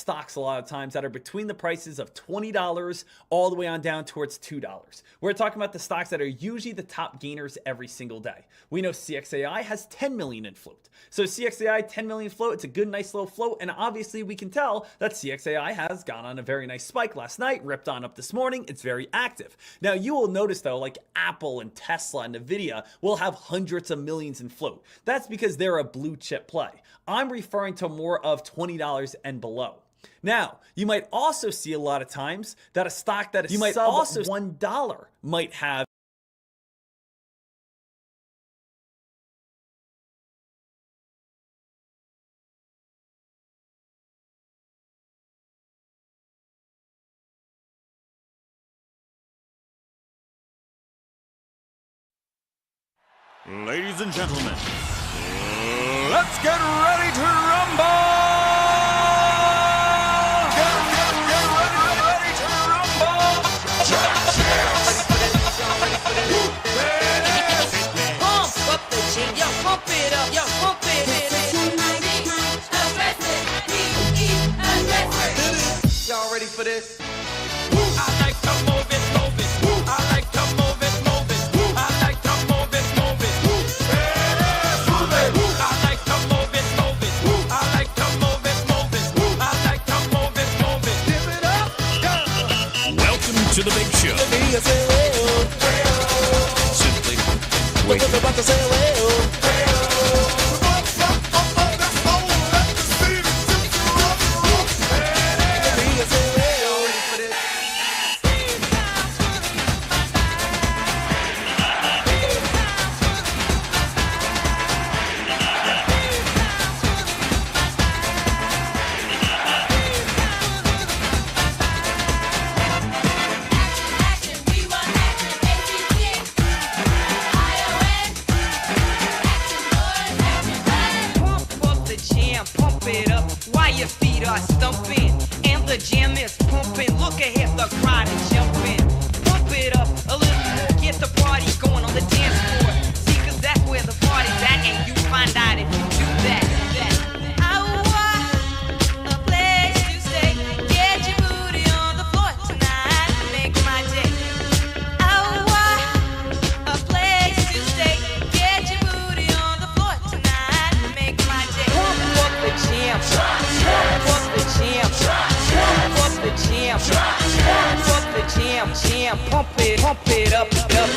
stocks a lot of times that are between the prices of $20 all the way on down towards $2. We're talking about the stocks that are usually the top gainers every single day. We know CXAI has 10 million in float. So CXAI 10 million float, it's a good nice little float, and obviously we can tell that CXAI has gone on a very nice spike last night, ripped on up this morning. It's very active. Now you will notice though, like Apple and Tesla and Nvidia will have hundreds of millions in float. That's because they're a blue chip play. I'm referring to more of $20 and below. Now, you might also see a lot of times that a stock that is sub $1 might have Ladies and gentlemen, let's get ready to rumble! Get ready to rumble! Pump up the jam, yo, pump it up, yo, pump it. Y'all ready for this? I like to move it, move it. I like to move it, move it. I like to move it, move it. I like to move it, move it. I like to move it, move it. I like to move it, move it. Give it up, go. Welcome to the big show. Simply wait. Pump it up while your feet are stumping and the jam is pumping. Look ahead, the crowd is jumping. Pump it up a little more, get the party going on the dance floor. See, 'cause that's where the party's at, and you find out if you do that. I want a place to stay. Get your booty on the floor tonight, make my day. I want a place to stay. Get your booty on the floor tonight, make my day. Pump up the jam, pump up the jam, pump up the jam, pump up the jam, pump it up, up.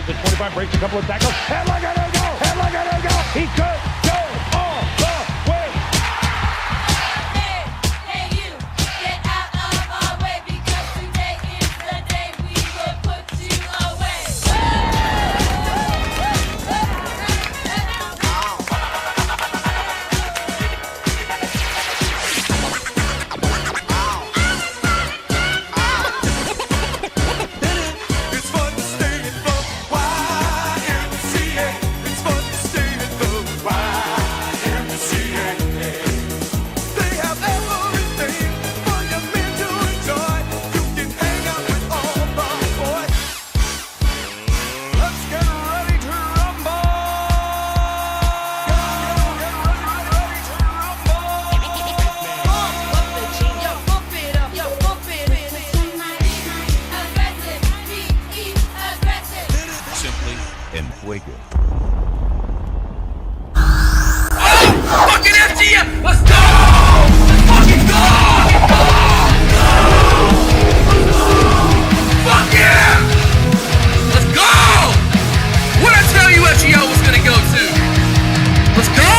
The 25 breaks a couple of tackles. Headlock at it, go! Headlock at it, go! He could go all the way. Hey, you, get out of our way because today is the day we will put you away. It's fun to stay in the YMCA. It's fun to stay in the YMCA. They have everything for your men to enjoy. You can hang out with all the boys. Let's get ready to rumble. Get ready to rumble. Pump up the jam, yo, pump it up, yo, pump it. Aggressive, be aggressive. Simply en fuego. Fucking FGM! Let's go! Let's fucking go! Fuck yeah! Let's go! What'd I tell you FGO was gonna go to? Let's go!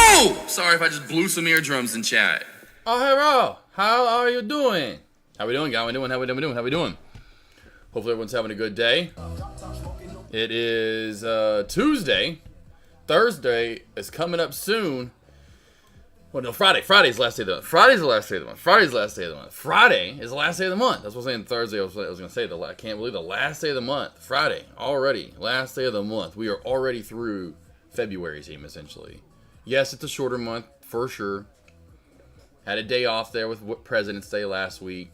Sorry if I just blew some eardrums in chat. Oh, hello. How are you doing? How we doing? How we doing? How we doing? How we doing? Hopefully everyone's having a good day. It is Tuesday. Thursday is coming up soon. Well, no, Friday. Friday's the last day of the month. Friday's the last day of the month. Friday's the last day of the month. Friday is the last day of the month. That's what I'm saying. Thursday, I was going to say, I can't believe the last day of the month. Friday, already. Last day of the month. We are already through February, team, essentially. Yes, it's a shorter month, for sure. Had a day off there with President's Day last week.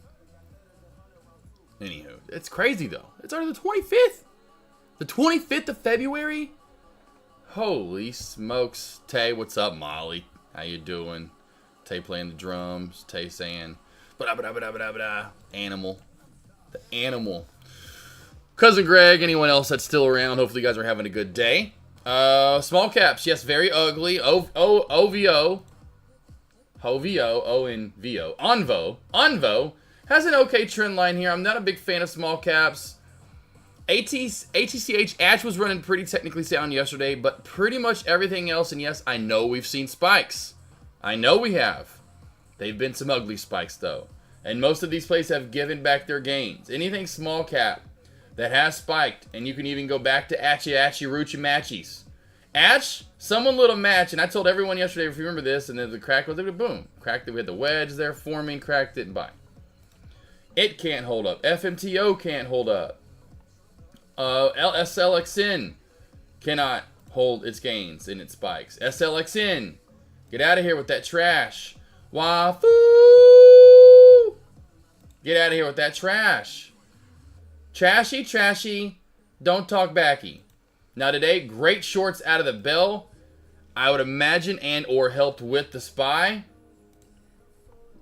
Anywho, it's crazy though. It's already the 25th. The 25th of February? Holy smokes. Tay, what's up, Molly? How you doing? Tay playing the drums. Tay saying, animal. The animal. Cousin Greg, anyone else that's still around, hopefully you guys are having a good day. Small caps, yes, very ugly. OVO. HOVO, O-N-V-O. Onvo has an okay trend line here. I'm not a big fan of small caps. ATCH Atch was running pretty technically sound yesterday, but pretty much everything else, and yes, I know we've seen spikes. I know we have. They've been some ugly spikes, though. And most of these plays have given back their gains. Anything small cap that has spiked, and you can even go back to Atchy, Ruchy, Matchies. Atch, someone little match, and I told everyone yesterday, if you remember this, and then the crack was, boom. Cracked it, we had the wedge there forming, cracked it, and buy. It can't hold up. FMTO can't hold up. SLXN cannot hold its gains and its spikes. SLXN, get out of here with that trash. Wafoo! Get out of here with that trash. Trashy, don't talk backy. Now today, great shorts out of the bell. I would imagine and or helped with the SPY.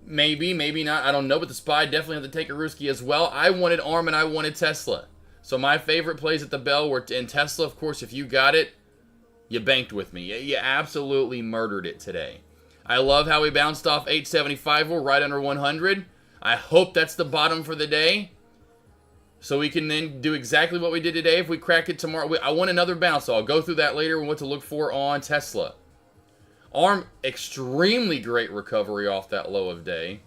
Maybe, maybe not. I don't know, but the SPY definitely had to take a Ruski as well. I wanted ARM and I wanted Tesla. So my favorite plays at the bell were in Tesla. Of course, if you got it, you banked with me. You absolutely murdered it today. I love how we bounced off 875. We're right under 100. I hope that's the bottom for the day. So we can then do exactly what we did today. If we crack it tomorrow, I want another bounce. So I'll go through that later and what to look for on Tesla. ARM, extremely great recovery off that low of day.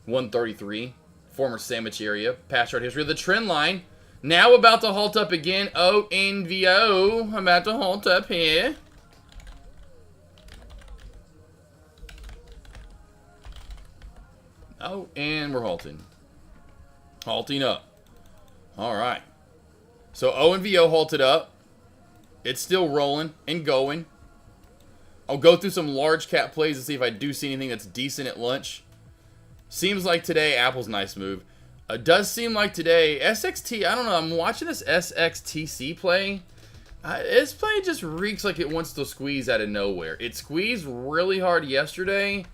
133. Former sandwich area. Past chart history. The trend line. Now about to halt up again. ONVO. About to halt up here. Oh, and we're halting. Halting up. Alright. So ONVO halted up. It's still rolling and going. I'll go through some large cap plays to see if I do see anything that's decent at lunch. Seems like today, Apple's nice move. Does seem like today, SXT, I don't know, I'm watching this SXTC play. This play just reeks like it wants to squeeze out of nowhere. It squeezed really hard yesterday.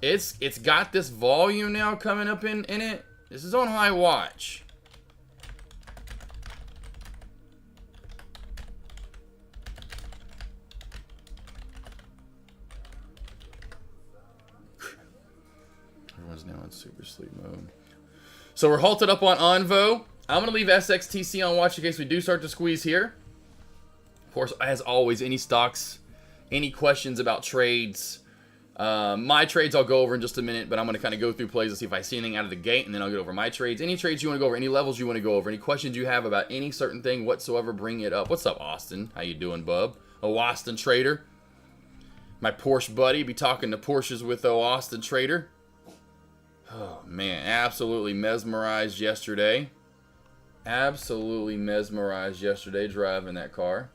It's got this volume now coming up in it. This is on high watch. Everyone's now in super sleep mode. So we're halted up on Onvo. I'm going to leave SXTC on watch in case we do start to squeeze here. Of course, as always, any stocks, any questions about trades, my trades I'll go over in just a minute, but I'm going to kind of go through plays and see if I see anything out of the gate, and then I'll get over my trades. Any trades you want to go over, any levels you want to go over, any questions you have about any certain thing whatsoever, bring it up. What's up, Austin? How you doing, bub? Austin Trader. My Porsche buddy. Be talking to Porsches with Austin Trader. Oh, man. Absolutely mesmerized yesterday. Absolutely mesmerized yesterday driving that car.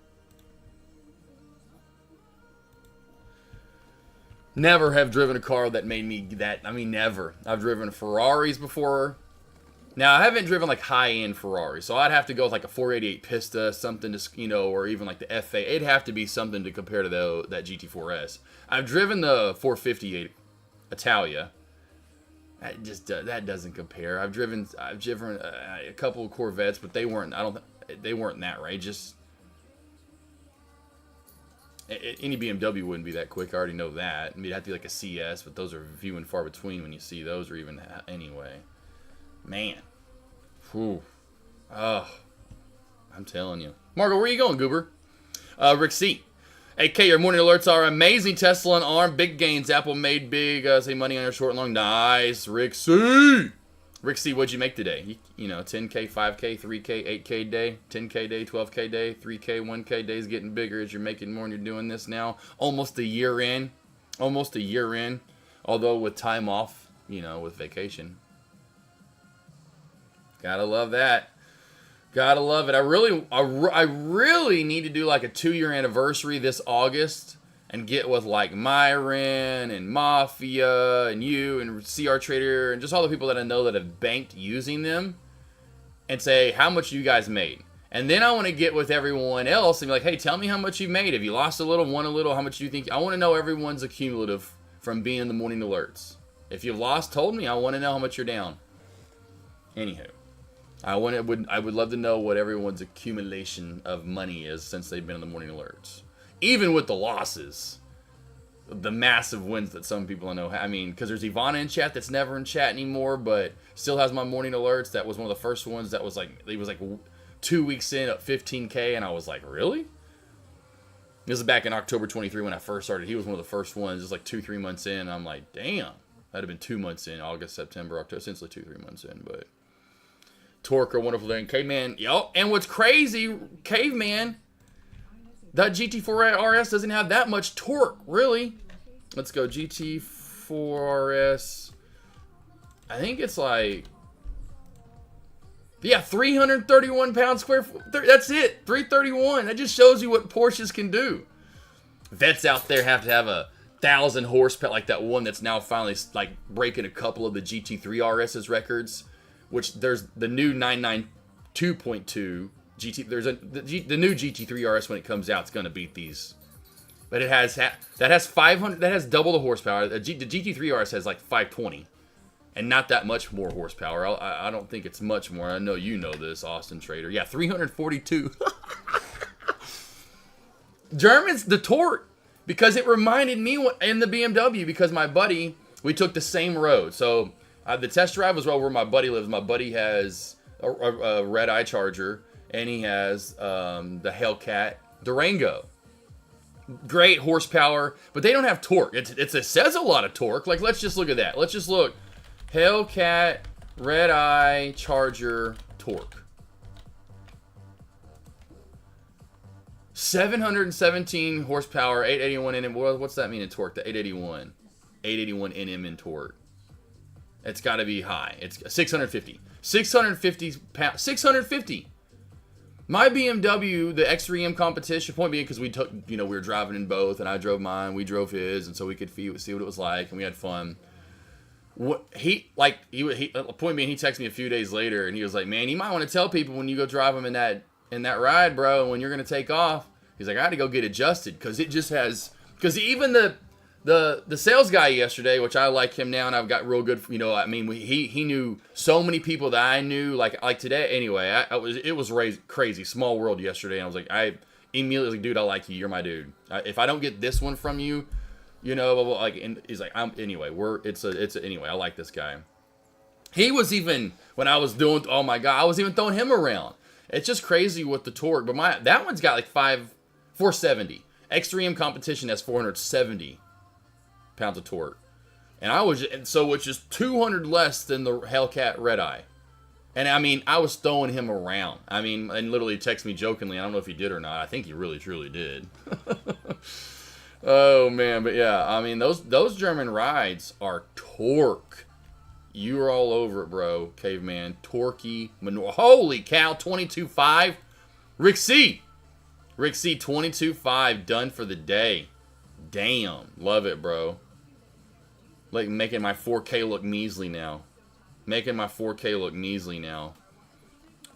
Never have driven a car that made me that. I mean, never. I've driven Ferraris before. Now, I haven't driven like high-end Ferraris, so I'd have to go with like a 488 Pista, something to, you know, or even like the F8. It'd have to be something to compare to that GT4S. I've driven the 458 Italia. That doesn't compare. I've driven a couple of Corvettes, but they weren't. They weren't that right. Just any BMW wouldn't be that quick. I already know that. I mean, it'd have to be like a CS, but those are few and far between when you see those, or even anyway. Man, whew. Oh, I'm telling you, Margo, where you going, Goober? Rick C. AK, your morning alerts are amazing. Tesla and ARM, big gains. Apple made big, say money on your short and long. Nice, Rick C. Rick C, what'd you make today? You know, 10K, 5K, 3K, 8K day, 10K day, 12K day, 3K, 1K days getting bigger as you're making more and you're doing this now. Almost a year in. Almost a year in. Although with time off, you know, with vacation. Gotta love that. Gotta love it. I really need to do like a 2-year anniversary this August and get with like Myron and Mafia and you and CR Trader and just all the people that I know that have banked using them and say, how much you guys made? And then I want to get with everyone else and be like, hey, tell me how much you made. If you lost a little, won a little, how much do you think? I want to know everyone's accumulative from being in the morning alerts. If you've lost, told me, I want to know how much you're down. Anywho, I would love to know what everyone's accumulation of money is since they've been in the morning alerts. Even with the losses, the massive wins that some people I know. I mean, because there's Ivana in chat that's never in chat anymore, but still has my morning alerts. That was one of the first ones that was like, it was like 2 weeks in at 15K, and I was like, really? This is back in October 23 when I first started. He was one of the first ones, just like 2-3 months in. I'm like, damn, that'd have been 2 months in, August, September, October, essentially 2-3 months in. But Torque, a wonderful thing. Caveman, yo, and what's crazy, Caveman, that GT4 RS doesn't have that much torque, really. Let's go, GT4 RS. I think it's like, yeah, 331 pounds square foot. That's it, 331. That just shows you what Porsches can do. Vets out there have to have 1,000 horsepower, like that one that's now finally like breaking a couple of the GT3 RS's records. Which there's the new 992.2 GT. There's the new GT3 RS when it comes out. It's gonna beat these, but it has that has 500. That has double the horsepower. The GT3 RS has like 520. And not that much more horsepower. I don't think it's much more. I know you know this, Austin Trader. Yeah, 342. Germans, the torque, because it reminded me in the BMW, because my buddy, we took the same road. So the test drive was where my buddy lives. My buddy has a red eye Charger, and he has the Hellcat Durango. Great horsepower, but they don't have torque. It says a lot of torque. Like, let's just look at that. Let's just look. Hellcat, Red Eye, Charger, torque. 717 horsepower, 881 Nm. What's that mean in torque? The 881. 881 Nm in torque. It's got to be high. It's 650. 650 pounds. 650. My BMW, the X3M competition, point being because we took, we were driving in both, and I drove mine, we drove his, and so we could see what it was like, and we had fun. Point being, he texted me a few days later, and he was like, "Man, you might want to tell people when you go drive them in that ride, bro, and when you're gonna take off." He's like, "I had to go get adjusted because it just has." Because even the sales guy yesterday, which I like him now, and I've got real good. He knew so many people that I knew, like today. Anyway, it was crazy, small world yesterday, and I was like, I immediately was like, dude, I like you. You're my dude. If I don't get this one from you. And he's like, anyway, I like this guy. He was even, when I was doing, oh my God, I was even throwing him around. It's just crazy with the torque, but that one's got like 470. X3M competition has 470 pounds of torque. Which is 200 less than the Hellcat Red Eye. And I was throwing him around. And literally texted me jokingly, I don't know if he did or not. I think he really, truly did. Oh man, but yeah, those German rides are torque. You are all over it, bro, Caveman. Torquey manure. Holy cow, 22.5. Rick C, 22.5 done for the day. Damn, love it, bro. Like making my 4K look measly now.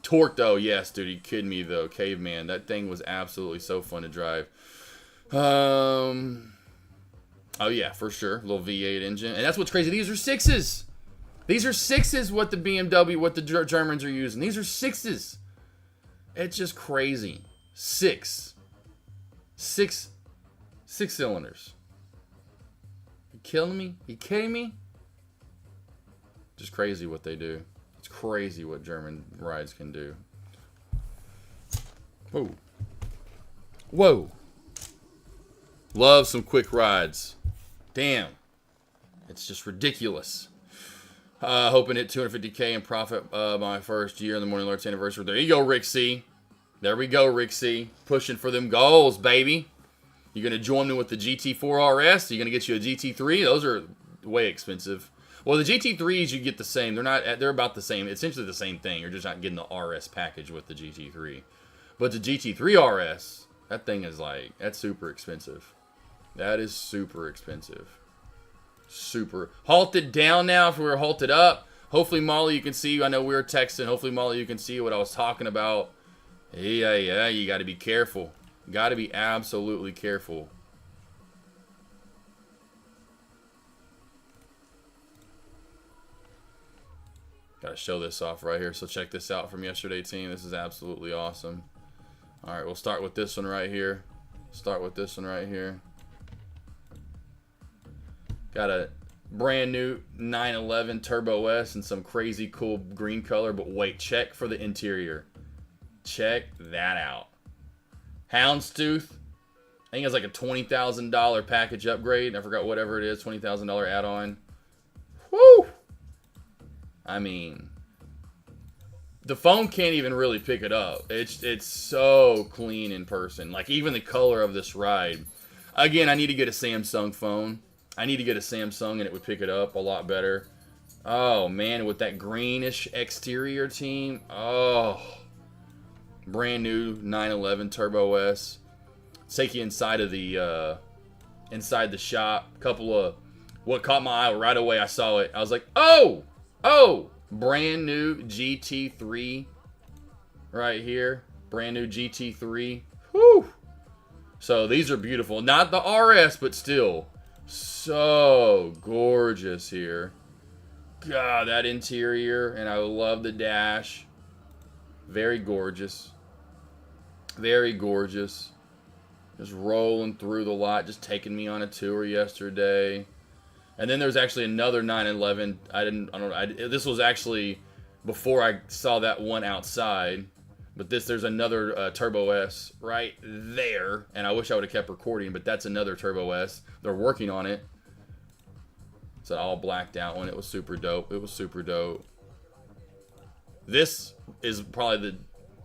Torque though, yes, dude. You kidding me though, Caveman? That thing was absolutely so fun to drive. Oh yeah, for sure. Little V8 engine. And that's what's crazy. These are sixes. What the BMW, what the Germans are using. These are sixes. It's just crazy. Six cylinders. You killing me? You kidding me? Just crazy what they do. It's crazy what German rides can do. Whoa. Love some quick rides. Damn. It's just ridiculous. Hoping to hit 250K in profit my first year in the Morning Alerts anniversary. There you go, Rick C. There we go, Rick C. Pushing for them goals, baby. You going to join me with the GT4 RS? Are you going to get you a GT3? Those are way expensive. Well, the GT3s, you get the same. They're about the same. Essentially the same thing. You're just not getting the RS package with the GT3. But the GT3 RS, that thing is that's super expensive. That is super expensive. Super. Halted down now if we were halted up. Hopefully, Molly, you can see. I know we were texting. Hopefully, Molly, you can see what I was talking about. Yeah, you got to be careful. Got to be absolutely careful. Got to show this off right here. So check this out from yesterday, team. This is absolutely awesome. All right, we'll start with this one right here. Start with this one right here. Got a brand new 911 Turbo S in some crazy cool green color. But wait, check for the interior. Check that out. Houndstooth. I think it's like a $20,000 package upgrade. I forgot whatever it is. $20,000 add-on. Woo! I mean, the phone can't even really pick it up. It's so clean in person. Like, even the color of this ride. Again, I need to get a Samsung phone. I need to get a Samsung and it would pick it up a lot better. Oh, man, with that greenish exterior, team. Oh, brand new 911 Turbo S. Take you inside of the shop. Couple of what caught my eye right away. I saw it. I was like, oh, brand new GT3 right here. Brand new GT3. Whew. So these are beautiful. Not the RS, but still so gorgeous here. God, that interior, and I love the dash. Very gorgeous. Very gorgeous. Just rolling through the lot, just taking me on a tour yesterday. And then there's actually another 911. This was actually before I saw that one outside. But there's another Turbo S right there. And I wish I would have kept recording, but that's another Turbo S. They're working on it. It's an all blacked out one. It was super dope. It was super dope. This is probably the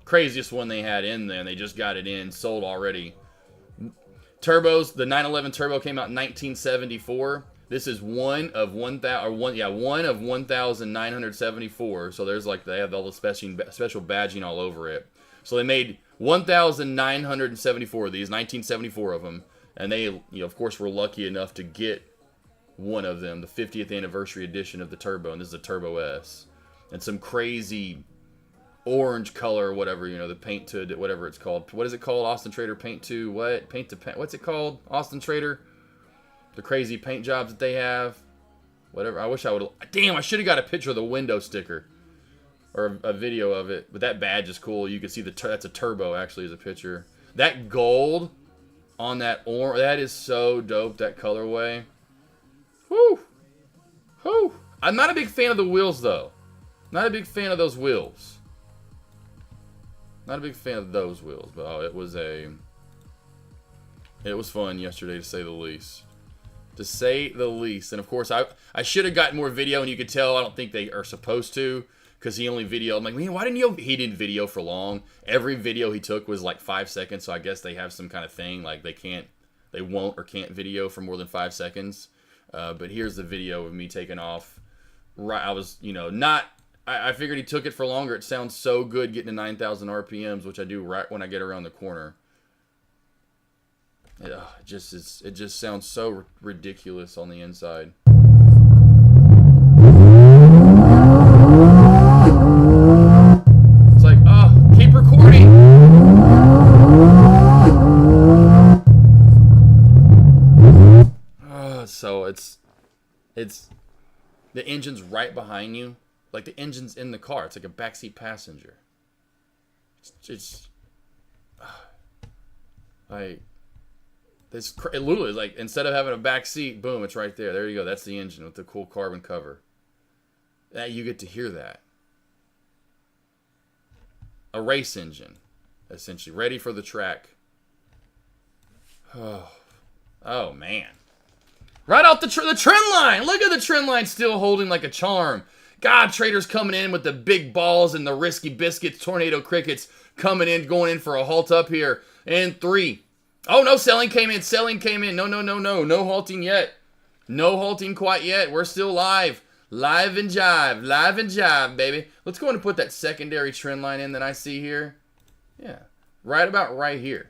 craziest one they had in there, and they just got it in, sold already. Turbos, the 911 Turbo came out in 1974. This is one of 1,974. So there's like, they have all the special badging all over it. So they made 1,974 of these, 1974 of them, and they, of course, were lucky enough to get one of them, the 50th anniversary edition of the Turbo, and this is a Turbo S, and some crazy orange color, or whatever, the paint to whatever it's called. What is it called? Austin Trader paint to what? Paint to paint. What's it called? Austin Trader. The crazy paint jobs that they have. Whatever. I wish I would. Damn, I should have got a picture of the window sticker, or a video of it. But that badge is cool. You can see that's a Turbo actually as a picture. That gold on that orange, that is so dope. That colorway. Whoo, whoo. I'm not a big fan of the wheels though. Not a big fan of those wheels. Not a big fan of those wheels, but it was fun yesterday, to say the least. To say the least. And of course, I should have gotten more video, and you could tell I don't think they are supposed to, because he only videoed. I'm like, man, why didn't he didn't video for long. Every video he took was like 5 seconds, so I guess they have some kind of thing, like they won't or can't video for more than 5 seconds. But here's the video of me taking off. Right, I was, I figured he took it for longer. It sounds so good getting to 9,000 RPMs, which I do right when I get around the corner. It just sounds so ridiculous on the inside. It's like, keep recording. So it's the engine's right behind you. Like, the engine's in the car. It's like a backseat passenger. It's like, it literally is like, instead of having a back seat, boom, it's right there. There you go. That's the engine with the cool carbon cover. You get to hear that. A race engine, essentially, ready for the track. Oh man. Right off the trend line. Look at the trend line still holding like a charm. God, traders coming in with the big balls and the risky biscuits, tornado crickets coming in, going in for a halt up here. And 3. Oh, no, selling came in. No halting yet. No halting quite yet. We're still live. Live and jive, baby. Let's go ahead and put that secondary trend line in that I see here. Yeah, right about right here.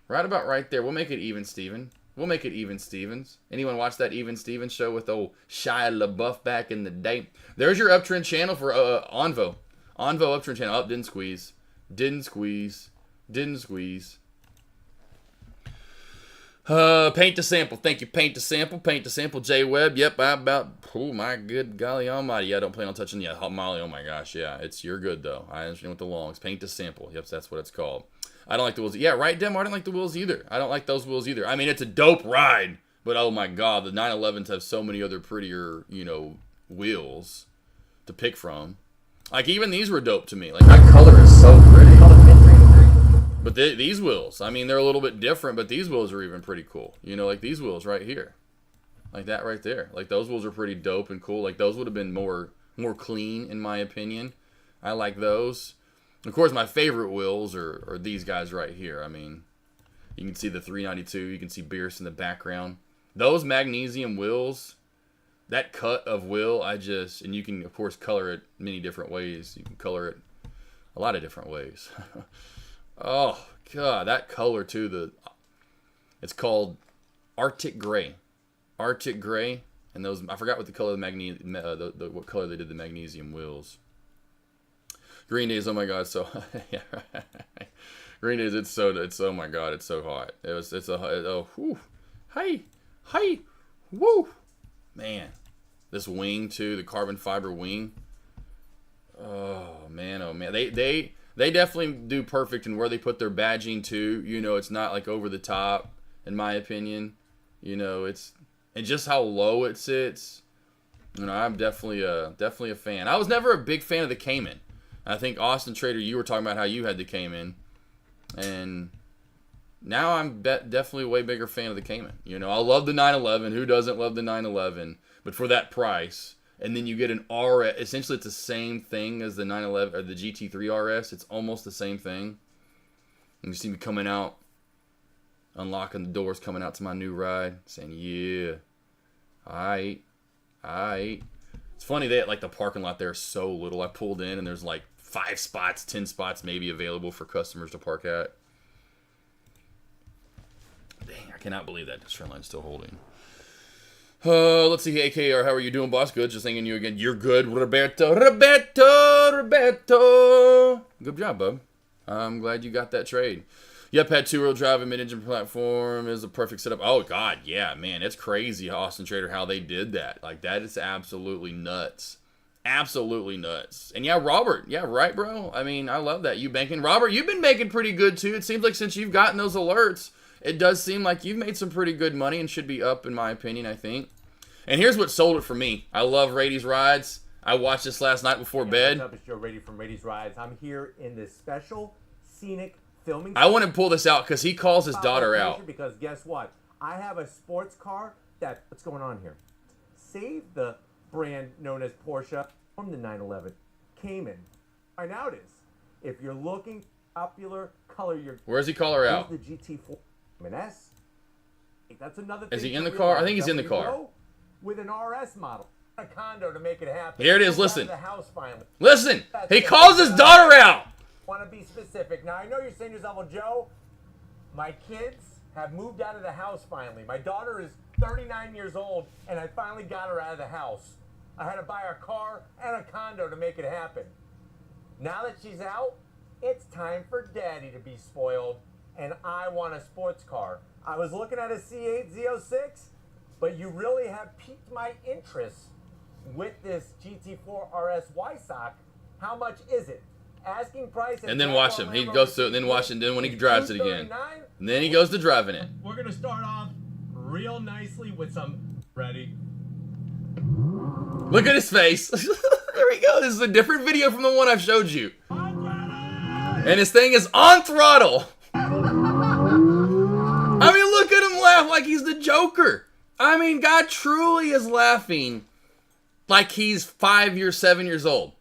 Right about right there. We'll make it even, Steven. We'll make it Even Stevens. Anyone watch that Even Stevens show with old Shia LaBeouf back in the day? There's your uptrend channel for Onvo. Onvo uptrend channel. Up, didn't squeeze. Didn't squeeze. Didn't squeeze. Paint to sample. Thank you. Paint to sample. Paint to sample. J Webb. Yep. I about. Oh my good golly almighty. Yeah, I don't plan on touching. Yeah, Molly. Oh my gosh. Yeah, you're good though. I understand with the longs. Paint to sample. Yep, that's what it's called. I don't like the wheels. Yeah, right, Dem. I don't like the wheels either. I don't like those wheels either. I mean, it's a dope ride, but oh my god, the 911s have so many other prettier, wheels to pick from. Like even these were dope to me. Like that color is so pretty. But these wheels, I mean, they're a little bit different, but these wheels are even pretty cool. Like these wheels right here, like that right there. Like those wheels are pretty dope and cool. Like those would have been more clean in my opinion. I like those. Of course, my favorite wheels are these guys right here. I mean, you can see the 392. You can see Bierce in the background. Those magnesium wheels, that cut of wheel, and you can, of course, color it many different ways. You can color it a lot of different ways. Oh, God, that color, too. It's called Arctic Gray. Arctic Gray. And those, I forgot what the color of the what color they did the magnesium wheels. Green Days, oh my god, so yeah, right. Green Days, it's oh my god, it's so hot. Hey, woo, man, this wing too, the carbon fiber wing. Oh man, they definitely do perfect in where they put their badging too. It's not like over the top, in my opinion. It's and just how low it sits. I'm definitely a fan. I was never a big fan of the Cayman. I think Austin Trader, you were talking about how you had the Cayman, and now I'm definitely a way bigger fan of the Cayman. I love the 911. Who doesn't love the 911? But for that price, and then you get an RS. Essentially, it's the same thing as the 911 or the GT3 RS. It's almost the same thing. And you see me coming out, unlocking the doors, coming out to my new ride, saying, "Yeah, all right." It's funny that like the parking lot there is so little. I pulled in and there's like 5 spots, 10 spots maybe available for customers to park at. Dang, I cannot believe that this trend line's still holding. Let's see, AKR, how are you doing, boss? Good, just thinking you again. You're good, Roberto. Good job, bub. I'm glad you got that trade. Yep, had 2-wheel drive and mid-engine platform is a perfect setup. Oh, God, yeah, man, it's crazy, Austin Trader, how they did that. Like, that is absolutely nuts. Absolutely nuts. And yeah, Robert, yeah, right, bro? I mean, I love that. You banking. Robert, you've been making pretty good, too. It seems like since you've gotten those alerts, it does seem like you've made some pretty good money and should be up, in my opinion, I think. And here's what sold it for me. I love Rady's Rides. I watched this last night before bed. What's up? It's Joe Rady from Rady's Rides. I'm here in this special scenic filming. I want to pull this out because he calls his daughter out. Because guess what? I have a sports car that, what's going on here? Save the brand known as Porsche from the 911 Cayman. Right now it is. If you're looking popular color, where's he call her out? The GT4 S. That's another thing. Is he in the car? I think he's in the car. With an RS model. A condo to make it happen. Here it is. Listen. The house finally. Listen. He calls his daughter out. Want to be specific. Now, I know you're saying to yourself, well, Joe, my kids have moved out of the house finally. My daughter is 39 years old, and I finally got her out of the house. I had to buy a car and a condo to make it happen. Now that she's out, it's time for Daddy to be spoiled, and I want a sports car. I was looking at a C8 Z06, but you really have piqued my interest with this GT4 RS Y-Sock. How much is it? Asking price. And then watch him. He goes through it, and then watch him. Then when he drives it again, and then he goes to driving it. We're gonna start off real nicely with some. Ready? Look at his face. There we go. This is a different video from the one I've showed you. And his thing is on throttle. I mean, look at him laugh like he's the Joker. I mean, God truly is laughing like he's 7 years old.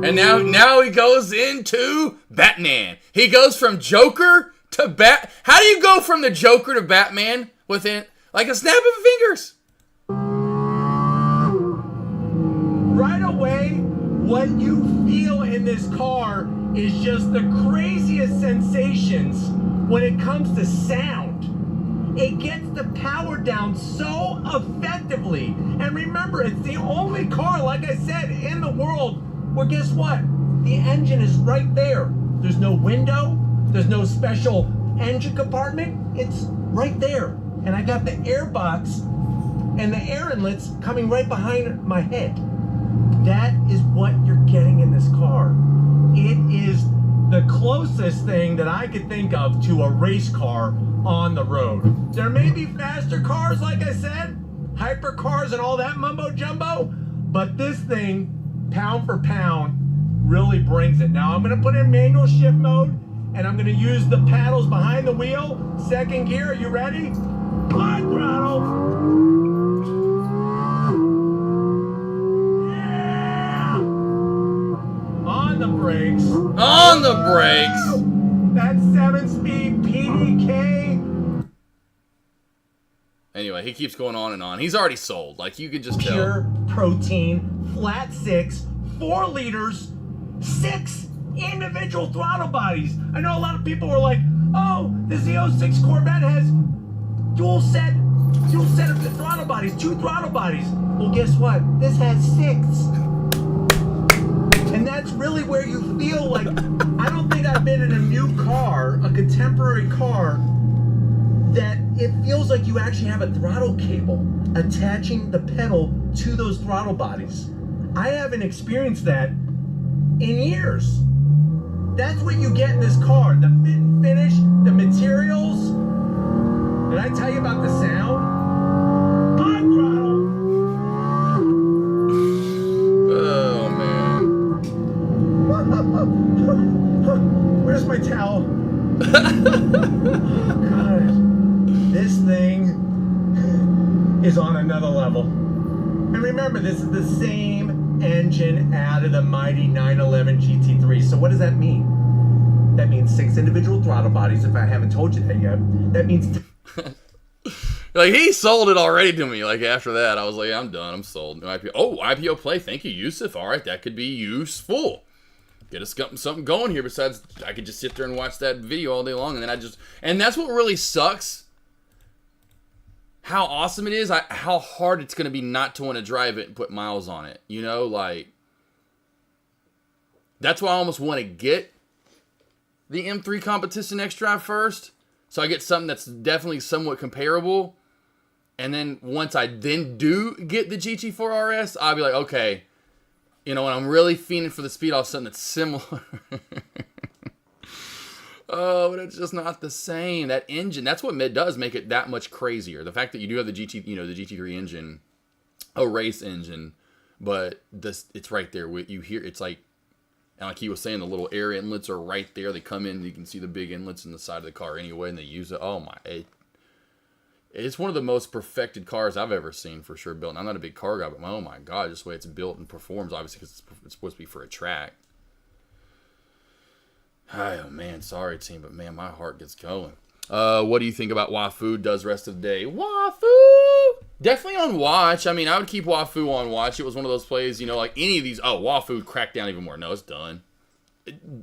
And now he goes into Batman. He goes from Joker to How do you go from the Joker to Batman within like a snap of fingers? Right away, what you feel in this car is just the craziest sensations when it comes to sound. It gets the power down so effectively. And remember, it's the only car, like I said, in the world where guess what? The engine is right there. There's no window. There's no special engine compartment. It's right there. And I got the air box and the air inlets coming right behind my head. That is what you're getting in this car. It is the closest thing that I could think of to a race car on the road. There may be faster cars, like I said, hypercars and all that mumbo jumbo, but this thing, pound for pound, really brings it. Now I'm gonna put in manual shift mode, and I'm gonna use the paddles behind the wheel. Second gear, are you ready? Hard throttle. Yeah. On the brakes. On the brakes. That 7-speed PDK. Anyway, he keeps going on and on. He's already sold. Like, you could just tell. Pure protein, flat 6, 4 liters, 6 individual throttle bodies. I know a lot of people are like, oh, the Z06 Corvette has dual set of the throttle bodies, 2 throttle bodies. Well, guess what? This has 6. And that's really where you feel like, I don't think I've been in a new car, a contemporary car, that it feels like you actually have a throttle cable attaching the pedal to those throttle bodies. I haven't experienced that in years. That's what you get in this car. The fit and finish, the materials. Did I tell you about the sound? On throttle. Oh, man. Where's my towel? Oh, God. This thing is on another level. And remember, this is the same engine out of the mighty 911 GT3. So what does that mean? That means 6 individual throttle bodies, if I haven't told you that yet. That means... Like, he sold it already to me. Like, after that, I was like, I'm done. I'm sold. No IPO. Oh, IPO play. Thank you, Yusuf. All right, that could be useful. Get us something going here besides I could just sit there and watch that video all day long. And then and that's what really sucks. How awesome it is. How hard it's going to be not to want to drive it and put miles on it. You know, like, that's why I almost want to get the M3 Competition X Drive first. So I get something that's definitely somewhat comparable. And then once I then do get the GT4 RS, I'll be like, okay, you know, when I'm really fiending for the speed, I'll have something that's similar. Oh, but it's just not the same. That engine, that's what does make it that much crazier. The fact that you do have the GT3 engine, a race engine, but it's right there. You hear, it's like, and like he was saying, the little air inlets are right there. They come in, you can see the big inlets in the side of the car anyway, and they use it. Oh my, it's one of the most perfected cars I've ever seen, for sure, built. And I'm not a big car guy, but oh my God, just the way it's built and performs, obviously, because it's supposed to be for a track. Oh man, sorry team, but man, my heart gets going. What do you think about Wafu does rest of the day? Wafu! Definitely on watch. I mean, I would keep Wafu on watch. It was one of those plays, you know, like any of these. Oh, Wafu cracked down even more. No, it's done.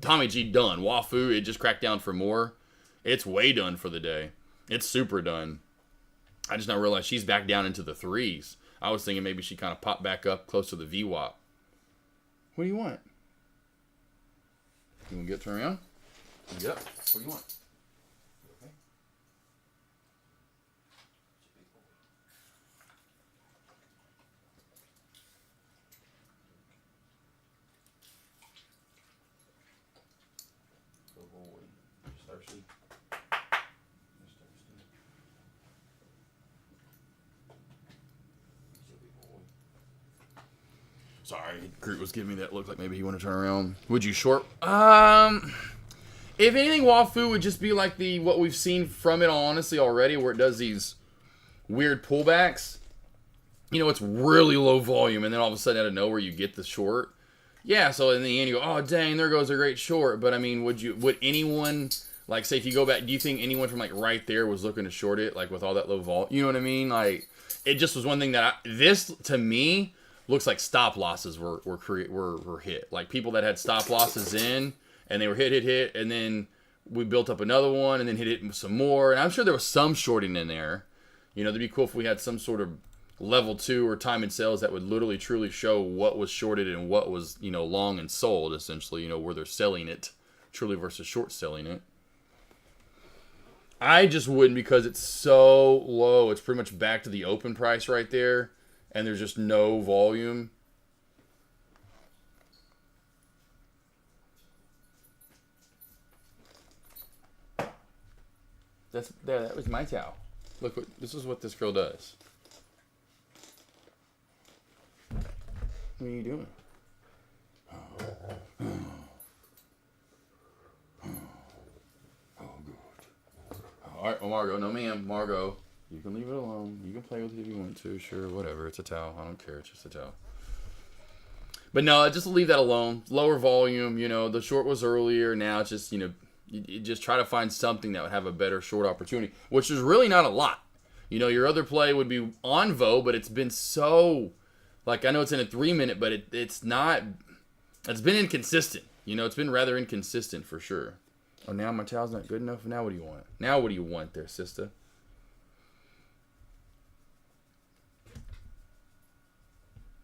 Tommy G done. Wafu, it just cracked down for more. It's way done for the day. It's super done. I just now realized she's back down into the 3s. I was thinking maybe she kind of popped back up close to the VWAP. What do you want? You want to get turned around? Yep. What do you want? Okay. Go boy. Just thirsty. Sorry, Groot was giving me that look like maybe he wanted to turn around. Would you short? If anything, Wafu would just be like what we've seen from it, honestly, already, where it does these weird pullbacks. You know, it's really low volume, and then all of a sudden, out of nowhere, you get the short. Yeah, so in the end, you go, oh, dang, there goes a great short. But, I mean, would anyone, like, say, if you go back, do you think anyone from, like, right there was looking to short it, like, with all that low volume? You know what I mean? Like, it just was one thing that this, to me, looks like stop losses were hit. Like, people that had stop losses in, and they were hit, and then we built up another one and then hit it some more. And I'm sure there was some shorting in there. You know, it'd be cool if we had some sort of level 2 or time and sales that would literally truly show what was shorted and what was, you know, long and sold, essentially, you know, where they're selling it truly versus short selling it. I just wouldn't because it's so low. It's pretty much back to the open price right there, and there's just no volume. That was my towel. Look, this is what this girl does. What are you doing? All right, well, Margot, no ma'am, Margot, you can leave it alone. You can play with it if you want to, sure, whatever. It's a towel. I don't care. It's just a towel. But no, just leave that alone. Lower volume, you know, the short was earlier. Now it's just, you know, you just try to find something that would have a better short opportunity, which is really not a lot. You know, your other play would be Onvo, but it's been so, like, I know it's in a 3-minute, but it's not, it's been inconsistent. You know, it's been rather inconsistent for sure. Oh, now my towel's not good enough? Now what do you want? Now what do you want there, sister?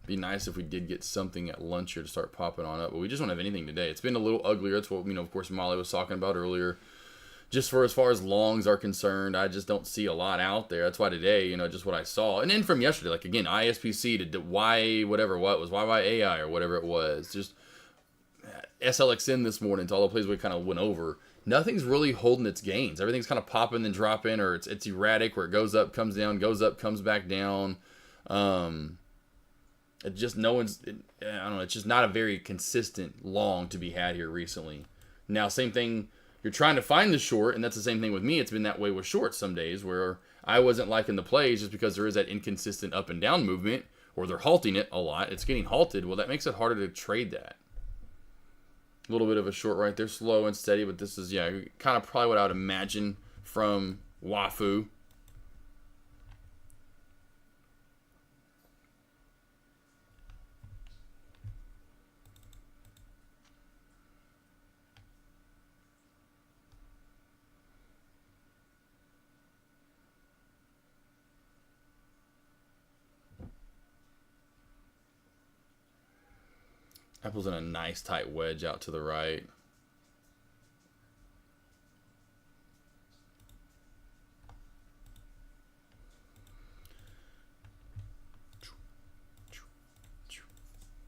Be nice if we did get something at lunch here to start popping on up, but we just don't have anything today. It's been a little uglier. That's what, you know, of course, Molly was talking about earlier. Just for as far as longs are concerned, I just don't see a lot out there. That's why today, you know, just what I saw. And then from yesterday, like, again, ISPC to Y, whatever, what was YYAI or whatever it was. Just SLXN this morning to all the plays we kind of went over. Nothing's really holding its gains. Everything's kind of popping and dropping, or it's erratic where it goes up, comes down, goes up, comes back down. It just, no one's, I don't know, it's just not a very consistent long to be had here recently. Now, same thing, you're trying to find the short, and that's the same thing with me. It's been that way with shorts some days where I wasn't liking the plays just because there is that inconsistent up and down movement, or they're halting it a lot. It's getting halted. Well, that makes it harder to trade that. A little bit of a short right there, slow and steady, but this is, yeah, kind of probably what I would imagine from Wafu. Apple's in a nice tight wedge out to the right.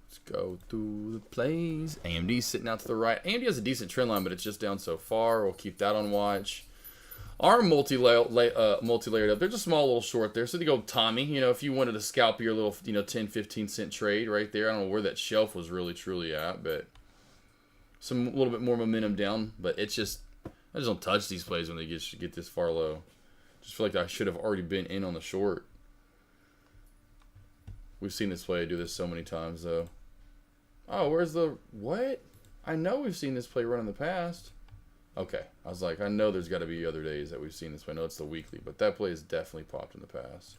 Let's go through the plays. AMD's sitting out to the right. AMD has a decent trend line, but it's just down so far. We'll keep that on watch. ARM multi-layered up. They're just a small little short there. So they go Tommy. You know, if you wanted to scalp your little, you know, 10, 15 cent trade right there. I don't know where that shelf was really, truly at, but a little bit more momentum down. But it's just, I just don't touch these plays when they get this far low. Just feel like I should have already been in on the short. We've seen this play do this so many times, though. Oh, where's the, what? I know we've seen this play run in the past. Okay, I was like, I know there's got to be other days that we've seen this play. I know it's the weekly, but that play has definitely popped in the past.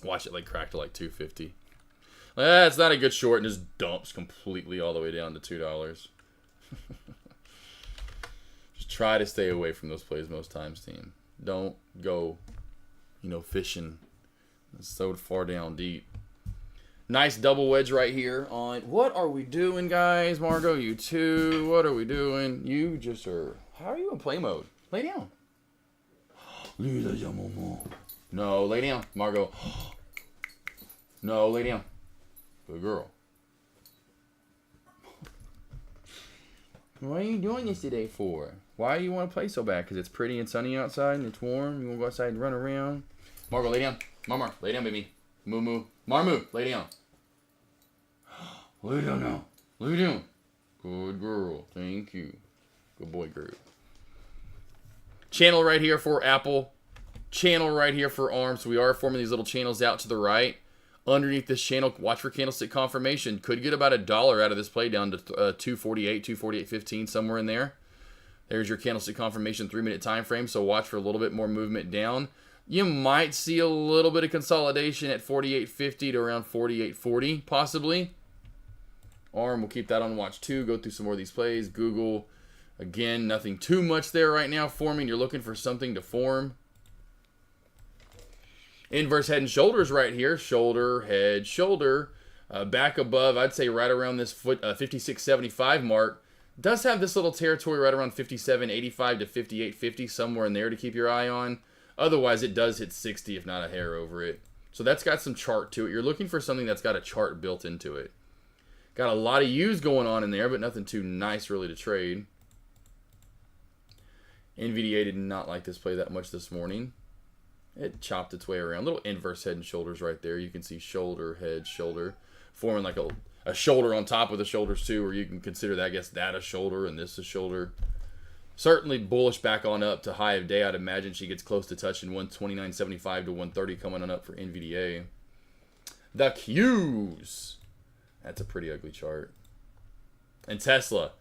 Watch it like crack to like 250. It's not a good short and just dumps completely all the way down to $2. Just try to stay away from those plays most times, team. Don't go, you know, fishing so far down deep. Nice double wedge right here on. What are we doing, guys? Margot, you too. What are we doing? You just are. How are you in play mode? Lay down. No, lay down, Margot. No, lay down. Good girl. What are you doing this today for? Why do you want to play so bad? Because it's pretty and sunny outside and it's warm. You want to go outside and run around? Margot, lay down. Mama, lay down, baby. Moo moo. Marmoo, lay down. Lay down now. Lay down. Good girl. Thank you. Good boy, girl. Channel right here for Apple. Channel right here for ARM. So we are forming these little channels out to the right. Underneath this channel, watch for candlestick confirmation. Could get about $1 out of this play down to 248, 248.15, somewhere in there. There's your candlestick confirmation 3-minute time frame. So watch for a little bit more movement down. You might see a little bit of consolidation at 48.50 to around 48.40, possibly. ARM, we'll keep that on watch too. Go through some more of these plays. Google, again, nothing too much there right now forming. You're looking for something to form. Inverse head and shoulders right here. Shoulder, head, shoulder. Back above, I'd say right around this 56.75 mark. Does have this little territory right around 57.85 to 58.50, somewhere in there to keep your eye on. Otherwise, it does hit 60, if not a hair over it. So that's got some chart to it. You're looking for something that's got a chart built into it. Got a lot of U's going on in there, but nothing too nice really to trade. NVDA did not like this play that much this morning. It chopped its way around. Little inverse head and shoulders right there. You can see shoulder, head, shoulder. Forming like a shoulder on top of the shoulders too, or you can consider that, I guess, that a shoulder and this a shoulder. Certainly bullish back on up to high of day. I'd imagine she gets close to touching 129.75 to 130 coming on up for NVDA. The Qs. That's a pretty ugly chart. And Tesla.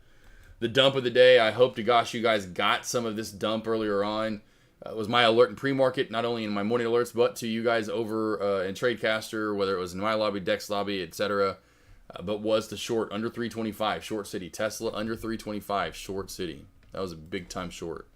The dump of the day. I hope to gosh you guys got some of this dump earlier on. It was my alert in pre-market, not only in my morning alerts, but to you guys over in TradeCaster, whether it was in my lobby, Dex lobby, etc. But was the short under 325, short city. Tesla under 325, short city. That was a big time short.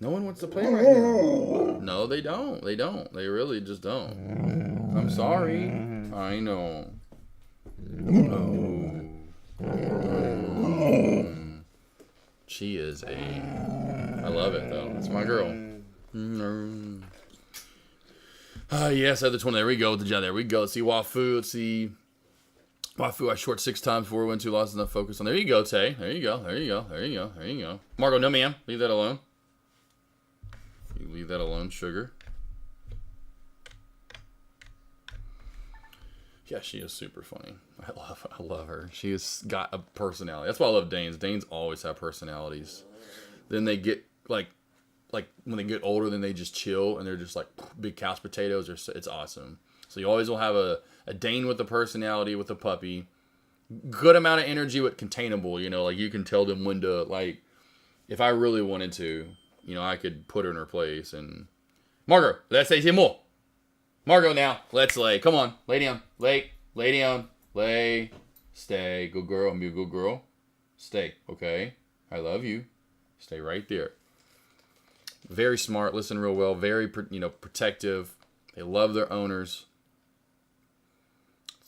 No one wants to play right now. No, they don't. They don't. They really just don't. I'm sorry. I know. She is I love it, though. That's my girl. Yes, other 20. There we go. There we go. Let's see Wafu. Let's see. Wafu, I short 6 times before we went 2 losses, enough focus on. There you go, Tay. There you go. There you go. There you go. There you go. Margo, no, ma'am. Leave that alone. You leave that alone, sugar. Yeah, she is super funny. I love her. She has got a personality. That's why I love Danes. Danes always have personalities. Then they get like when they get older, then they just chill and they're just like big couch potatoes. It's awesome. So you always will have a Dane with a personality with a puppy. Good amount of energy, but containable. You know, like you can tell them when to, like, if I really wanted to, you know, I could put her in her place. And Margo, let's say more. Margo, now let's lay. Come on, lay down, lay down, lay, stay. Good girl, I'm a good girl. Stay, okay. I love you. Stay right there. Very smart. Listen real well. Very, protective. They love their owners.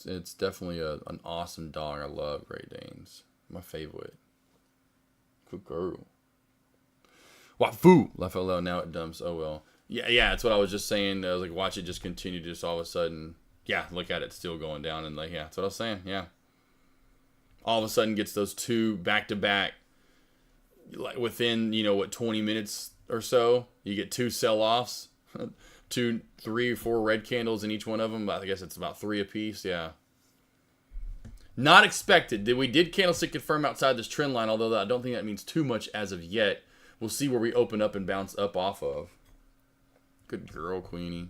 It's definitely an awesome dog. I love Great Danes. My favorite. Good girl. Wafu left alone. Now it dumps. Oh well. Yeah. That's what I was just saying. I was like, watch it just continue. Just all of a sudden, yeah. Look at it still going down, and like, yeah. That's what I was saying. Yeah. All of a sudden, gets those 2 back to back. Like within 20 minutes or so, you get 2 sell-offs. 2, 3, 4 red candles in each one of them. I guess it's about 3 apiece. Yeah. Not expected. We did candlestick confirm outside this trend line, although I don't think that means too much as of yet. We'll see where we open up and bounce up off of. Good girl, Queenie.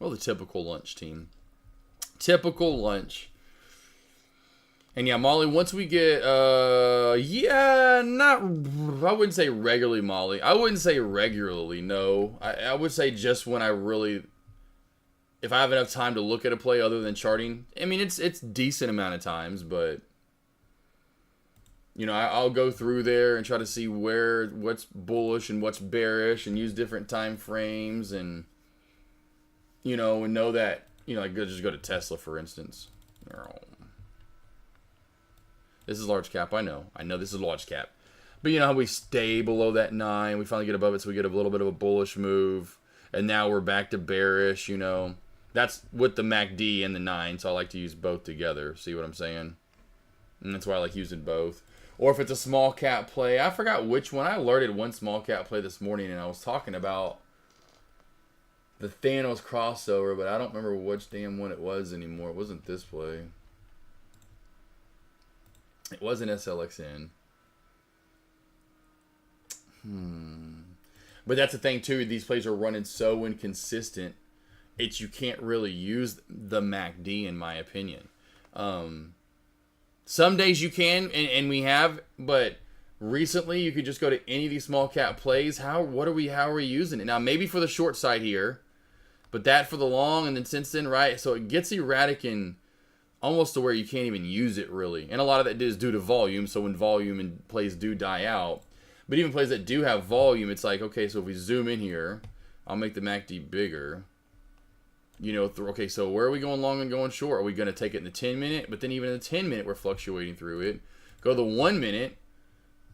Well, the typical lunch team. Typical lunch. And yeah, Molly, once we get, I wouldn't say regularly, Molly. I wouldn't say regularly, no. I would say just when if I have enough time to look at a play other than charting. I mean, it's decent amount of times, but I'll go through there and try to see what's bullish and what's bearish and use different time frames and, and know that, like just go to Tesla, for instance. This is large cap, I know. I know this is large cap. But you know how we stay below that 9, we finally get above it, so we get a little bit of a bullish move. And now we're back to bearish, That That's with the MACD and the 9, so I like to use both together. See what I'm saying? And that's why I like using both. Or if it's a small cap play, I forgot which one. I alerted one small cap play this morning, and I was talking about the Thanos crossover, but I don't remember which damn one it was anymore. It wasn't this play. It wasn't SLXN. But that's the thing, too. These plays are running so inconsistent, you can't really use the MACD, in my opinion. Some days you can, and we have, but recently you could just go to any of these small cap plays. How are we using it? Now, maybe for the short side here, but that for the long, and then since then, right? So it gets erratic and almost to where you can't even use it, really. And a lot of that is due to volume, so when volume and plays do die out. But even plays that do have volume, it's like, okay, so if we zoom in here, I'll make the MACD bigger. You know, okay, so where are we going long and going short? Are we going to take it in the 10-minute? But then even in the 10-minute, we're fluctuating through it. Go the 1 minute.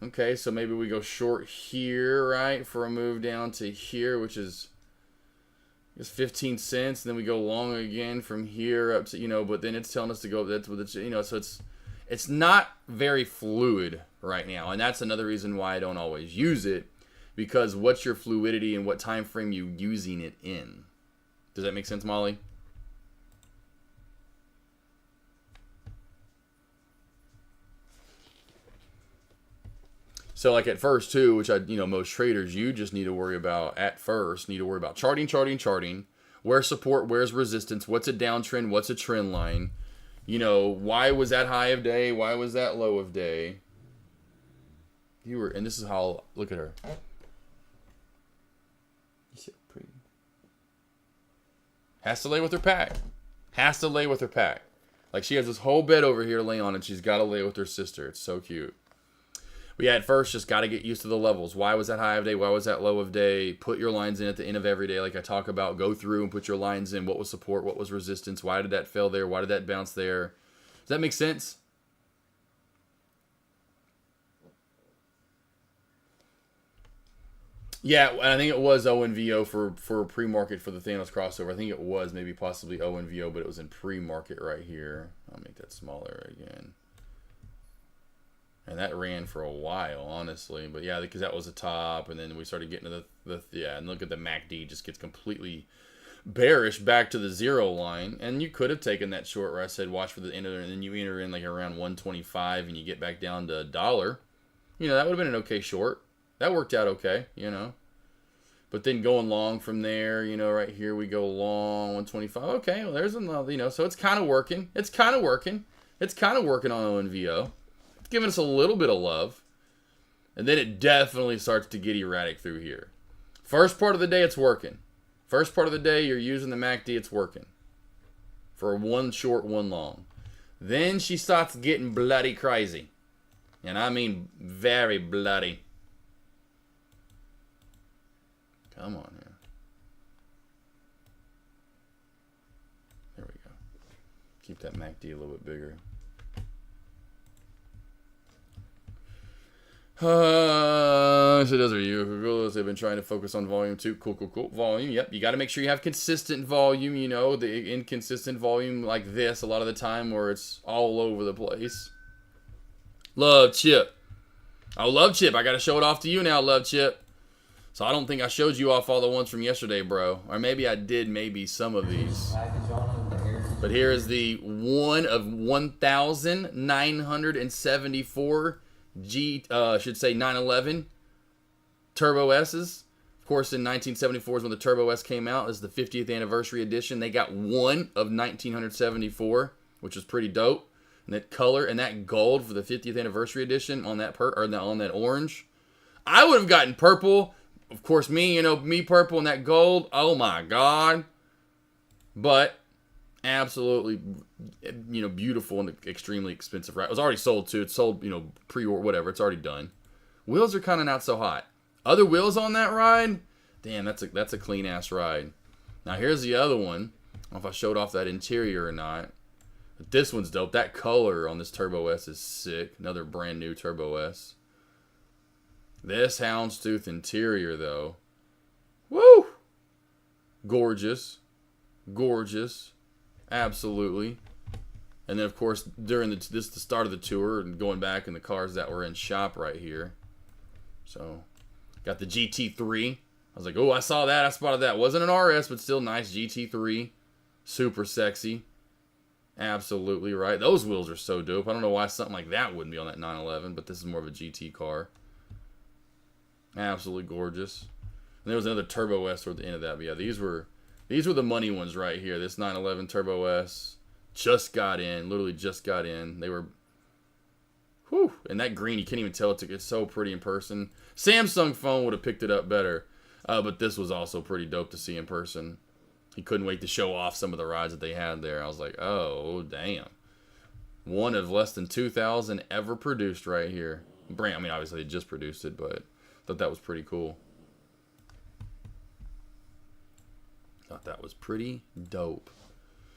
Okay, so maybe we go short here, right, for a move down to here, which is just 15 cents. And then we go long again from here up to, you know, but then it's telling us to go, that's what it's, you know, so it's not very fluid right now. And that's another reason why I don't always use it, because what's your fluidity and what time frame you using it in? Does that make sense, Molly? So like at first too, which most traders, you just need to worry about at first, charting, where's support, where's resistance, what's a downtrend, what's a trend line, you know, why was that high of day, why was that low of day. And this is how, look at her. You see how pretty. Has to lay with her pack. Like she has this whole bed over here to lay on, and she's got to lay with her sister. It's so cute. But yeah, at first, just got to get used to the levels. Why was that high of day? Why was that low of day? Put your lines in at the end of every day, like I talk about. Go through and put your lines in. What was support? What was resistance? Why did that fail there? Why did that bounce there? Does that make sense? Yeah, and I think it was ONVO for pre-market for the Thanos crossover. I think it was maybe possibly ONVO, but it was in pre-market right here. I'll make that smaller again. And that ran for a while, honestly. But yeah, because that was the top, and then we started getting to the and look at the MACD, just gets completely bearish back to the 0 line. And you could have taken that short where I said watch for the end of it, and then you enter in like around 125, and you get back down to $1. You know, that would have been an okay short. That worked out okay, you know. But then going long from there, you know, right here we go long 125. Okay, well there's another, you know, so it's kind of working. It's kind of working on ONVO. It's giving us a little bit of love. And then it definitely starts to get erratic through here. First part of the day, it's working. First part of the day, you're using the MACD, it's working. For one short, one long. Then she starts getting bloody crazy. And I mean very bloody. Come on here. There we go. Keep that MACD a little bit bigger. So those are you. They've been trying to focus on volume too. Cool. Volume. Yep. You got to make sure you have consistent volume. You know, the inconsistent volume like this a lot of the time where it's all over the place. Love Chip. Oh, Love Chip. I got to show it off to you now, Love Chip. So I don't think I showed you off all the ones from yesterday, bro. Or maybe I did, maybe some of these. But here is the one of 1,974 should say 911 Turbo S's. Of course, in 1974 is when the Turbo S came out. This is the 50th anniversary edition. They got one of 1974, which was pretty dope. And that color and that gold for the 50th anniversary edition on that on that orange. I would have gotten purple. Of course, me purple and that gold. Oh my God. But absolutely, beautiful and extremely expensive ride. It was already sold too. It's sold, pre-order, whatever. It's already done. Wheels are kind of not so hot. Other wheels on that ride? Damn, that's a clean ass ride. Now here's the other one. I don't know if I showed off that interior or not. But this one's dope. That color on this Turbo S is sick. Another brand new Turbo S. This houndstooth interior though. Woo! Gorgeous. gorgeous, absolutely. And then of course during the start of the tour and going back in the cars that were in shop right here. So got the GT3. I was like, oh, I saw that, I spotted that. Wasn't an RS, but still nice GT3, super sexy. Absolutely right. Those wheels are so dope. I don't know why something like that wouldn't be on that 911, but this is more of a GT car. Absolutely gorgeous. And there was another Turbo S toward the end of that. But yeah, these were the money ones right here. This 911 Turbo S just got in, literally just got in. They were, whew, and that green, you can't even tell it's so pretty in person. Samsung phone would have picked it up better, but this was also pretty dope to see in person. He couldn't wait to show off some of the rides that they had there. I was like, oh, damn. One of less than 2,000 ever produced right here. Brand, I mean, obviously they just produced it, but I thought that was pretty cool. Thought that was pretty dope.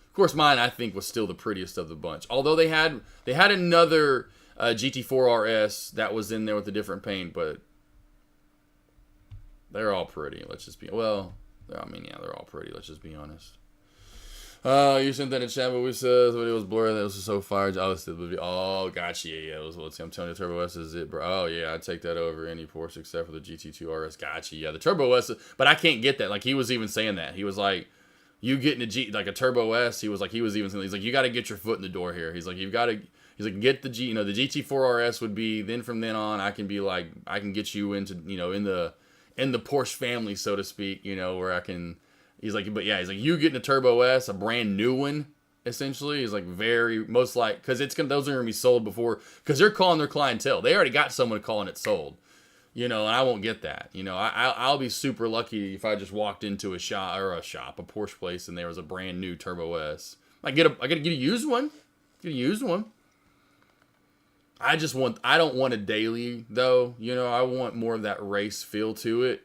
Of course, mine, I think, was still the prettiest of the bunch. Although they had another GT4 RS that was in there with a different paint, but they're all pretty. Let's just be, well, I mean, yeah, they're all pretty. Let's just be honest. You sent that in chat, but we said it was blurry. That was so fire. Oh, gotcha. Yeah. I'm telling you, Turbo S is it, bro. Oh, yeah, I'd take that over any Porsche except for the GT2 RS. Gotcha. Yeah, the Turbo S, but I can't get that. Like, he was even saying that. He was like, you getting a Turbo S, he's like, you got to get your foot in the door here. He's like, get the the GT4 RS would be, then from then on, I can be like, I can get you into, in the Porsche family, so to speak, where I can, he's like, you getting a Turbo S, a brand new one, essentially, is like most like, because those are going to be sold before, because they're calling their clientele. They already got someone calling it sold, and I won't get that. I'll be super lucky if I just walked into a Porsche place, and there was a brand new Turbo S. I got to get a used one. I don't want a daily though. I want more of that race feel to it.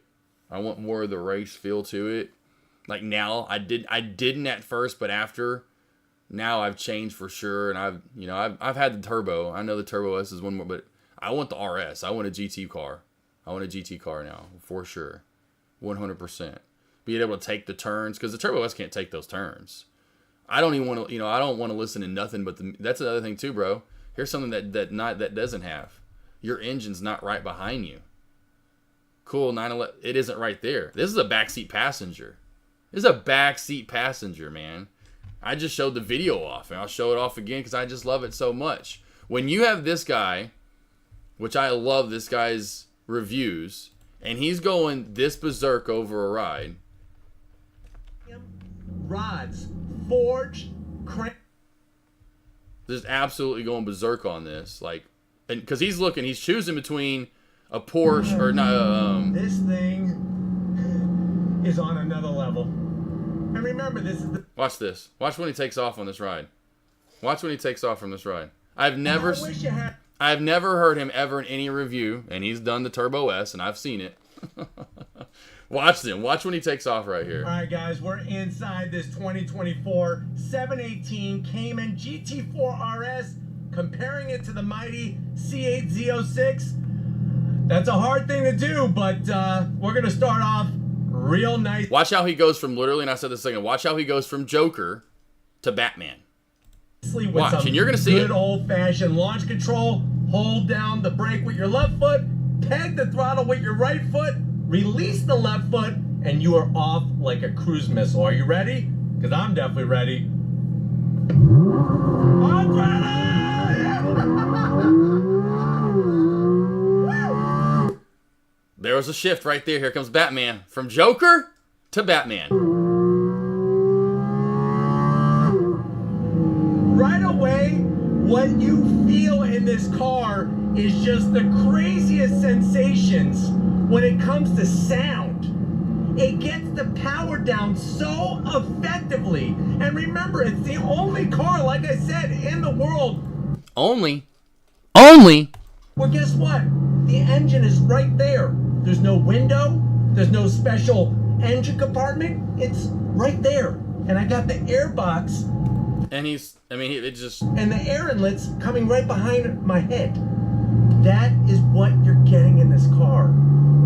Like now, I didn't at first, but after, now I've changed for sure. And I've had the turbo. I know the Turbo S is one more, but I want the RS. I want a GT car. I want a GT car now for sure, 100%. Being able to take the turns, because the Turbo S can't take those turns. I don't even want to. I don't want to listen to nothing but that's another thing too, bro. Here's something that doesn't have. Your engine's not right behind you. Cool, 911. It isn't right there. This is a backseat passenger. Man. I just showed the video off, and I'll show it off again because I just love it so much. When you have this guy, which I love this guy's reviews, and he's going this berserk over a ride. Rods, forged, crank. Just absolutely going berserk on this, like, and because he's choosing between a Porsche or not. This thing is on another level. And remember, this is the. Watch this. Watch when he takes off on this ride. Watch when he takes off from this ride. I've never heard him ever in any review, and he's done the Turbo S, and I've seen it. Watch them. Watch when he takes off right here. All right, guys, we're inside this 2024 718 Cayman GT4 RS, comparing it to the mighty C8 Z06. That's a hard thing to do, but we're going to start off real nice. Watch how he goes from, literally, and I said this a second, watch how he goes from Joker to Batman. Watch, and you're going to see good old-fashioned launch control. Hold down the brake with your left foot, peg the throttle with your right foot, release the left foot, and you are off like a cruise missile. Are you ready? Because I'm definitely ready. I'm ready! There was a shift right there. Here comes Batman. From Joker to Batman. Right away, what you feel in this car is just the craziest sensations when it comes to sound. It gets the power down so effectively. And remember, it's the only car, like I said, in the world. Only. Well, guess what? The engine is right there. There's no window. There's no special engine compartment. It's right there. And I got the air box. And it just. And the air inlets coming right behind my head. That is what you're getting in this car.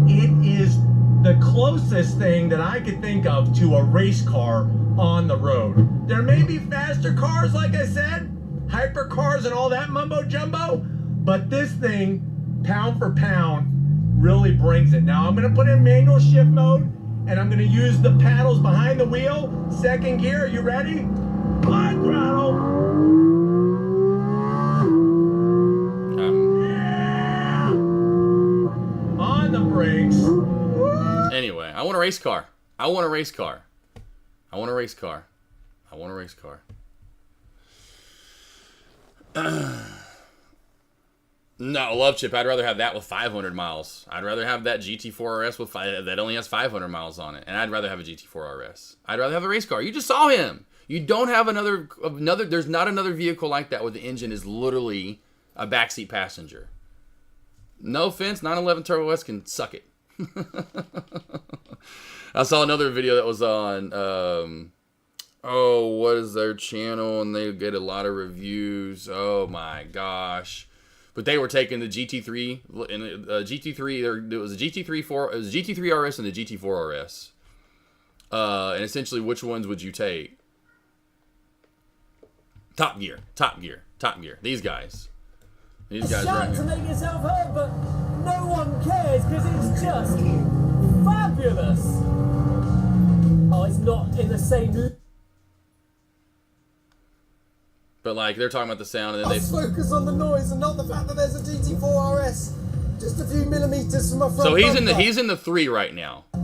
It is the closest thing that I could think of to a race car on the road. There may be faster cars, like I said, hypercars and all that mumbo jumbo, but this thing, pound for pound, really brings it. Now I'm gonna put in manual shift mode, and I'm gonna use the paddles behind the wheel. Second gear, are you ready? On throttle. Yeah. On the brakes. Anyway, I want a race car. I want a race car. I want a race car. I want a race car. No, Love Chip, I'd rather have that with 500 miles. I'd rather have that GT4 RS with that only has 500 miles on it. And I'd rather have a GT4 RS. I'd rather have a race car. You just saw him. You don't have another, there's not another vehicle like that where the engine is literally a backseat passenger. No offense, 911 Turbo S can suck it. I saw another video that was on, what is their channel? And they get a lot of reviews. Oh my gosh. But they were taking the GT3, and GT3, it was a GT3 RS and the GT4 RS. And essentially, which ones would you take? Top Gear. These guys right Shout to here. make yourself heard, but no one cares because it's just fabulous. Oh, it's not in the same. But like they're talking about the sound, and then Let's focus on the noise and not the fact that there's a GT4 RS just a few millimeters from a front. so he's bumper. in the 3 right now. It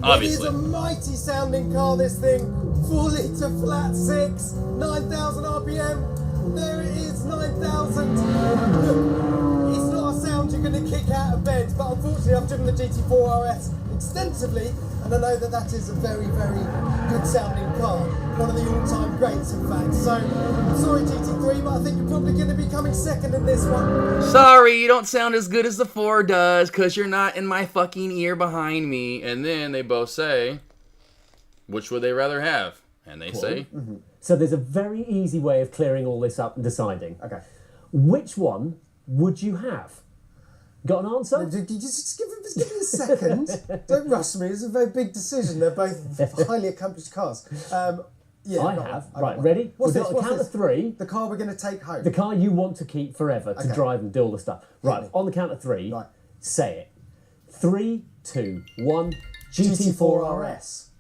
Obviously. is a mighty sounding car, this thing. 4 litre flat 6, 9,000 RPM. There it is, 9,000. Look, it's not a sound you're going to kick out of bed, but unfortunately I've driven the GT4 RS extensively, and I know that that is a very, very good sounding car. One of the all-time greats, in fact. So, I'm sorry GT3, but I think you're probably going to be coming second in this one. Sorry, you don't sound as good as the 4 does, because you're not in my fucking ear behind me. And then they both say, which would they rather have? And they say... So there's a very easy way of clearing all this up and deciding. Okay. Which one would you have? Got an answer? Just give me a second. Don't rush me. It's a very big decision. They're both highly accomplished cars. Yeah, I have. Right, ready? What's We've this? got a count of 3. The car we're going to take home. The car you want to keep forever to Okay. drive and do all the stuff. Right, me. on the count of 3, Right. say it. 3, 2, 1, GT4 RS.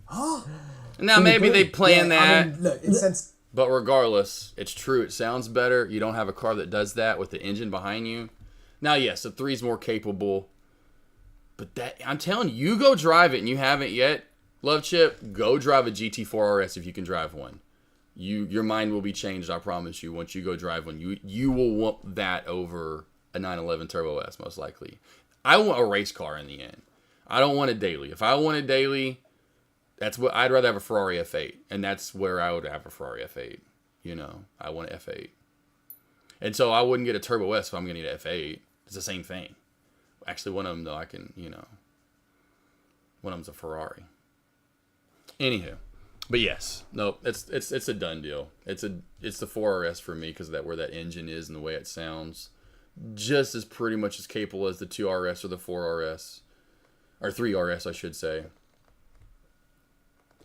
Now, maybe they plan that. I mean, look, it's sense. But regardless, it's true. It sounds better. You don't have a car that does that with the engine behind you. Now, yes, the 3 is more capable. But that, I'm telling you, you go drive it and you haven't yet. Love Chip, go drive a GT4 RS if you can drive one. Your mind will be changed, I promise you, once you go drive one. You will want that over a 911 Turbo S, most likely. I want a race car in the end. I don't want a daily. If I want a daily, that's what I'd rather have a Ferrari F8. And that's where I would have a Ferrari F8. You know, I want an F8. And so I wouldn't get a Turbo S if I'm going to need an F8. It's the same thing. Actually, one of them, though, I can, one of them's a Ferrari. Anywho. But yes, no, it's a done deal. It's the 4RS for me because of where that engine is and the way it sounds. Just as pretty much as capable as the 2RS or the 4RS. Or 3RS, I should say.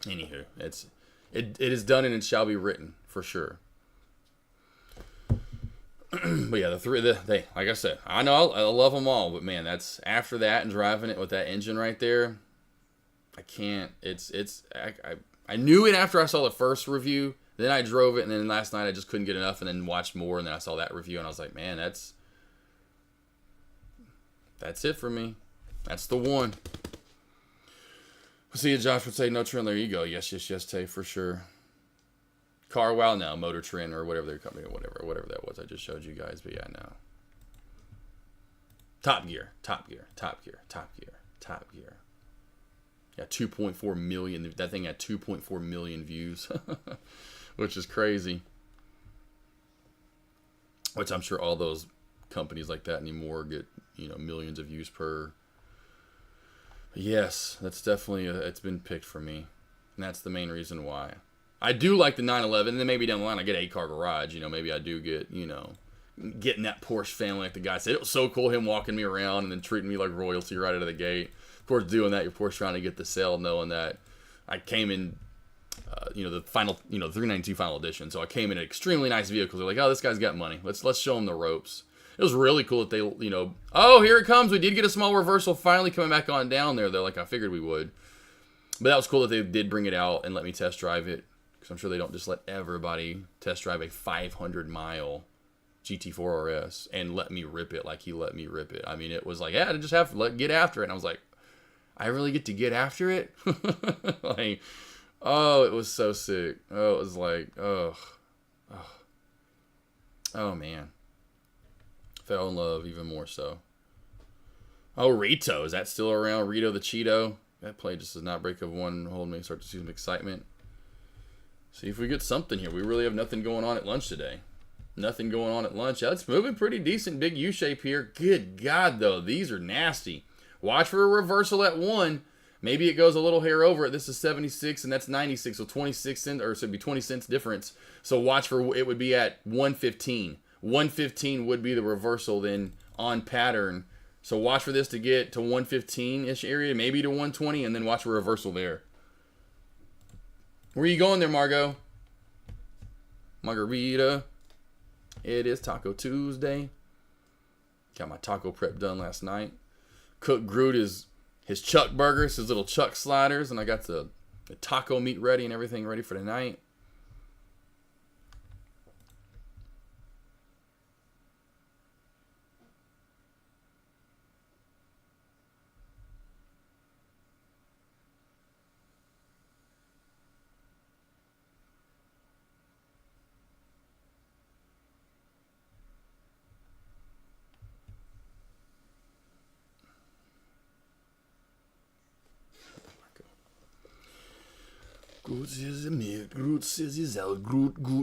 Anywho, it is done and it shall be written, for sure. But yeah, they like I said, I know I love them all, but man, that's after that and driving it with that engine right there, I can't. I knew it after I saw the first review. Then I drove it, and then last night I just couldn't get enough, and then watched more, and then I saw that review, and I was like, man, that's it for me. That's the one. See, Josh would say, no trend, there you go. Yes, Tay, for sure. Car Wow, no, Motor Trend, or whatever their company, or whatever that was I just showed you guys, but yeah, no. Top Gear. Yeah, 2.4 million, that thing had 2.4 million views, which is crazy. Which I'm sure all those companies like that anymore get, millions of views per. But yes, that's definitely, it's been picked for me. And that's the main reason why. I do like the 911, and then maybe down the line I get 8-car garage. Maybe I do get, getting that Porsche family like the guy said. It was so cool, him walking me around and then treating me like royalty right out of the gate. Of course, doing that, you're of course trying to get the sale, knowing that I came in, the final, the 392 final edition. So I came in an extremely nice vehicle. They're like, oh, this guy's got money. Let's show him the ropes. It was really cool that they, oh, here it comes. We did get a small reversal finally coming back on down there. They're like, I figured we would. But that was cool that they did bring it out and let me test drive it. Because I'm sure they don't just let everybody test drive a 500-mile GT4 RS and let me rip it like he let me rip it. I mean, it was like, yeah, I just have to get after it. And I was like, I really get to get after it? Like, oh, it was so sick. Oh, it was like, oh, man. Fell in love even more so. Oh, Rito. Is that still around? Rito the Cheeto. That play just does not break of one hold me. Start to see some excitement. See if we get something here. We really have nothing going on at lunch today. Nothing going on at lunch. Yeah, it's moving pretty decent. Big U-shape here. Good God, though. These are nasty. Watch for a reversal at 1. Maybe it goes a little hair over it. This is 76 and that's 96. So 26 cents, or so it'd be 20 cents difference. So watch for, it would be at 115. 115 would be the reversal then on pattern. So watch for this to get to 115-ish area, maybe to 120, and then watch for a reversal there. Where are you going there, Margot? Margarita. It is Taco Tuesday. Got my taco prep done last night. Cooked Groot his chuck burgers, his little chuck sliders, and I got the taco meat ready and everything ready for tonight.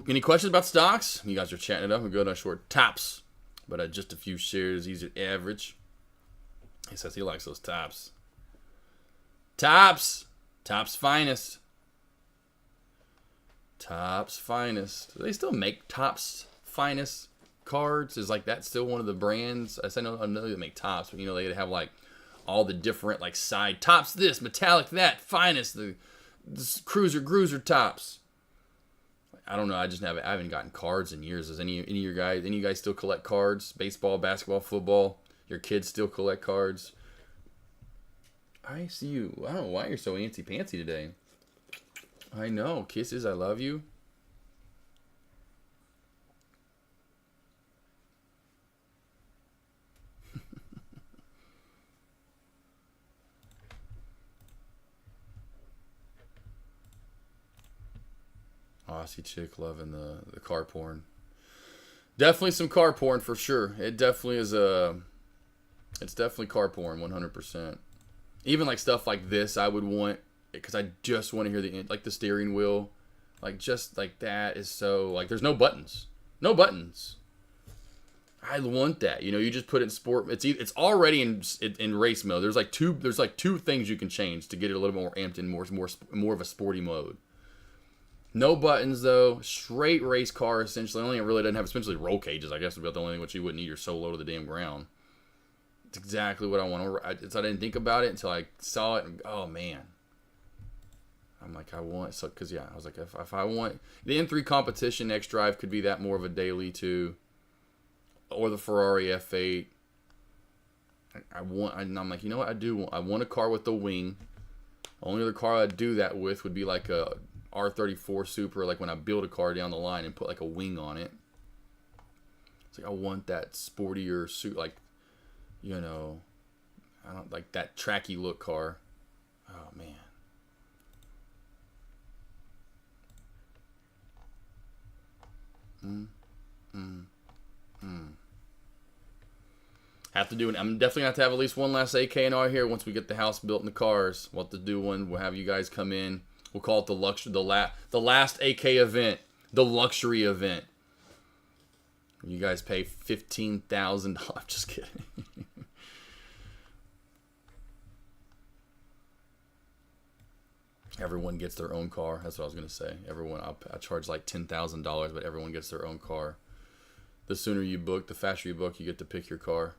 Any questions about stocks? You guys are chatting it up. We're good on short tops, but just a few shares. These are average. He says he likes those tops. Tops finest. Tops finest. Do they still make Tops finest cards? Is like that still one of the brands? I know they make Tops, but they have like all the different like side Tops. This metallic, that finest. The cruiser Tops. I don't know. I haven't gotten cards in years. Does any of you guys still collect cards? Baseball, basketball, football. Your kids still collect cards. I see you. I don't know why you're so antsy-pantsy today. I know. Kisses. I love you. Aussie chick loving the car porn. Definitely some car porn for sure. It definitely is it's definitely car porn 100%. Even like stuff like this I would want, because I just want to hear the steering wheel. Like just like that is so like there's no buttons. No buttons. I want that. You just put it in sport. It's already in race mode. There's like two things you can change to get it a little more amped in more of a sporty mode. No buttons, though. Straight race car, essentially. Only it really doesn't have, essentially, roll cages, I guess, would be the only thing which you wouldn't need. You're so low to the damn ground. It's exactly what I want. I didn't think about it until I saw it. And, oh, man. I'm like, I want... So, because, yeah, I was like, if I want... The M3 Competition X-Drive could be that more of a daily, too. Or the Ferrari F8. And I'm like, you know what? I want a car with a wing. Only other car I'd do that with would be like a R34 Super, like when I build a car down the line and put like a wing on it. It's like I want that sportier suit, like I don't like that tracky look car. Oh man. Have to do I'm definitely have to have at least one last AK&R here once we get the house built and the cars. We'll have to do one. We'll have you guys come in. We'll call it the last AK event, the luxury event. You guys pay $15,000. I'm just kidding. Everyone gets their own car. That's what I was gonna say. Everyone, I charge like $10,000, but everyone gets their own car. The sooner you book, the faster you book, you get to pick your car.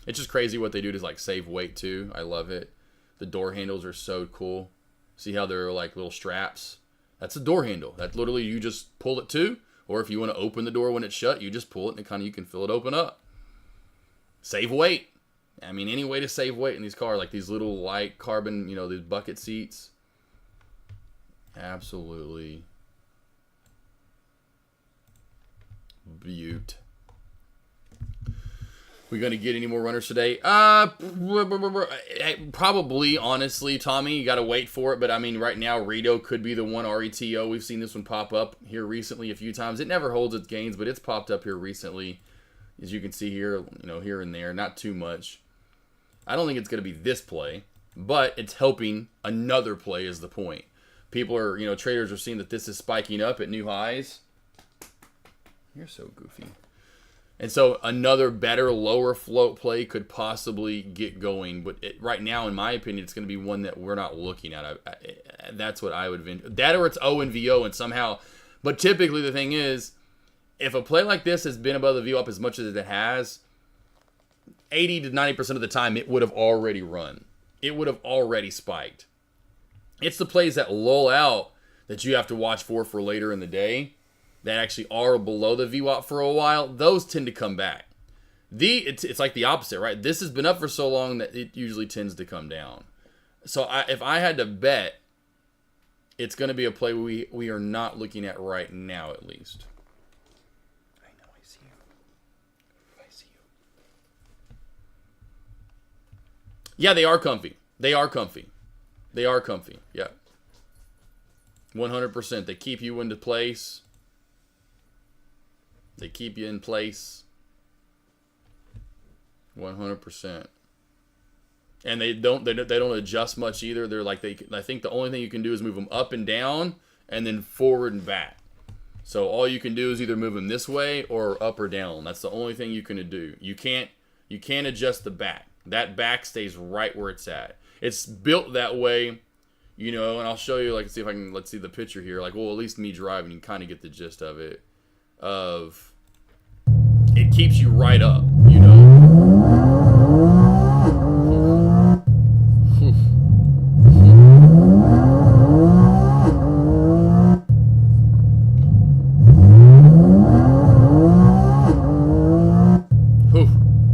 It's just crazy what they do to like save weight too. I love it. The door handles are so cool. See how they're like little straps? That's a door handle. That literally you just pull it to, or if you want to open the door when it's shut, you just pull it and it kind of you can feel it open up. Save weight. I mean, any way to save weight in these cars, like these little light carbon, you know, these bucket seats. Absolutely beaut. We going to get any more runners today? Probably, honestly, Tommy. You got to wait for it. But, I mean, right now, Rito could be the one RETO. We've seen this one pop up here recently a few times. It never holds its gains, but it's popped up here recently. As you can see here, you know, here and there. Not too much. I don't think it's going to be this play, but it's helping another play is the point. People are, you know, traders are seeing that this is spiking up at new highs. You're so goofy. And so another better lower float play could possibly get going. But right now, in my opinion, it's going to be one that we're not looking at. That's what I would... That or it's O and VO and somehow... But typically the thing is, if a play like this has been above the VO up as much as it has, 80 to 90% of the time, it would have already run. It would have already spiked. It's the plays that lull out that you have to watch for later in the day that actually are below the VWAP for a while. Those tend to come back. It's like the opposite, right? This has been up for so long that it usually tends to come down. So if I had to bet, it's going to be a play we are not looking at right now, at least. I know, I see you. I see you. Yeah, they are comfy. They are comfy. They are comfy. Yeah. 100%. They keep you into place. They keep you in place. 100%. And they don't adjust much either. They're like I think the only thing you can do is move them up and down and then forward and back. So all you can do is either move them this way or up or down. That's the only thing you can do. You can't adjust the back. That back stays right where it's at. It's built that way, you know, and I'll show you, like, see if I can, let's see the picture here. Like, well, at least me driving, you can kind of get the gist of it. It keeps you right up, you know.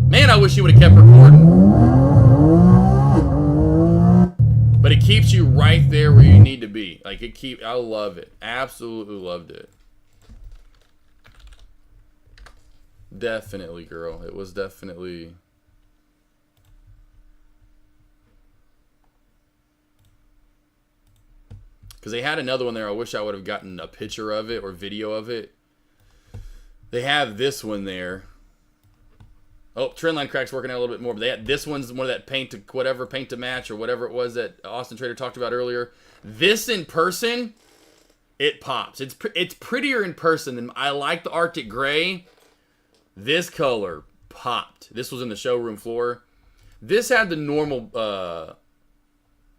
Man, I wish you would have kept recording. But it keeps you right there where you need to be. Like, I love it. Absolutely loved it. Definitely, girl. It was definitely... Because they had another one there. I wish I would have gotten a picture of it or video of it. They have this one there. Oh, Trendline Crack's working out a little bit more. But this one's one of that paint to match or whatever it was that Austin Trader talked about earlier. This in person, it pops. It's prettier in person than... I like the Arctic Gray. This color popped. This was in the showroom floor. This had the normal...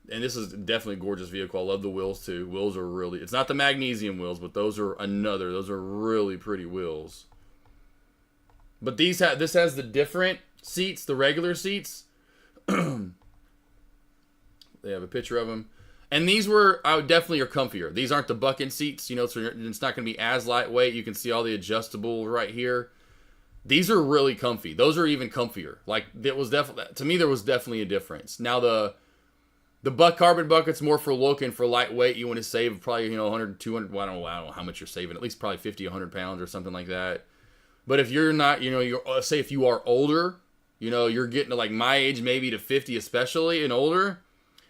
and this is definitely a gorgeous vehicle. I love the wheels too. Wheels are really... It's not the magnesium wheels, but those are really pretty wheels. But this has the different seats, the regular seats. They have a picture of them. And these definitely are comfier. These aren't the bucket seats, you know, so it's not going to be as lightweight. You can see all the adjustable right here. These are really comfy. Those are even comfier. Like, it was definitely, to me, there was definitely a difference. Now, the carbon bucket's more for look and for lightweight. You want to save probably, you know, 100, 200, well, I don't know how much you're saving. At least probably 50, 100 pounds or something like that. But if you're not, you know, say if you are older, you know, you're getting to like my age, maybe to 50 especially and older.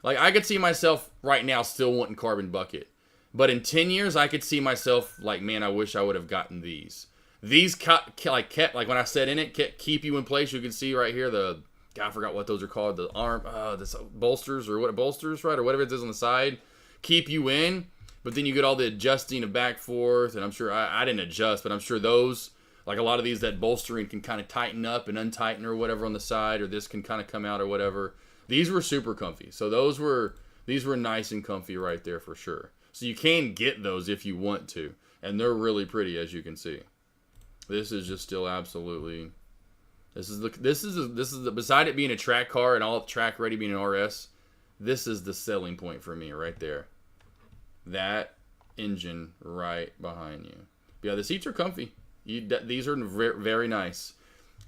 Like, I could see myself right now still wanting carbon bucket. But in 10 years, I could see myself like, man, I wish I would have gotten these. These kept, like when I said in it, keep you in place. You can see right here I forgot what those are called. The arm, this bolsters or what bolsters, right? Or whatever it is on the side. Keep you in. But then you get all the adjusting of back forth. And I'm sure, I didn't adjust, but I'm sure those, like a lot of these, that bolstering can kind of tighten up and untighten or whatever on the side. Or this can kind of come out or whatever. These were super comfy. So these were nice and comfy right there for sure. So you can get those if you want to. And they're really pretty, as you can see. This is just still absolutely... This is beside it being a track car and all track ready being an RS, This is the selling point for me right there. That engine right behind you. But yeah, the seats are comfy. These are very, very nice.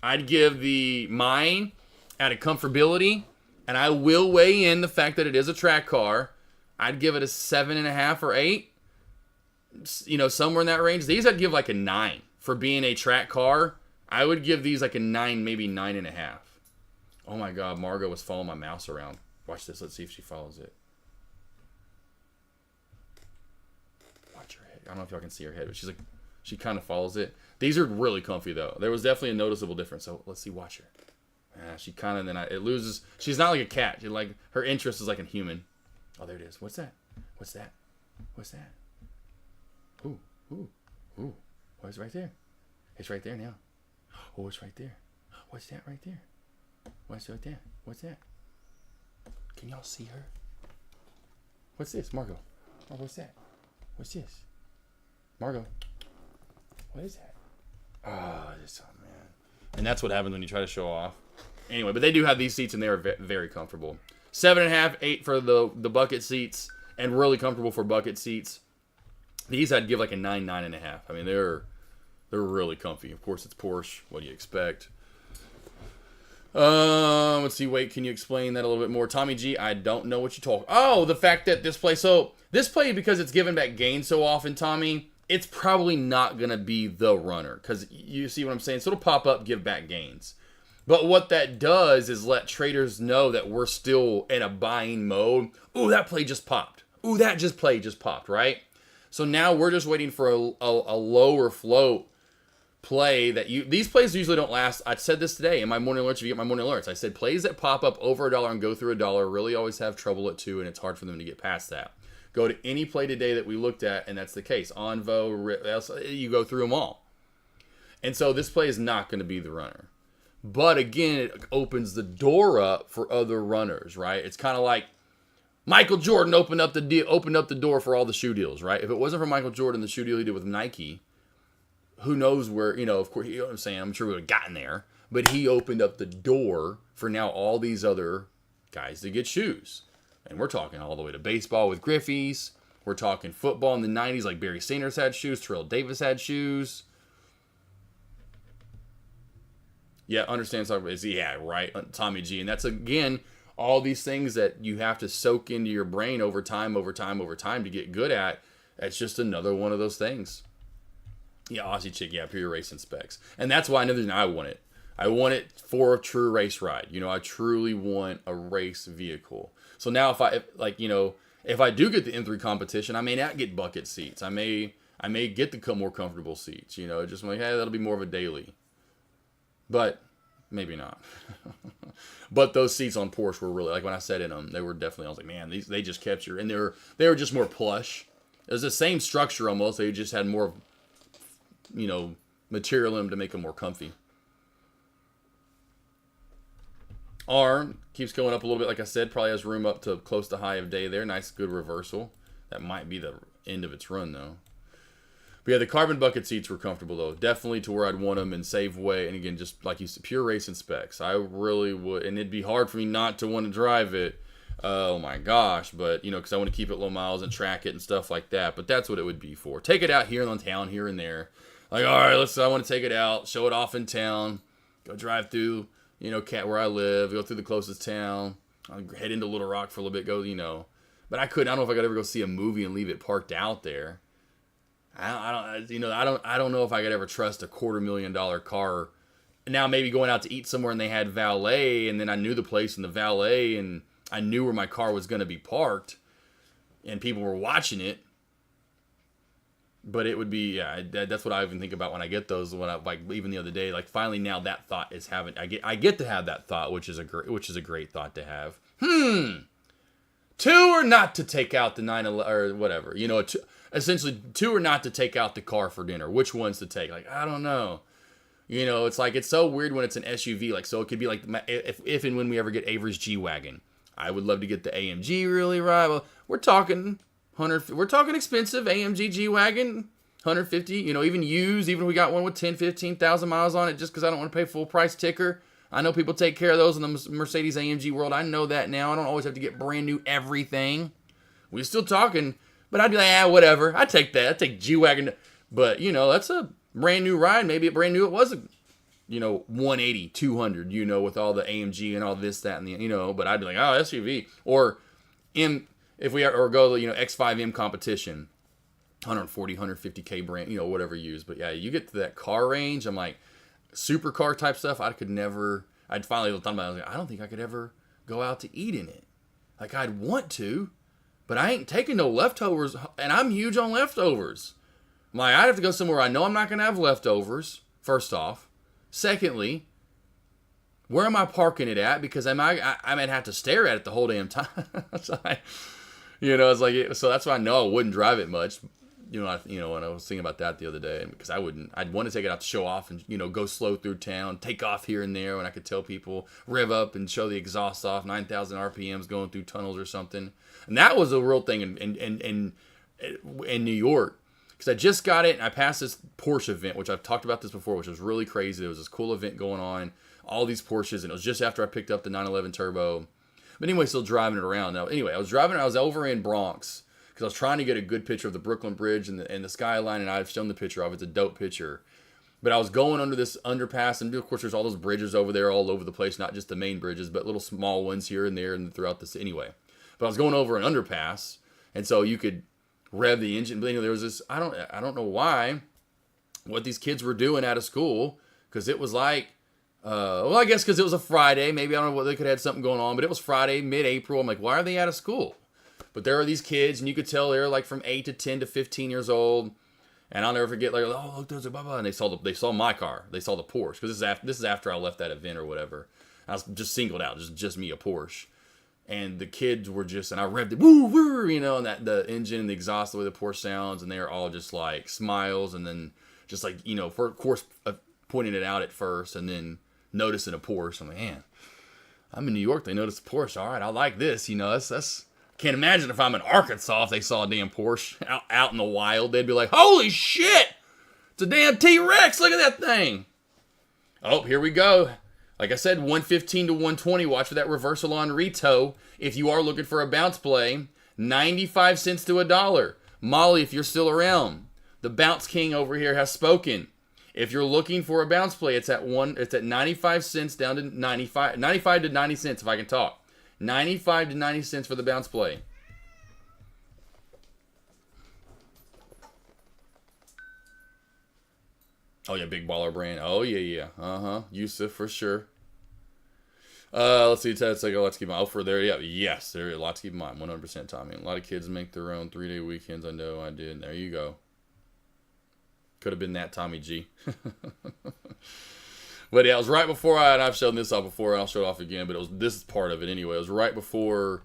I'd give mine at a comfortability, and I will weigh in the fact that it is a track car. I'd give it a 7.5 or 8. You know, somewhere in that range. These I'd give like a 9 for being a track car. I would give these like a 9, maybe 9.5. Oh my God, Margot was following my mouse around. Watch this. Let's see if she follows it. Watch her head. I don't know if y'all can see her head, but she kind of follows it. These are really comfy though. There was definitely a noticeable difference. So let's see. Watch her. She kind of it loses. She's not like a cat. Her interest is like a human. Oh, there it is. What's that? What's that? What's that? Ooh. Oh, it's right there. It's right there now. Oh, it's right there. What's that right there? What's right there? What's that? Can y'all see her? What's this, Margot? Oh, what's that? What's this? Margot. What is that? Oh, man. And that's what happens when you try to show off. Anyway, but they do have these seats and they are very comfortable. 7.5, 8 for the bucket seats, and really comfortable for bucket seats. These I'd give like a 9, 9.5. I mean, they're really comfy. Of course, it's Porsche. What do you expect? Let's see. Wait, can you explain that a little bit more? Tommy G, I don't know what you talk. Oh, the fact that this play, because it's giving back gains so often, Tommy, it's probably not going to be the runner. Because you see what I'm saying? So it'll pop up, give back gains. But what that does is let traders know that we're still in a buying mode. Ooh, that play just popped. Ooh, that play just popped, right? So now we're just waiting for a lower float play that these plays usually don't last. I said this today in my morning alerts. If you get my morning alerts, I said plays that pop up over $1 and go through $1 really always have trouble at 2, and it's hard for them to get past that. Go to any play today that we looked at, and that's the case. Onvo, you go through them all. And so this play is not going to be the runner. But again, it opens the door up for other runners, right? It's kind of like Michael Jordan opened up the door for all the shoe deals, right? If it wasn't for Michael Jordan, the shoe deal he did with Nike, who knows where, of course, you know what I'm saying? I'm sure we would have gotten there. But he opened up the door for now all these other guys to get shoes. And we're talking all the way to baseball with Griffey's. We're talking football in the 90s, like Barry Sanders had shoes. Terrell Davis had shoes. Yeah, understand. Yeah, right. Tommy G. And that's, again, all these things that you have to soak into your brain over time to get good at. It's just another one of those things. Yeah, Aussie chick, yeah, pure racing specs. And that's why another reason I want it. I want it for a true race ride. I truly want a race vehicle. So now if I do get the M3 competition, I may not get bucket seats. I may get the more comfortable seats. Just like, hey, that'll be more of a daily. But maybe not. But those seats on Porsche were really, like when I sat in them, they were definitely, I was like, man, they just kept you. And they were just more plush. It was the same structure almost. They just had more, material in them to make them more comfy. Arm keeps going up a little bit, like I said. Probably has room up to close to high of day there. Nice, good reversal. That might be the end of its run, though. But yeah, the carbon bucket seats were comfortable, though. Definitely to where I'd want them and save weight. And again, just like you said, pure racing specs. I really would. And it'd be hard for me not to want to drive it. Oh my gosh. But, because I want to keep it low miles and track it and stuff like that. But that's what it would be for. Take it out here in town, here and there. Like, all right, I want to take it out, show it off in town, go drive through, where I live, go through the closest town, I'll head into Little Rock for a little bit, But I don't know if I could ever go see a movie and leave it parked out there. I don't know if I could ever trust a $250,000 car. Now maybe going out to eat somewhere and they had valet, and then I knew the place and the valet, and I knew where my car was going to be parked, and people were watching it. But it would be, that's what I even think about when I get those. When even the other day, finally now that thought is I get to have that thought, which is a great thought to have. To or not to take out the 911 or whatever, essentially to or not to take out the car for dinner. Which ones to take? I don't know. It's it's so weird when it's an SUV. So it could be if and when we ever get Avery's G-Wagon, I would love to get the AMG really right. Well, we're talking expensive AMG G-Wagon, 150, even used, even if we got one with 10, 15,000 miles on it just because I don't want to pay full price ticker. I know people take care of those in the Mercedes AMG world. I know that now. I don't always have to get brand new everything. We're still talking, but I'd be like, whatever. I take that. I take G-Wagon. But, you know, that's a brand new ride. Maybe a brand new, it was a, you know, 180, 200, you know, with all the AMG and all this, that, and the, you know, but I'd be like, oh, SUV. Or if we or go, you know, X5M competition, 140, 150K brand, you know, whatever you use. But yeah, you get to that car range, I'm like, supercar type stuff, I'd finally thought about it. I was like, I don't think I could ever go out to eat in it. Like, I'd want to, but I ain't taking no leftovers, and I'm huge on leftovers. I'm like, I'd have to go somewhere I know I'm not going to have leftovers, first off. Secondly, where am I parking it at? Because I might have to stare at it the whole damn time. So it's like, so that's why I know I wouldn't drive it much. When I was thinking about that the other day, because I'd want to take it out to show off and, you know, go slow through town, take off here and there when I could tell people, rev up and show the exhaust off, 9,000 RPMs going through tunnels or something. And that was a real thing in New York, because I just got it and I passed this Porsche event, which I've talked about this before, which was really crazy. There was this cool event going on, all these Porsches, and it was just after I picked up the 911 Turbo. But anyway, still driving it around. Now, anyway, I was over in Bronx, because I was trying to get a good picture of the Brooklyn Bridge and the skyline, and I've shown the picture of it. It's a dope picture. But I was going under this underpass, and of course there's all those bridges over there all over the place, not just the main bridges, but little small ones here and there and throughout this anyway. But I was going over an underpass, and so you could rev the engine. But there was this, I don't know what these kids were doing out of school, because it was like, I guess because it was a Friday. Maybe, I don't know, what they could have had something going on, but it was Friday, mid-April. I'm like, why are they out of school? But there are these kids, and you could tell they're like from 8 to 10 to 15 years old. And I'll never forget, like, oh, look, there's a blah, blah. And they saw my car. They saw the Porsche. Because this is after I left that event or whatever. I was just singled out, just me, a Porsche. And the kids were just, and I revved it, woo, woo, you know, and the engine and the exhaust, the way the Porsche sounds. And they're all just like smiles. And then just like, you know, of course, pointing it out at first. And then noticing a Porsche. I'm like, man, I'm in New York. They noticed a Porsche. All right, I like this. You know, that's can't imagine if I'm in Arkansas, if they saw a damn Porsche out in the wild, they'd be like, holy shit, it's a damn T-Rex, look at that thing. Oh, here we go. Like I said, 115 to 120, watch for that reversal on Rito. If you are looking for a bounce play, 95 cents to $1. Molly, if you're still around, the Bounce King over here has spoken. If you're looking for a bounce play, it's at 95 cents down to 95 to 90 cents if I can talk. 95 to 90 cents for the bounce play. Oh, yeah, big baller brand. Oh, yeah. Yusuf for sure. Let's see. Let's keep in mind. Oh, for there. Yeah, yes. There are a lot to keep in mind. 100% Tommy. A lot of kids make their own 3-day weekends. I know I did. There you go. Could have been that Tommy G. But yeah, it was right before and I've shown this off before, and I'll show it off again, but this is part of it anyway. It was right before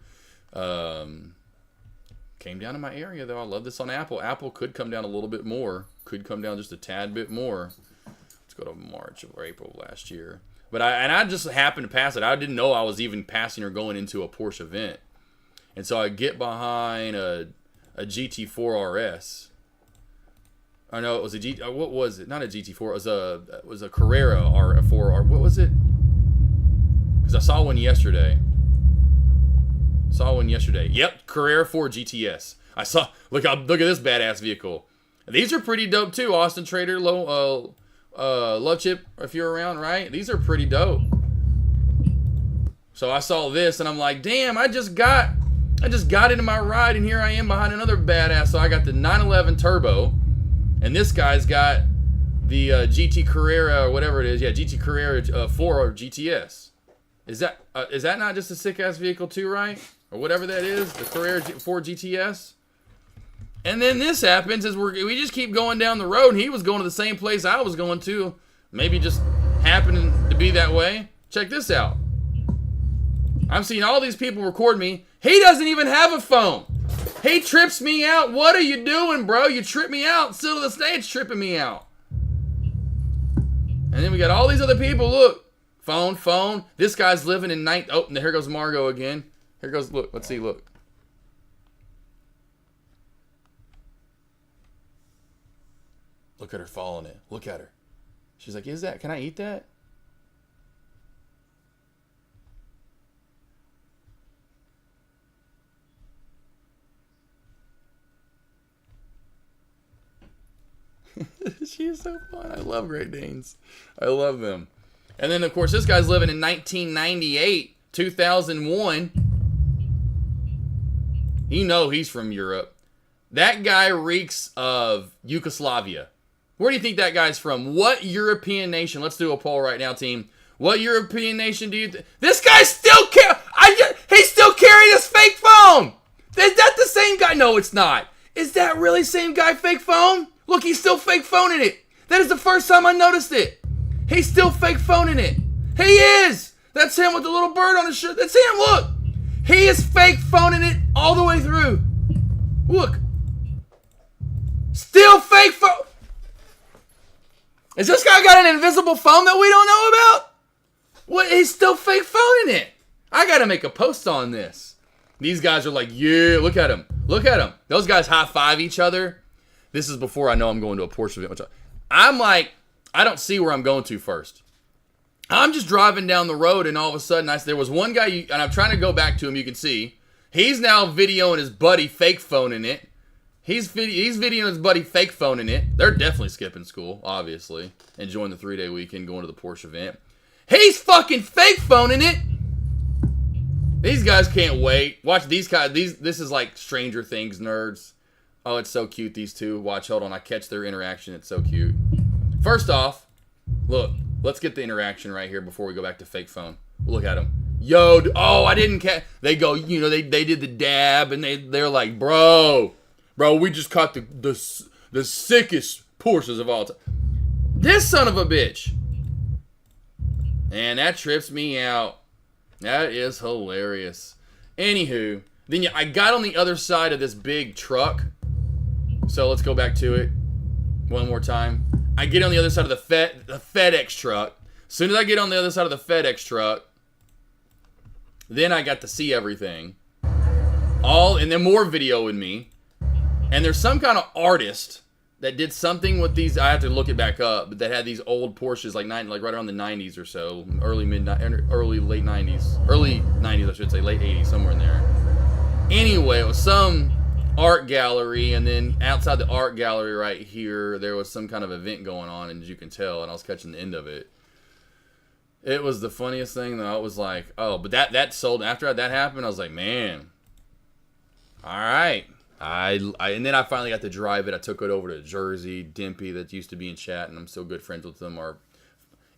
came down in my area, though. I love this on Apple. Apple could come down a little bit more. Could come down just a tad bit more. Let's go to March or April of last year. But I just happened to pass it. I didn't know I was even passing or going into a Porsche event. And so I get behind a GT4 RS. I know it was what was it? Not a GT4. It was a Carrera R4R. What was it? Because I saw one yesterday. Yep, Carrera 4 GTS. I saw. Look at this badass vehicle. These are pretty dope too. Austin Trader, Love Chip, if you're around, right? These are pretty dope. So I saw this and I'm like, damn! I just got into my ride, and here I am behind another badass. So I got the 911 Turbo. And this guy's got the GT Carrera, or whatever it is. Yeah, GT Carrera 4 or GTS. Is that not just a sick-ass vehicle too, right? Or whatever that is, the Carrera 4 GTS. And then this happens as we just keep going down the road, and he was going to the same place I was going to. Maybe just happening to be that way. Check this out. I'm seeing all these people record me. He doesn't even have a phone. He trips me out. What are you doing, bro? You trip me out. Still to this day, it's tripping me out. And then we got all these other people. Look. Phone. This guy's living in Oh, and here goes Margot again. Here goes, look. Let's see, look. Look at her following it. Look at her. She's like, can I eat that? She's so fun. I love Great Danes. I love them. And then, of course, this guy's living in 1998, 2001. You know he's from Europe. That guy reeks of Yugoslavia. Where do you think that guy's from? What European nation? Let's do a poll right now, team. What European nation do you think? This guy still he's still carrying his fake phone. Is that the same guy? No, it's not. Is that really same guy fake phone? Look, he's still fake phoning it. That is the first time I noticed it. He's still fake phoning it. He is. That's him with the little bird on his shirt. That's him. Look. He is fake phoning it all the way through. Look. Still fake phone. Is this guy got an invisible phone that we don't know about? What? He's still fake phoning it. I got to make a post on this. These guys are like, yeah, look at him. Look at him. Those guys high-five each other. This is before I know I'm going to a Porsche event. I'm like, I don't see where I'm going to first. I'm just driving down the road, and all of a sudden, there was one guy, and I'm trying to go back to him. You can see. He's now videoing his buddy fake phoning it. He's videoing his buddy fake phoning it. They're definitely skipping school, obviously, enjoying the 3-day weekend, going to the Porsche event. He's fucking fake phoning it. These guys can't wait. Watch these guys. This is like Stranger Things nerds. Oh, it's so cute, these two. Watch, hold on. I catch their interaction. It's so cute. First off, look. Let's get the interaction right here before we go back to fake phone. Look at them. Yo, oh, I didn't catch. They go, you know, they did the dab, and they're like, bro, we just caught the sickest Porsches of all time. This son of a bitch. And that trips me out. That is hilarious. Anywho, then I got on the other side of this big truck. So let's go back to it one more time. I get on the other side of the FedEx truck. As soon as I get on the other side of the FedEx truck, then I got to see everything. And then more video with me. And there's some kind of artist that did something with these. I have to look it back up, but that had these old Porsches, like right around the 90s or so, early late 90s, I should say, late 80s, somewhere in there. Anyway, it was some art gallery, and then outside the art gallery right here, there was some kind of event going on, and as you can tell, and I was catching the end of it. It was the funniest thing, though. I was like, oh, but that sold. After that happened, I was like, man, all right. And then I finally got to drive it. I took it over to Jersey, Dimpy, that used to be in chat, and I'm still good friends with them. Our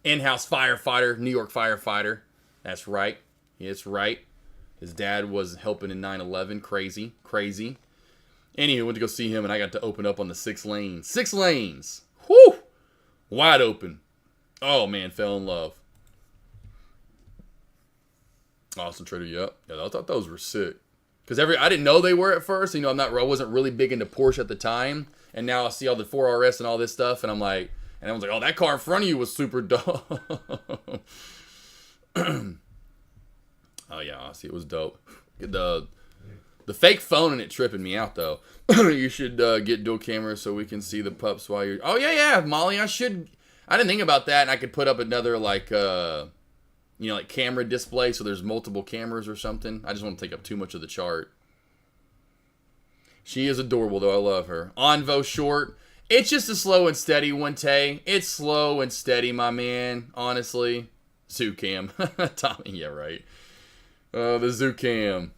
in-house firefighter, New York firefighter. That's right. It's right. His dad was helping in 9/11. Crazy. Anyway, went to go see him, and I got to open up on the 6 lanes. 6 lanes. Whew! Wide open. Oh, man, fell in love. Austin Trader, yep. Yeah, I thought those were sick. Because I didn't know they were at first. You know, I wasn't really big into Porsche at the time. And now I see all the 4RS and all this stuff, and I'm like, and I was like, oh, that car in front of you was super dope. Oh, yeah, honestly, it was dope. The fake phone in it tripping me out, though. You should get dual cameras so we can see the pups while you're... Oh, yeah, Molly, I didn't think about that, and I could put up another, like, like camera display so there's multiple cameras or something. I just want to take up too much of the chart. She is adorable, though. I love her. Envo short. It's just a slow and steady one, Tay. It's slow and steady, my man. Honestly. Zoocam. Tommy, yeah, right. The Zoocam.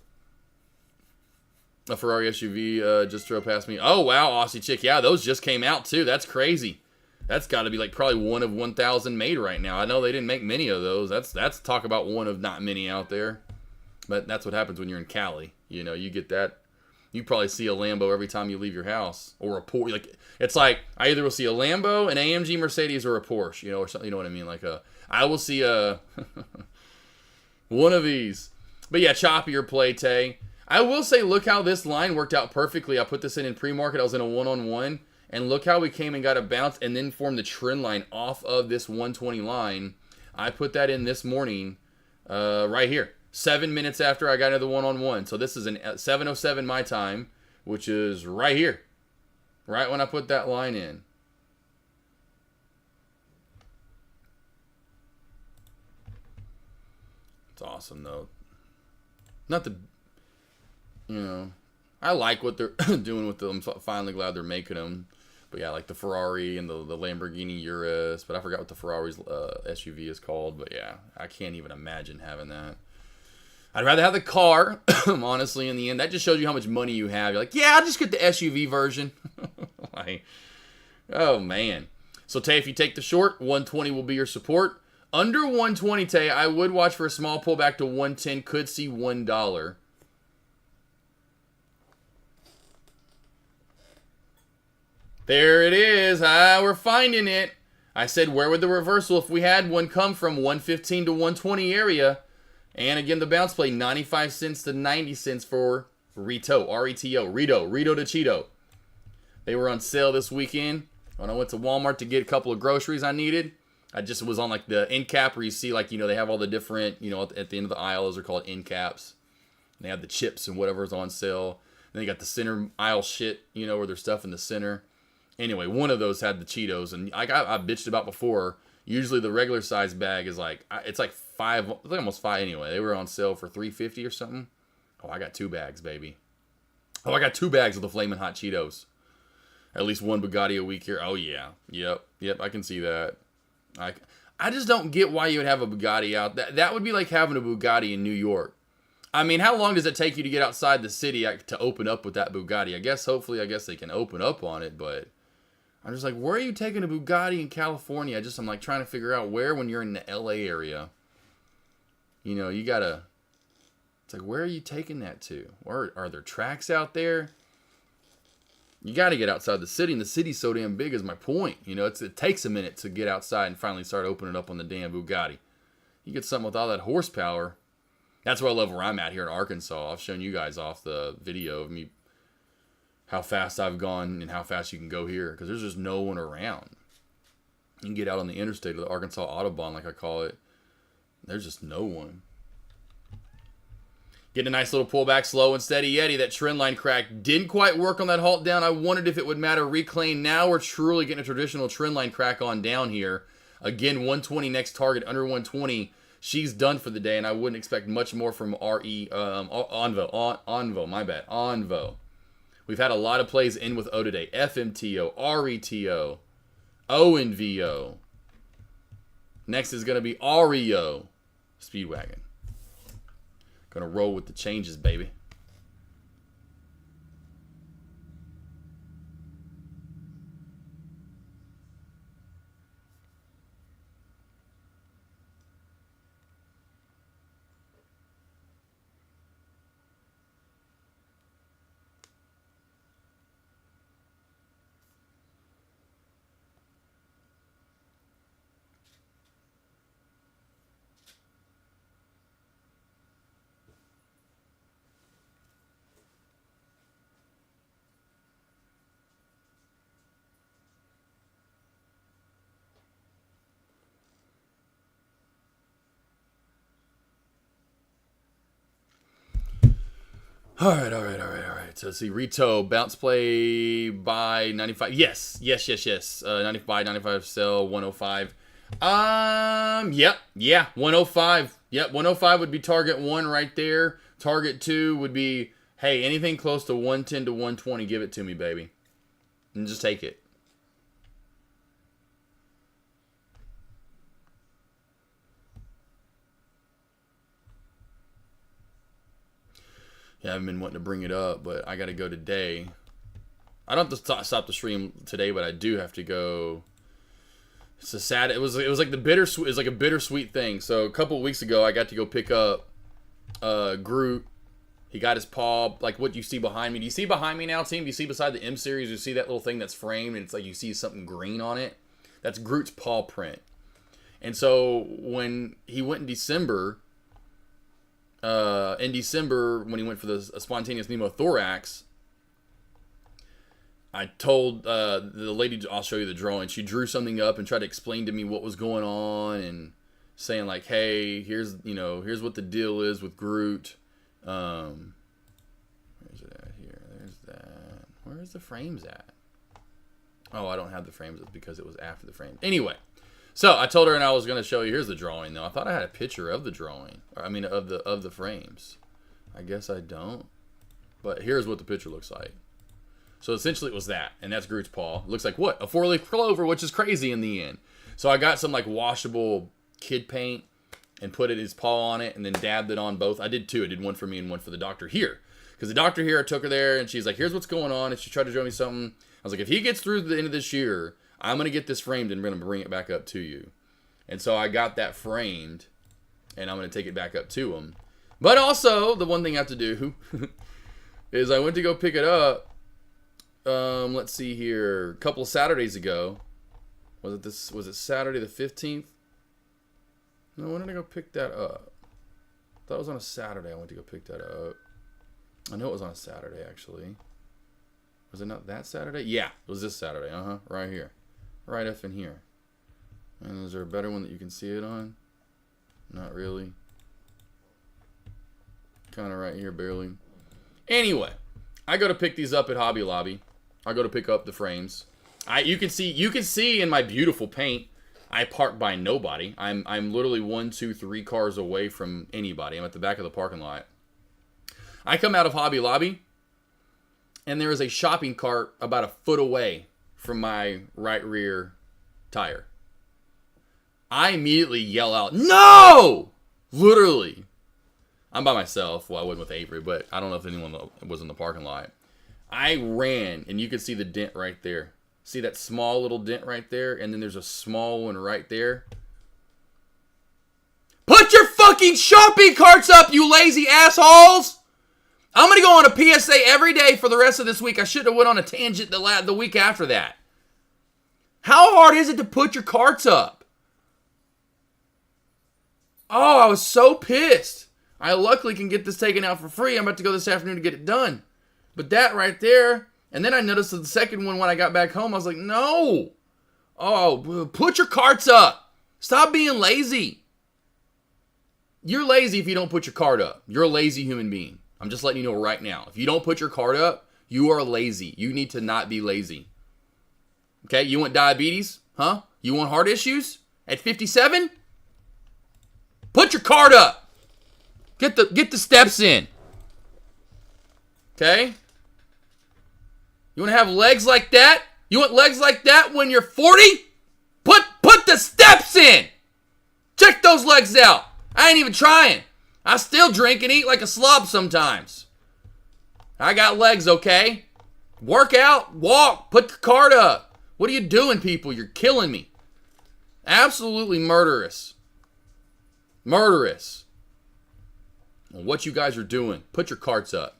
A Ferrari SUV just drove past me. Oh, wow, Aussie chick. Yeah, those just came out, too. That's crazy. That's got to be like probably one of 1,000 made right now. I know they didn't make many of those. That's talk about one of not many out there. But that's what happens when you're in Cali. You know, you get that. You probably see a Lambo every time you leave your house, or a Porsche. Like, it's like I either will see a Lambo, an AMG Mercedes, or a Porsche. You know, or something. You know what I mean? Like I will see a one of these. But yeah, choppier play, Tay. I will say, look how this line worked out perfectly. I put this in pre-market. I was in a 1-on-1. And look how we came and got a bounce and then formed the trend line off of this 120 line. I put that in this morning right here. 7 minutes after I got into the 1-on-1. So this is an 7:07 my time, which is right here. Right when I put that line in. It's awesome, though. Not the... I like what they're doing with them. I'm finally glad they're making them. But yeah, like the Ferrari and the Lamborghini Urus. But I forgot what the Ferrari's SUV is called. But yeah, I can't even imagine having that. I'd rather have the car, honestly, in the end. That just shows you how much money you have. You're like, yeah, I'll just get the SUV version. Like, oh, man. So, Tay, if you take the short, 120 will be your support. Under 120, Tay, I would watch for a small pullback to 110. Could see $1. There it is. We're finding it. I said, where would the reversal, if we had one, come from? 115 to 120 area. And again, the bounce play, 95 cents to 90 cents for Rito, R-E-T-O, Rito to Cheeto. They were on sale this weekend. When I went to Walmart to get a couple of groceries I needed, I just was on like the end cap where you see like, they have all the different, at the end of the aisle, those are called end caps. And they have the chips and whatever's on sale. Then you got the center aisle shit, where there's stuff in the center. Anyway, one of those had the Cheetos. And I bitched about before. Usually the regular size bag is like, it's like almost $5 anyway. They were on sale for $3.50 or something. Oh, I got 2 bags, baby. Oh, I got 2 bags of the Flamin' Hot Cheetos. At least one Bugatti a week here. Oh, yeah. Yep, I can see that. I just don't get why you would have a Bugatti out. That would be like having a Bugatti in New York. I mean, how long does it take you to get outside the city to open up with that Bugatti? I guess they can open up on it, but I'm just like, where are you taking a Bugatti in California? I'm like trying to figure out where when you're in the LA area. You gotta, it's like, where are you taking that to? Or are there tracks out there? You gotta get outside the city, and the city's so damn big is my point. It takes a minute to get outside and finally start opening up on the damn Bugatti. You get something with all that horsepower. That's what I love where I'm at here in Arkansas. I've shown you guys off the video of me how fast I've gone and how fast you can go here, because there's just no one around. You can get out on the interstate, or the Arkansas Autobahn, like I call it. There's just no one. Getting a nice little pullback, slow and steady Yeti. That trend line crack didn't quite work on that halt down. I wondered if it would matter. Reclaim. Now we're truly getting a traditional trend line crack on down here. Again, 120 next target, under 120. She's done for the day, and I wouldn't expect much more from Onvo. We've had a lot of plays in with O today. FMTO, RETO, ONVO. Next is going to be REO. Speedwagon. Going to roll with the changes, baby. All right. So let's see, Rito, bounce play by 95. Yes. 95 sell, 105. Yep, 105. Yep, 105 would be target 1 right there. Target 2 would be, hey, anything close to 110 to 120, give it to me, baby. And just take it. Yeah, I haven't been wanting to bring it up, but I got to go today. I don't have to stop the stream today, but I do have to go. It's a sad. It was like the bittersweet. It's like a bittersweet thing. So a couple of weeks ago, I got to go pick up Groot. He got his paw, like what you see behind me. Do you see behind me now, team? Do you see beside the M series? You see that little thing that's framed, and it's like you see something green on it. That's Groot's paw print. And so when he went in December. When he went for the spontaneous pneumothorax, I told the lady, I'll show you the drawing. She drew something up and tried to explain to me what was going on and saying like, hey, here's what the deal is with Groot. Where's it at here? There's that. Where's the frames at? Oh, I don't have the frames because it was after the frame. Anyway. So I told her, and I was going to show you. Here's the drawing, though. I thought I had a picture of the drawing. I mean, of the frames. I guess I don't. But here's what the picture looks like. So essentially it was that, and that's Groot's paw. It looks like what? A 4-leaf clover, which is crazy in the end. So I got some like washable kid paint and put his paw on it and then dabbed it on both. I did two. I did one for me and one for the doctor here. Because the doctor here, I took her there and she's like, here's what's going on. And she tried to show me something. I was like, if he gets through the end of this year, I'm going to get this framed and I'm going to bring it back up to you. And so I got that framed and I'm going to take it back up to him. But also, the one thing I have to do is I went to go pick it up. Let's see here. A couple of Saturdays ago. Was it Saturday the 15th? No, when did I go pick that up? I thought it was on a Saturday I went to go pick that up. I know it was on a Saturday, actually. Was it not that Saturday? Yeah, it was this Saturday. Right here. Right up in here. And is there a better one that you can see it on? Not really. Kind of right here, barely. Anyway, I go to pick these up at Hobby Lobby. I go to pick up the frames. You can see in my beautiful paint, I park by nobody. I'm literally 1, 2, 3 cars away from anybody. I'm at the back of the parking lot. I come out of Hobby Lobby, and there is a shopping cart about a foot away from my right rear tire. I immediately yell out, "No!" Literally. I'm by myself. Well, I wasn't with Avery, but I don't know if anyone was in the parking lot. I ran, and you can see the dent right there. See that small little dent right there? And then there's a small one right there. Put your fucking shopping carts up, you lazy assholes! I'm going to go on a PSA every day for the rest of this week. I should have went on a tangent the week after that. How hard is it to put your carts up? Oh, I was so pissed. I luckily can get this taken out for free. I'm about to go this afternoon to get it done. But that right there, and then I noticed that the second one when I got back home, I was like, no. Oh, put your carts up. Stop being lazy. You're lazy if you don't put your cart up. You're a lazy human being. I'm just letting you know right now. If you don't put your cart up, you are lazy. You need to not be lazy. Okay, you want diabetes? Huh? You want heart issues? At 57? Put your cart up. Get the steps in. Okay? You want to have legs like that? You want legs like that when you're 40? Put the steps in. Check those legs out. I ain't even trying. I still drink and eat like a slob sometimes. I got legs, okay? Work out, walk, put the cart up. What are you doing, people? You're killing me. Absolutely murderous. Murderous. What you guys are doing, put your carts up.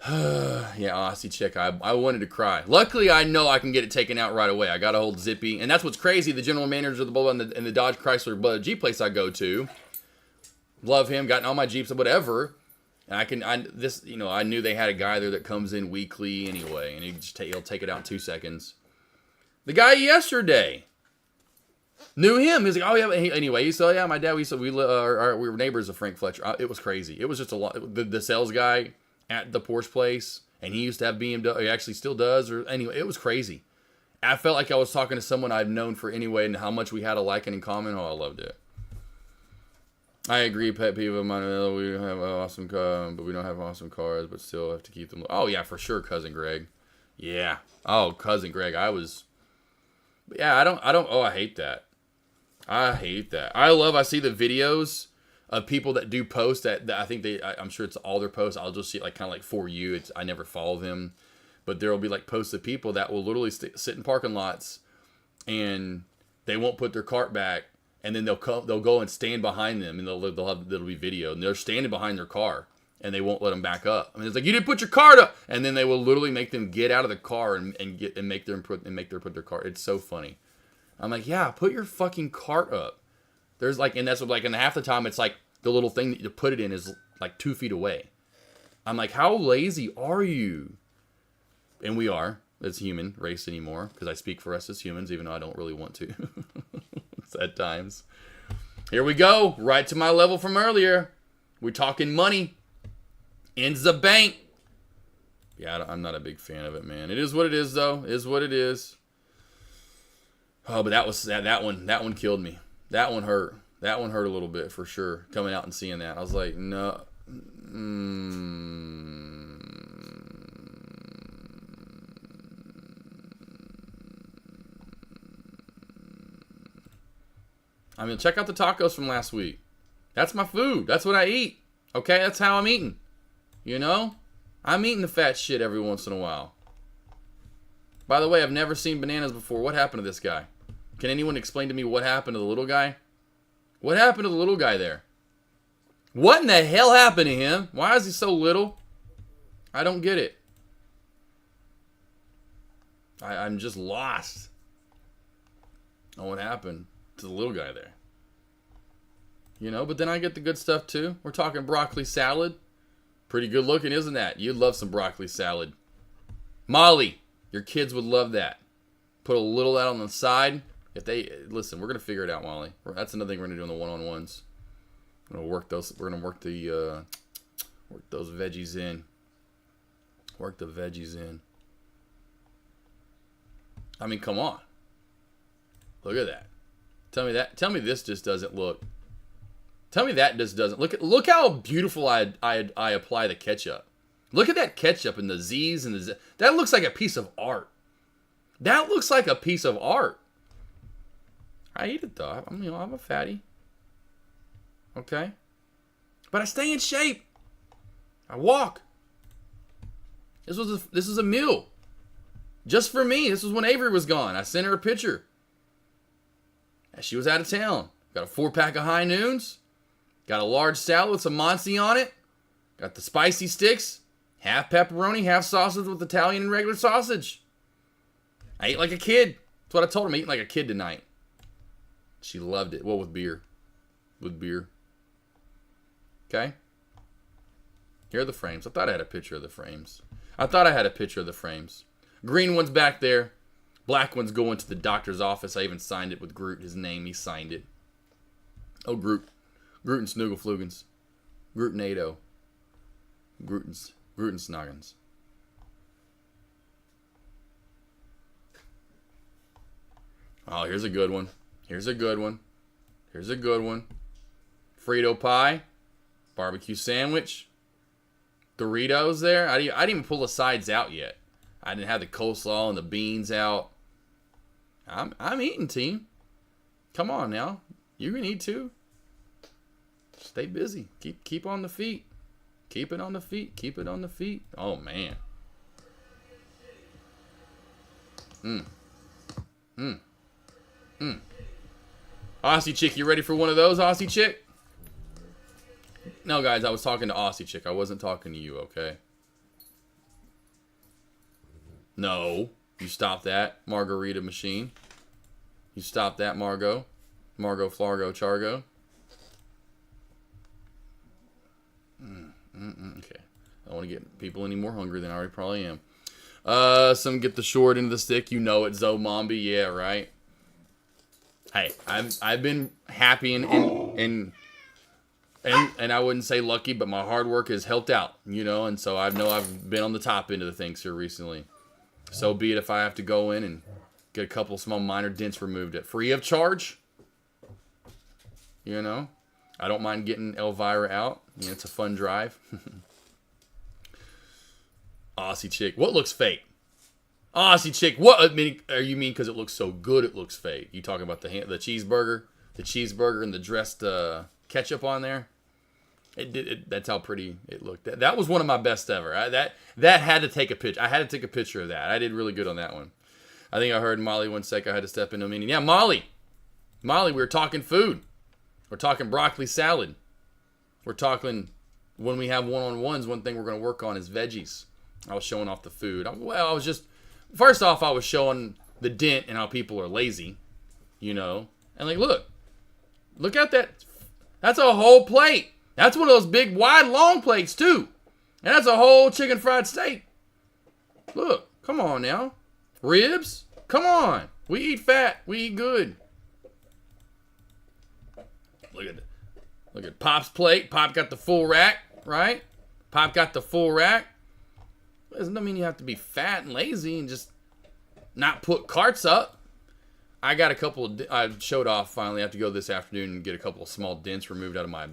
Yeah, Aussie chick, I wanted to cry. Luckily, I know I can get it taken out right away. I got a hold of Zippy, and that's what's crazy. The general manager of the Bulldog and the Dodge Chrysler Jeep place I go to, love him, gotten all my Jeeps and whatever. And I knew they had a guy there that comes in weekly anyway, and he'll take it out in 2 seconds. The guy yesterday knew him. He was like, oh yeah. Anyway, he said, yeah, my dad. We were neighbors of Frank Fletcher. It was crazy. It was just a lot. The sales guy at the Porsche place, and he used to have BMW. He actually still does. Or anyway, it was crazy. I felt like I was talking to someone I've known for anyway, and how much we had a liking in common. Oh, I loved it. I agree, pet peeve of mine. We don't have awesome cars, but we don't have awesome cars, but still have to keep them. Oh yeah, for sure, cousin Greg. Yeah. Oh, cousin Greg. Yeah, I don't. Oh, I hate that. I hate that. I see the videos of people that do post that I think I'm sure it's all their posts. I'll just see it like kind of like for you. I never follow them, but there will be like posts of people that will literally sit in parking lots and they won't put their cart back, and then they'll go and stand behind them, and there'll be video, and they're standing behind their car and they won't let them back up. I mean, it's like, you didn't put your cart up, and then they will literally make them get out of the car and make them put their cart. It's so funny. I'm like, yeah, put your fucking cart up. There's like, and that's what, like, and half the time it's like the little thing that you put it in is like 2 feet away. I'm like, how lazy are you? And we are, as human race anymore, because I speak for us as humans, even though I don't really want to. At times. Here we go, right to my level from earlier. We're talking money. Ends the bank. Yeah, I'm not a big fan of it, man. It is what it is, though. It is what it is. Oh, but that one killed me. That one hurt. That one hurt a little bit for sure. Coming out and seeing that, I was like, no. I mean, check out the tacos from last week. That's my food. That's what I eat. Okay, that's how I'm eating. You know? I'm eating the fat shit every once in a while. By the way, I've never seen bananas before. What happened to this guy? Can anyone explain to me what happened to the little guy? What happened to the little guy there? What in the hell happened to him? Why is he so little? I don't get it. I'm just lost on what happened to the little guy there. You know, but then I get the good stuff too. We're talking broccoli salad. Pretty good looking, isn't that? You'd love some broccoli salad. Molly, your kids would love that. Put a little of that on the side. If they listen, we're gonna figure it out, Molly. That's another thing we're gonna do in the one-on-ones. We're gonna work those. We're gonna work the work those veggies in. Work the veggies in. I mean, come on. Look at that. Tell me that. Tell me this just doesn't look. Tell me that just doesn't look how beautiful I apply the ketchup. Look at that ketchup and the Z's and the Z. That looks like a piece of art. That looks like a piece of art. I eat it though. I'm a fatty. Okay, but I stay in shape. I walk. This was a meal just for me. This was when Avery was gone. I sent her a picture. She was out of town. Got a 4-pack of high noons. Got a large salad with some Monty on it. Got the spicy sticks. Half pepperoni, half sausage with Italian and regular sausage. I ate like a kid. That's what I told her. I'm eating like a kid tonight. She loved it. Well, with beer. With beer. Okay? Here are the frames. I thought I had a picture of the frames. Green one's back there. Black one's going to the doctor's office. I even signed it with Groot. His name, he signed it. Oh, Groot. Groot and Snoogleflugans. Groot-nado. Groot and Snoggins. Oh, here's a good one. Frito pie. Barbecue sandwich. Doritos there. I didn't even pull the sides out yet. I didn't have the coleslaw and the beans out. I'm eating, team. Come on now. You can eat too. Stay busy. Keep on the feet. Keep it on the feet. Oh man. Aussie chick, you ready for one of those, Aussie chick? No, guys, I was talking to Aussie chick. I wasn't talking to you, okay? No. You stop that, Margarita machine. You stop that, Margot. Margot, Flargo, Chargo. Okay. I don't want to get people any more hungry than I already probably am. Some get the short into the stick. You know it, Zoe Mombi. Yeah, right. Hey, I've been happy and I wouldn't say lucky, but my hard work has helped out, you know, and so I know I've been on the top end of the things here recently. So be it if I have to go in and get a couple small minor dents removed at free of charge. You know, I don't mind getting Elvira out. You know, it's a fun drive. Aussie chick, what looks fake? Aussie chick, what? I mean, you mean because it looks so good it looks fake? You talking about the cheeseburger and the dressed ketchup on there? That's how pretty it looked. That was one of my best ever. That had to take a picture. I had to take a picture of that. I did really good on that one. I think I heard Molly one sec. I had to step into a meeting. Yeah, Molly, we were talking food. We're talking broccoli salad. We're talking when we have one-on-ones. One thing we're going to work on is veggies. I was showing off the food. First off, I was showing the dent and how people are lazy, you know. And like, look at that. That's a whole plate. That's one of those big, wide, long plates too. And that's a whole chicken fried steak. Look, come on now. Ribs, come on. We eat fat. We eat good. Look at Pop's plate. Pop got the full rack, right? Pop got the full rack. Doesn't mean you have to be fat and lazy and just not put carts up. I got a couple I showed off finally. I have to go this afternoon and get a couple of small dents removed out of my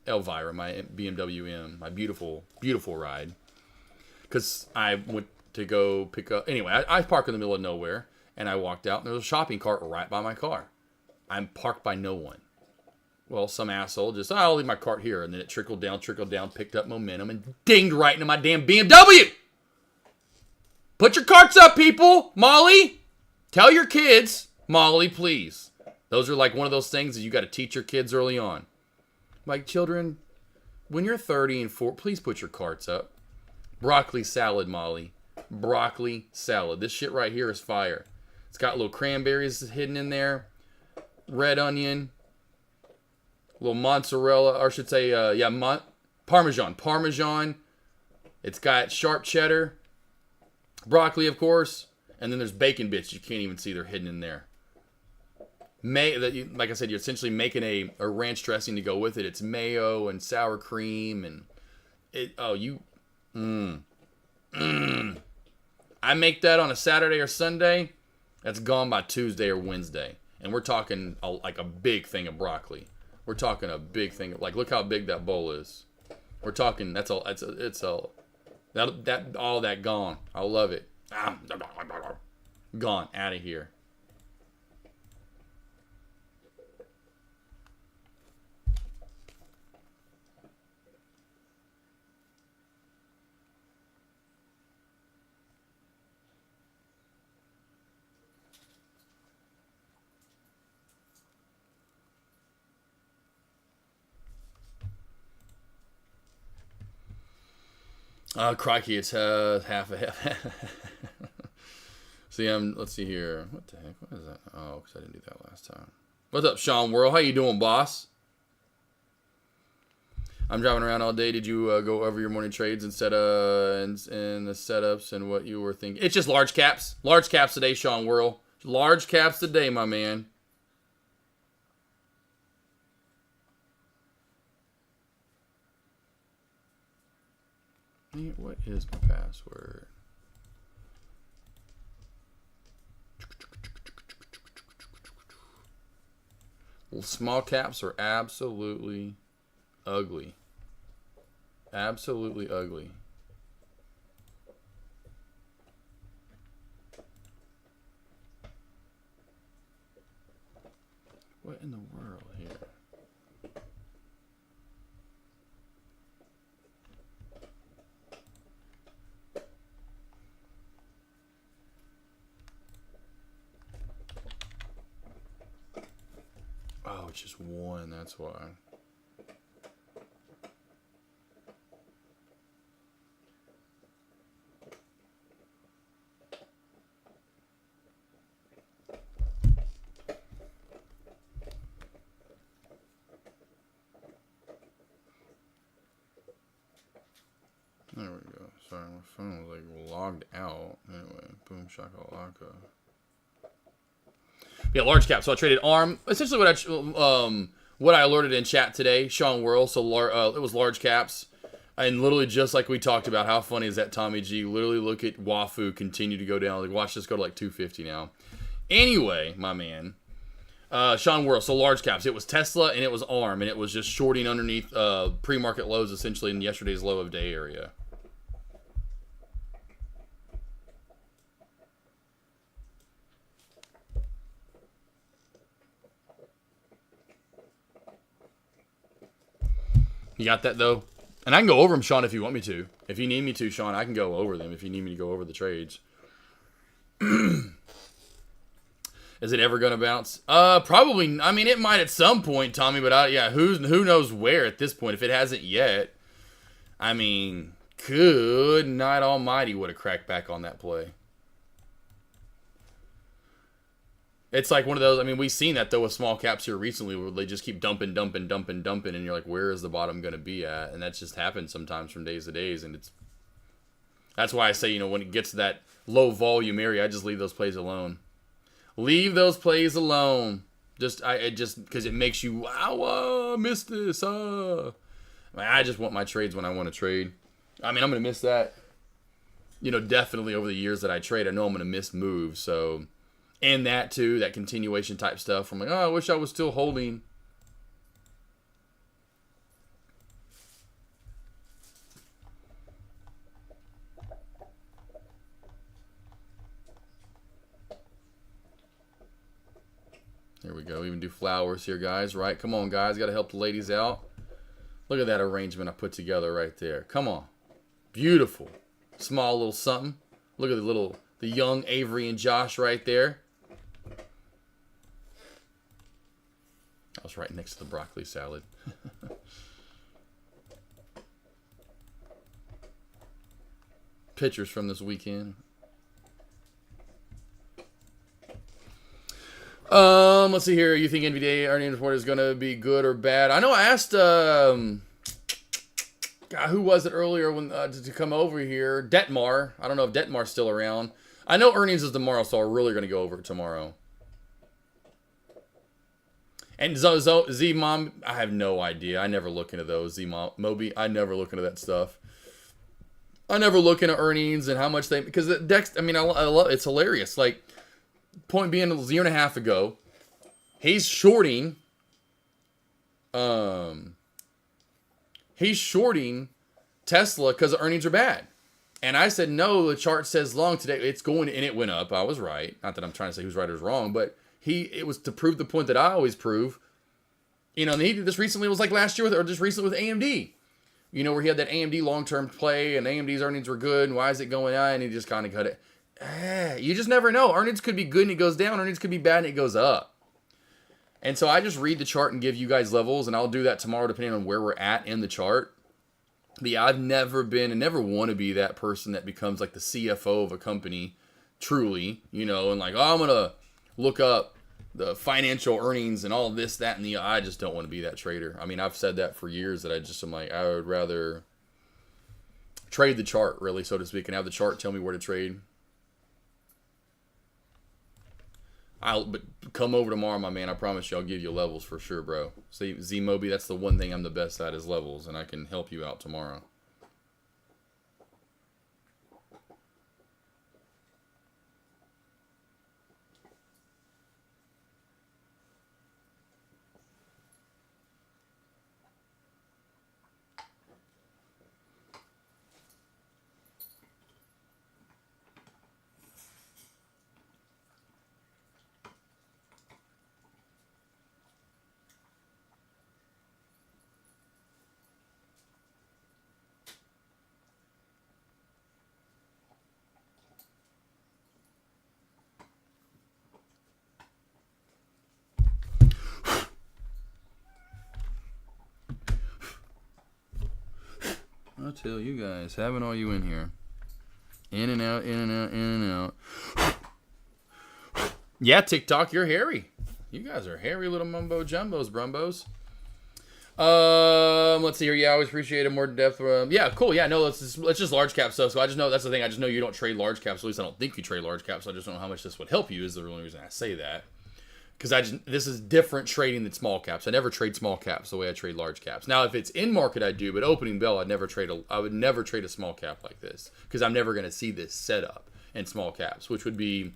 Elvira, my BMW M, my beautiful, beautiful ride. Because I went to go pick up. Anyway, I parked in the middle of nowhere and I walked out and there was a shopping cart right by my car. I'm parked by no one. Well, some asshole just, I'll leave my cart here. And then it trickled down, picked up momentum, and dinged right into my damn BMW. Put your carts up, people. Molly, tell your kids. Molly, please. Those are like one of those things that you got to teach your kids early on. Like, children, when you're 30 and 40, please put your carts up. Broccoli salad, Molly. Broccoli salad. This shit right here is fire. It's got little cranberries hidden in there. Red onion. Little mozzarella, or I should say, Parmesan. Parmesan. It's got sharp cheddar. Broccoli, of course. And then there's bacon bits. You can't even see they're hidden in there. Like I said, you're essentially making a ranch dressing to go with it. It's mayo and sour cream and I make that on a Saturday or Sunday. That's gone by Tuesday or Wednesday, and we're talking like a big thing of broccoli. We're talking a big thing. Like, look how big that bowl is. We're talking. It's all that gone. I love it. Gone out of here. Crikey, it's half a half. See, let's see here. What the heck? What is that? Oh, because I didn't do that last time. What's up, Sean Worrell? How you doing, boss? I'm driving around all day. Did you go over your morning trades and the setups and what you were thinking? It's just large caps. Large caps today, Sean Worrell. Large caps today, my man. What is my password? Well, small caps are absolutely ugly. Absolutely ugly. What in the world here? Oh, it's just one, that's why. There we go. Sorry, my phone was like logged out. Anyway, boom shakalaka. Yeah, large cap. So I traded ARM. Essentially, what I alerted in chat today, Sean Worrell. So it was large caps, and literally just like we talked about. How funny is that, Tommy G? Literally, look at WAFU continue to go down. Like, watch this go to like 250 now. Anyway, my man, Sean Worrell. So large caps. It was Tesla and it was ARM, and it was just shorting underneath pre-market lows, essentially in yesterday's low of day area. You got that, though? And I can go over them, Sean, if you want me to. If you need me to, Sean, I can go over them if you need me to go over the trades. Is it ever going to bounce? Probably. I mean, it might at some point, Tommy, but yeah, who knows where at this point if it hasn't yet. I mean, good night almighty would have cracked back on that play. It's like one of those, I mean, we've seen that, though, with small caps here recently, where they just keep dumping, and you're like, where is the bottom going to be at? And that just happens sometimes from days to days, and that's why I say, when it gets to that low volume area, I just leave those plays alone. Leave those plays alone. Just because it makes you, wow, missed this, I just want my trades when I want to trade. I mean, I'm going to miss that, definitely over the years that I trade. I know I'm going to miss moves, so... And that, too, that continuation type stuff. I'm like, oh, I wish I was still holding. Here we we go. Even do flowers here, guys, right? Come on, guys. Got to help the ladies out. Look at that arrangement I put together right there. Come on. Beautiful. Small little something. Look at the young Avery and Josh right there. I was right next to the broccoli salad. Pictures from this weekend. Let's see here. You think NVDA earnings report is going to be good or bad? I know I asked, God, who was it earlier when to come over here? Detmar. I don't know if Detmar's still around. I know earnings is tomorrow, so I'm really going to go over it tomorrow. And Z-Mom, I have no idea. I never look into those. Z-Mom, Moby, I never look into that stuff. I never look into earnings and how much they... Because Dex, I mean, I love it's hilarious. Like, point being, a year and a half ago, he's shorting... He's shorting Tesla because the earnings are bad. And I said, no, the chart says long today. It's going... And it went up. I was right. Not that I'm trying to say who's right or who's wrong, but... It was to prove the point that I always prove. You know, and he did this recently. It was like last year, or just recently with AMD. You know, where he had that AMD long-term play, and AMD's earnings were good, and why is it going on? And he just kind of cut it. You just never know. Earnings could be good and it goes down. Earnings could be bad and it goes up. And so I just read the chart and give you guys levels, and I'll do that tomorrow depending on where we're at in the chart. But yeah, I've never been and never want to be that person that becomes like the CFO of a company, truly, you know, and like, oh, I'm going to look up the financial earnings and all this, that, and the... I just don't want to be that trader. I mean, I've said that for years that I'm like, I would rather trade the chart, really, so to speak, and have the chart tell me where to trade. But come over tomorrow, my man. I promise you I'll give you levels for sure, bro. See, Z-Moby, that's the one thing I'm the best at is levels, and I can help you out tomorrow. I'll tell you guys, having all you in here. In and out, in and out, in and out. Yeah, TikTok, you're hairy. You guys are hairy little mumbo jumbos, brumbos. Let's see here. Yeah, I always appreciate it more depth. Yeah, cool. Yeah, no, it's just large cap stuff. So I just know that's the thing. I just know you don't trade large caps. At least I don't think you trade large caps. So I just don't know how much this would help you. Is the only reason I say that. Because this is different trading than small caps. I never trade small caps the way I trade large caps. Now, if it's in market, I do. But opening bell, I would never trade a small cap like this because I'm never going to see this setup in small caps, which would be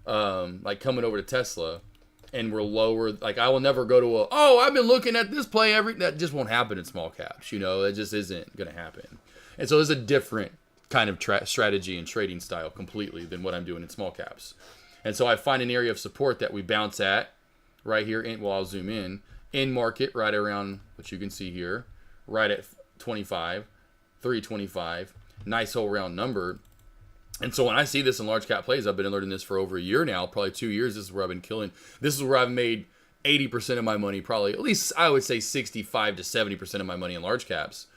like coming over to Tesla and we're lower. Like I will never go to I've been looking at this play that just won't happen in small caps. You know, it just isn't going to happen. And so there's a different kind of strategy and trading style completely than what I'm doing in small caps. And so I find an area of support that we bounce at right here. I'll zoom in market right around what you can see here, right at 25, 325, nice whole round number. And so when I see this in large cap plays, I've been learning this for over a year now, probably 2 years. This is where I've been killing. This is where I've made 80% of my money, probably at least I would say 65 to 70% of my money in large caps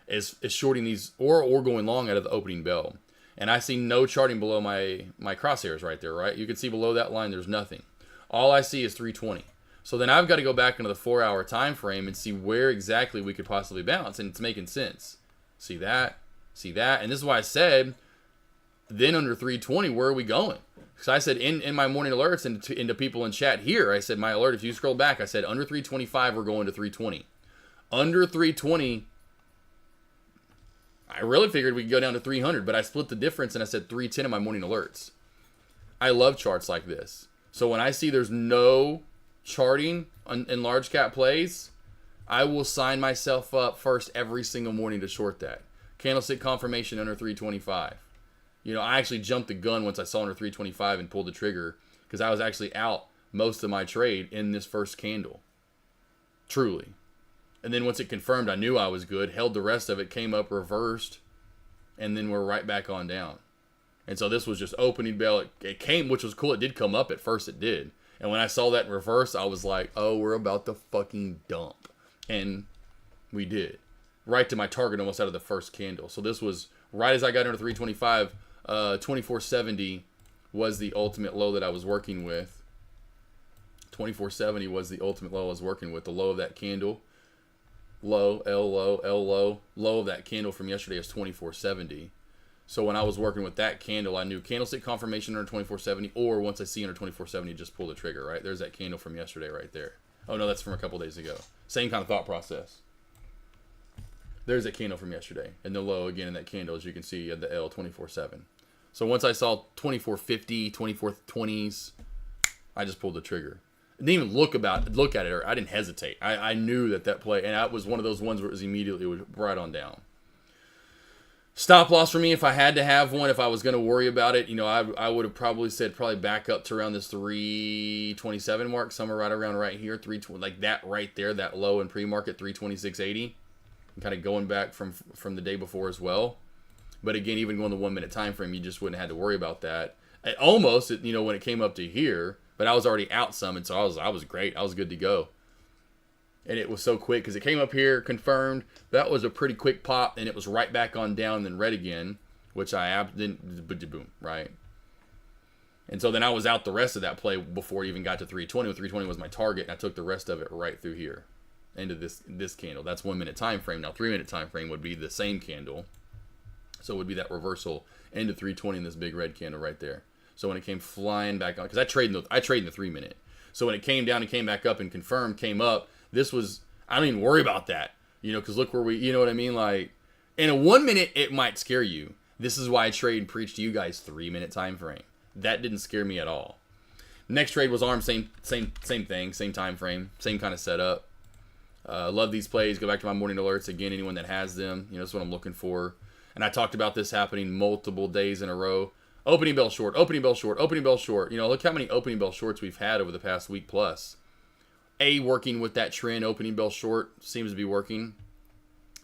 is shorting these or going long out of the opening bell. And I see no charting below my crosshairs right there, right? You can see below that line, there's nothing. All I see is 320. So then I've got to go back into the 4-hour time frame and see where exactly we could possibly bounce, and it's making sense. See that? And this is why I said, then under 320, where are we going? Because I said in my morning alerts and into people in chat here, I said my alert, if you scroll back, I said under 325, we're going to 320. Under 320, I really figured we could go down to 300, but I split the difference and I said 310 in my morning alerts. I love charts like this. So when I see there's no charting in large cap plays, I will sign myself up first every single morning to short that. Candlestick confirmation under 325. You know, I actually jumped the gun once I saw under 325 and pulled the trigger because I was actually out most of my trade in this first candle. Truly. And then once it confirmed, I knew I was good, held the rest of it, came up, reversed, and then we're right back on down. And so this was just opening bell. It came, which was cool. It did come up at first, it did. And when I saw that in reverse, I was like, oh, we're about to fucking dump. And we did. Right to my target almost out of the first candle. So this was right as I got into 325, 2470 was the ultimate low that I was working with. 2470 was the ultimate low I was working with. The low of that candle. Low, L low, L low. Low of that candle from yesterday is 2470. So when I was working with that candle, I knew candlestick confirmation under 2470, or once I see under 2470, just pull the trigger, right? There's that candle from yesterday right there. Oh no, that's from a couple days ago. Same kind of thought process. There's that candle from yesterday. And the low again in that candle, as you can see, at the L 24.7. So once I saw 24.50, 24.20s, I just pulled the trigger. I didn't even look at it, or I didn't hesitate. I knew that play, and that was one of those ones where it was immediately right on down. Stop loss for me, if I had to have one, if I was going to worry about it, I would have probably said back up to around this 327 mark, somewhere right around right here, 320, like that right there, that low in pre-market, 326.80. Kind of going back from the day before as well. But again, even going the 1 minute time frame, you just wouldn't have had to worry about that. Almost, when it came up to here, but I was already out some, and so I was great. I was good to go. And it was so quick because it came up here, confirmed. That was a pretty quick pop, and it was right back on down and then red again, which I didn't, boom, right? And so then I was out the rest of that play before it even got to 320. 320 was my target, and I took the rest of it right through here into this candle. That's 1 minute time frame. Now 3 minute time frame would be the same candle. So it would be that reversal into 320 in this big red candle right there. So when it came flying back on, because I trade in the 3 minute. So when it came down and came back up and confirmed, came up, this was, I don't even worry about that, because look where we, you know what I mean? Like, in a 1 minute, it might scare you. This is why I trade and preach to you guys 3 minute time frame. That didn't scare me at all. Next trade was ARM, same thing, same time frame, same kind of setup. Love these plays. Go back to my morning alerts. Again, anyone that has them, that's what I'm looking for. And I talked about this happening multiple days in a row. Opening bell short, opening bell short, opening bell short. Look how many opening bell shorts we've had over the past week plus. Working with that trend, opening bell short seems to be working.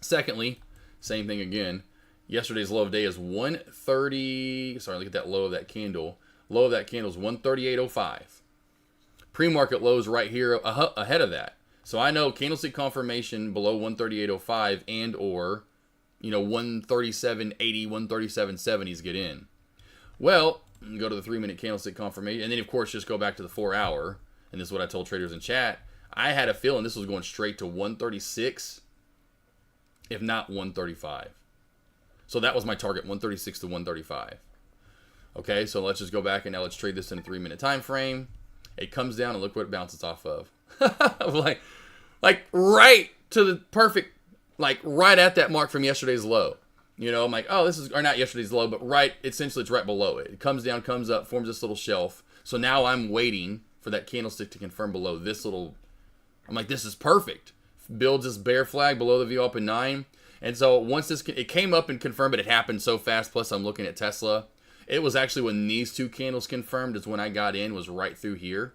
Secondly, same thing again. Yesterday's low of day is 130. Sorry, look at that low of that candle. Low of that candle is 138.05. Pre-market lows right here ahead of that. So I know candlestick confirmation below 138.05 and or 137.80, 137.70s get in. Well, go to the 3 minute candlestick confirmation, and then of course just go back to the 4 hour. And this is what I told traders in chat. I had a feeling this was going straight to 136, if not 135. So that was my target, 136 to 135. Okay, so let's just go back and now let's trade this in a 3 minute time frame. It comes down and look what it bounces off of. like right to the perfect, like right at that mark from yesterday's low. I'm like, oh, this is, or not yesterday's low, but essentially it's right below it. It comes down, comes up, forms this little shelf. So now I'm waiting for that candlestick to confirm below this little, I'm like, this is perfect. Builds this bear flag below the VWAP in 9. And so once it came up and confirmed, but it happened so fast. Plus I'm looking at Tesla. It was actually when these two candles confirmed is when I got in, was right through here.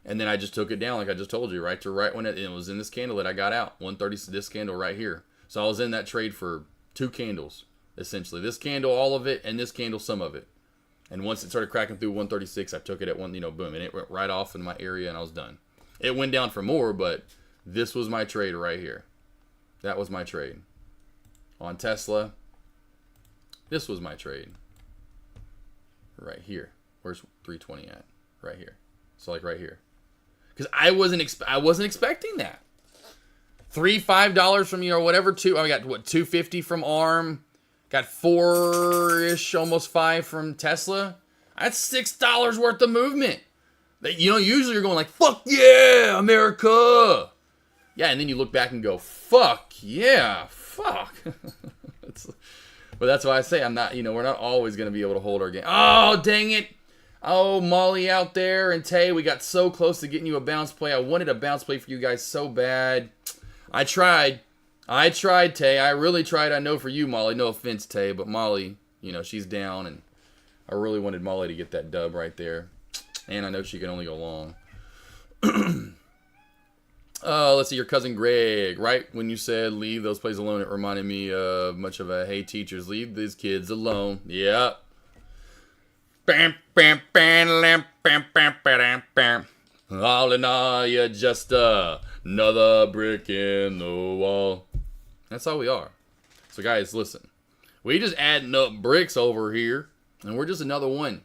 And then I just took it down, like I just told you, right when it was in this candle that I got out. 130, this candle right here. So I was in that trade for 2 candles, essentially. This candle, all of it, and this candle, some of it. And once it started cracking through 136, I took it at one, boom, and it went right off in my area, and I was done. It went down for more, but this was my trade right here. That was my trade. On Tesla, this was my trade. Right here. Where's 320 at? Right here. So like right here. Because I wasn't expecting that. $5 from whatever. I got what, 250 from ARM. Got 4-ish, almost 5 from Tesla. That's $6 worth of movement. Usually you're going like, fuck yeah, America. Yeah, and then you look back and go, fuck yeah, fuck. But that's why I say I'm not, we're not always going to be able to hold our game. Oh, dang it. Oh, Molly out there and Tay, we got so close to getting you a bounce play. I wanted a bounce play for you guys so bad. I tried, Tay. I really tried. I know for you, Molly. No offense, Tay, but Molly, she's down, and I really wanted Molly to get that dub right there. And I know she can only go long. Let's see, your cousin Greg, right? When you said leave those plays alone, it reminded me of much of a hey teachers, leave these kids alone. Yep. Bam, bam, bam, bam, bam, bam, bam, bam. All in all, you're just another brick in the wall. That's all we are. So guys, listen. We just adding up bricks over here, and we're just another one.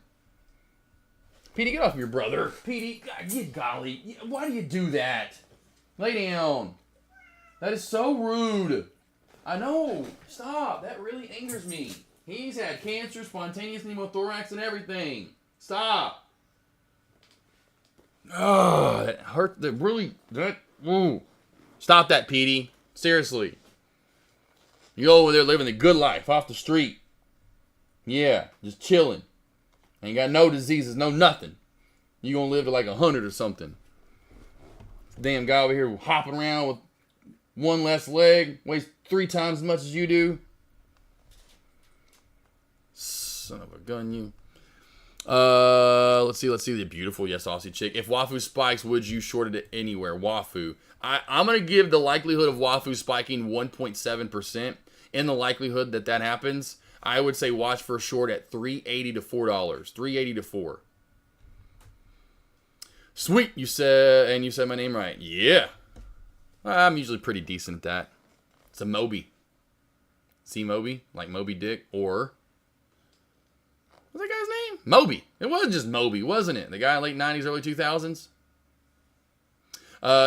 Petey, get off your brother. Petey, good golly. Why do you do that? Lay down. That is so rude. I know. Stop. That really angers me. He's had cancer, spontaneous pneumothorax, and everything. Stop. Oh, that hurt. That really. That. Ooh. Stop that, Petey. Seriously. You over there living the good life off the street. Yeah, just chilling. Ain't got no diseases, no nothing. You gonna live to like 100 or something. Damn guy over here hopping around with one less leg, weighs 3 times as much as you do. Son of a gun, you. Let's see the beautiful yes Aussie chick. If Wafu spikes, would you short it anywhere? Wafu. I'm gonna give the likelihood of Wafu spiking 1.7%. In the likelihood that happens, I would say watch for a short at $3.80 to $4. $3.80 to $4. Sweet, you said my name right. Yeah. I'm usually pretty decent at that. It's a Moby. See Moby? Like Moby Dick? Or what's that guy's name? Moby. It wasn't just Moby, wasn't it? The guy in late 90s, early 2000s?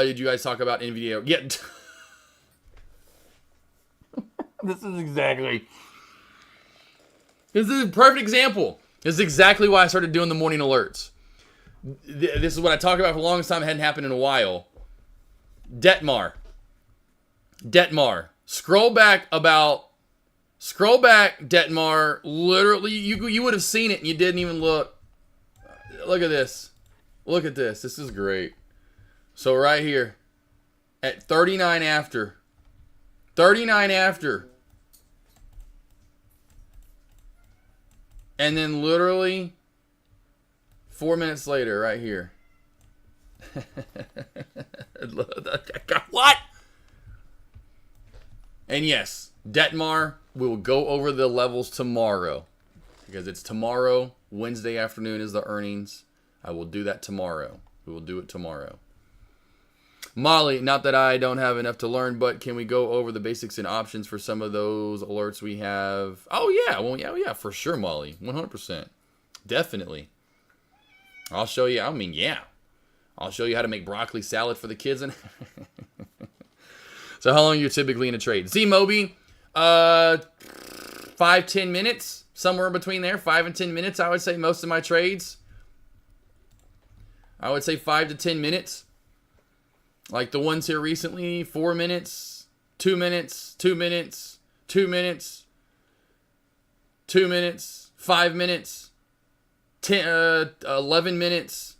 Did you guys talk about NVIDIA? Yeah. This is a perfect example. This is exactly why I started doing the morning alerts. This is what I talked about for the longest time. It hadn't happened in a while. Detmar. Scroll back, Detmar. Literally, you would have seen it and you didn't even look. Look at this. Look at this. This is great. So right here, at 39 after. And then literally 4 minutes later, right here. What? And yes, Detmar, we will go over the levels tomorrow. Because it's tomorrow. Wednesday afternoon is the earnings. I will do that tomorrow. We will do it tomorrow. Molly, not that I don't have enough to learn, but can we go over the basics and options for some of those alerts we have? Oh, yeah. Well, yeah, for sure, Molly. 100%. Definitely. I'll show you. Yeah. I'll show you how to make broccoli salad for the kids. And so how long are you typically in a trade? See, Moby, 5-10 minutes. Somewhere between there. 5 and 10 minutes, I would say, most of my trades. I would say 5 to 10 minutes. Like the ones here recently, 4 minutes, 2 minutes, 2 minutes, 2 minutes, 2 minutes, 5 minutes, 11 minutes,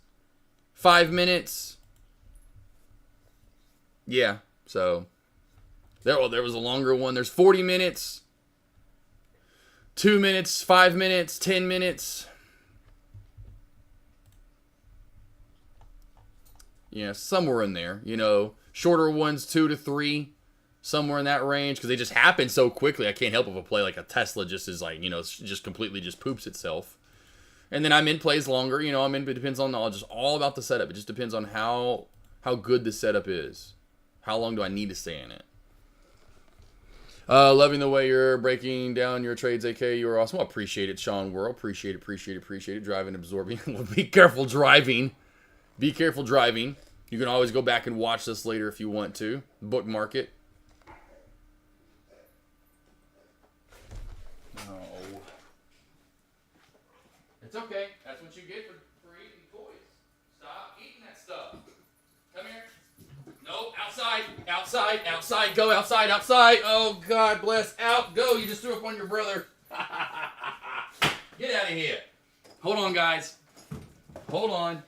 5 minutes. Yeah, so there was a longer one. There's 40 minutes, 2 minutes, 5 minutes, 10 minutes. Yeah, somewhere in there, shorter ones, 2 to 3, somewhere in that range, because they just happen so quickly. I can't help if a play like a Tesla just is like, just completely just poops itself. And then I'm in plays longer, it depends on just all about the setup. It just depends on how good the setup is. How long do I need to stay in it? Loving the way you're breaking down your trades, AK. You are awesome. Well, appreciate it, Sean Worrell. Appreciate it. Driving, absorbing. Be careful driving. Be careful driving. You can always go back and watch this later if you want to. Bookmark it. No. It's okay. That's what you get for eating toys. Stop eating that stuff. Come here. No, outside. Go outside. Oh, God bless. Out. Go. You just threw up on your brother. Get out of here. Hold on, guys. Hold on.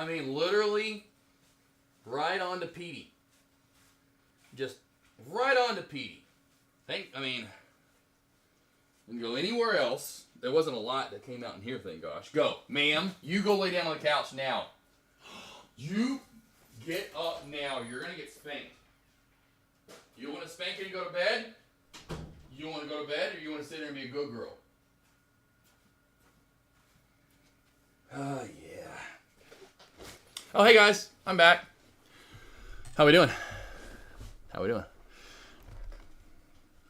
mean, literally right on to Petey. Just right on to Petey. I mean, didn't go anywhere else. There wasn't a lot that came out in here, thank gosh. Go. Ma'am, you go lay down on the couch now. You get up now. You're going to get spanked. You want to spank and go to bed? You want to go to bed, or you want to sit there and be a good girl? Oh, yeah. Oh, hey, guys. I'm back. How we doing? How we doing?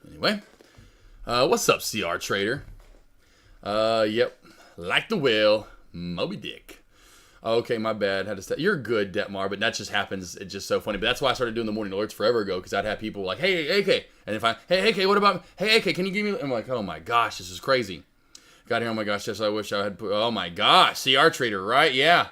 Anyway. What's up, CR Trader? Yep. Like the whale, Moby Dick. Okay, my bad. Had to say, you're good, Detmar, but that just happens. It's just so funny. But that's why I started doing the morning alerts forever ago, because I'd have people like, hey, AK. And if hey, AK, what about, hey, AK, can you give me, I'm like, oh my gosh, this is crazy. Got here, oh my gosh, yes, I wish I had put, oh my gosh, CR Trader, right? Yeah.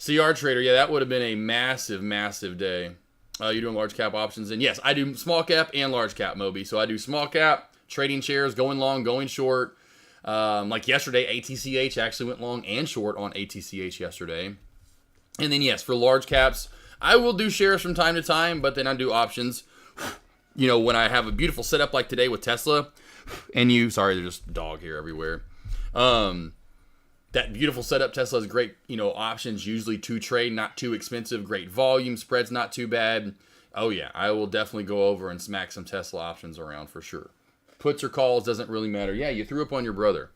CR Trader, yeah, that would have been a massive, massive day. You're doing large cap options, and yes, I do small cap and large cap, Moby. So I do small cap, trading shares, going long, going short. Like yesterday, ATCH actually went long and short on ATCH yesterday. And then yes, for large caps, I will do shares from time to time, but then I do options. You know, when I have a beautiful setup like today with Tesla, and sorry, there's just dog here everywhere. That beautiful setup, Tesla is great, you know, options usually to trade, not too expensive, great volume, spreads not too bad. Oh yeah, I will definitely go over and smack some Tesla options around for sure. Puts or calls, doesn't really matter. Yeah, you threw up on your brother.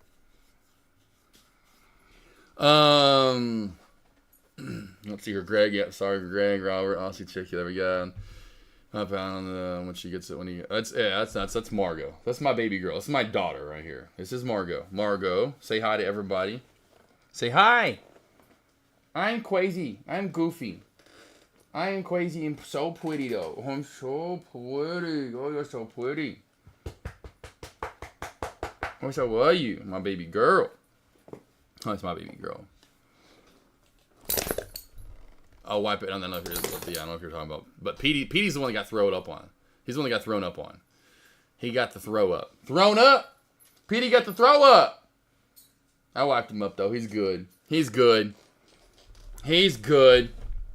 Let's see here, Greg. Yep, sorry, Greg, Robert, Aussie chick. There we go. Up on the when she gets it when he. That's Margot. That's my baby girl. This is my daughter right here. This is Margot. Margot, say hi to everybody. Say hi. I'm crazy. I'm goofy. I am crazy and so pretty though. I'm so pretty. Oh, you're so pretty. What's up? What are you? My baby girl. Oh, it's my baby girl. I'll wipe it. I don't know if you're talking about. But Petey's the one that got thrown up on. He's the one that got thrown up on. He got the throw up. Thrown up? Petey got the throw up. I wiped him up, though. He's good. He's good. He's good.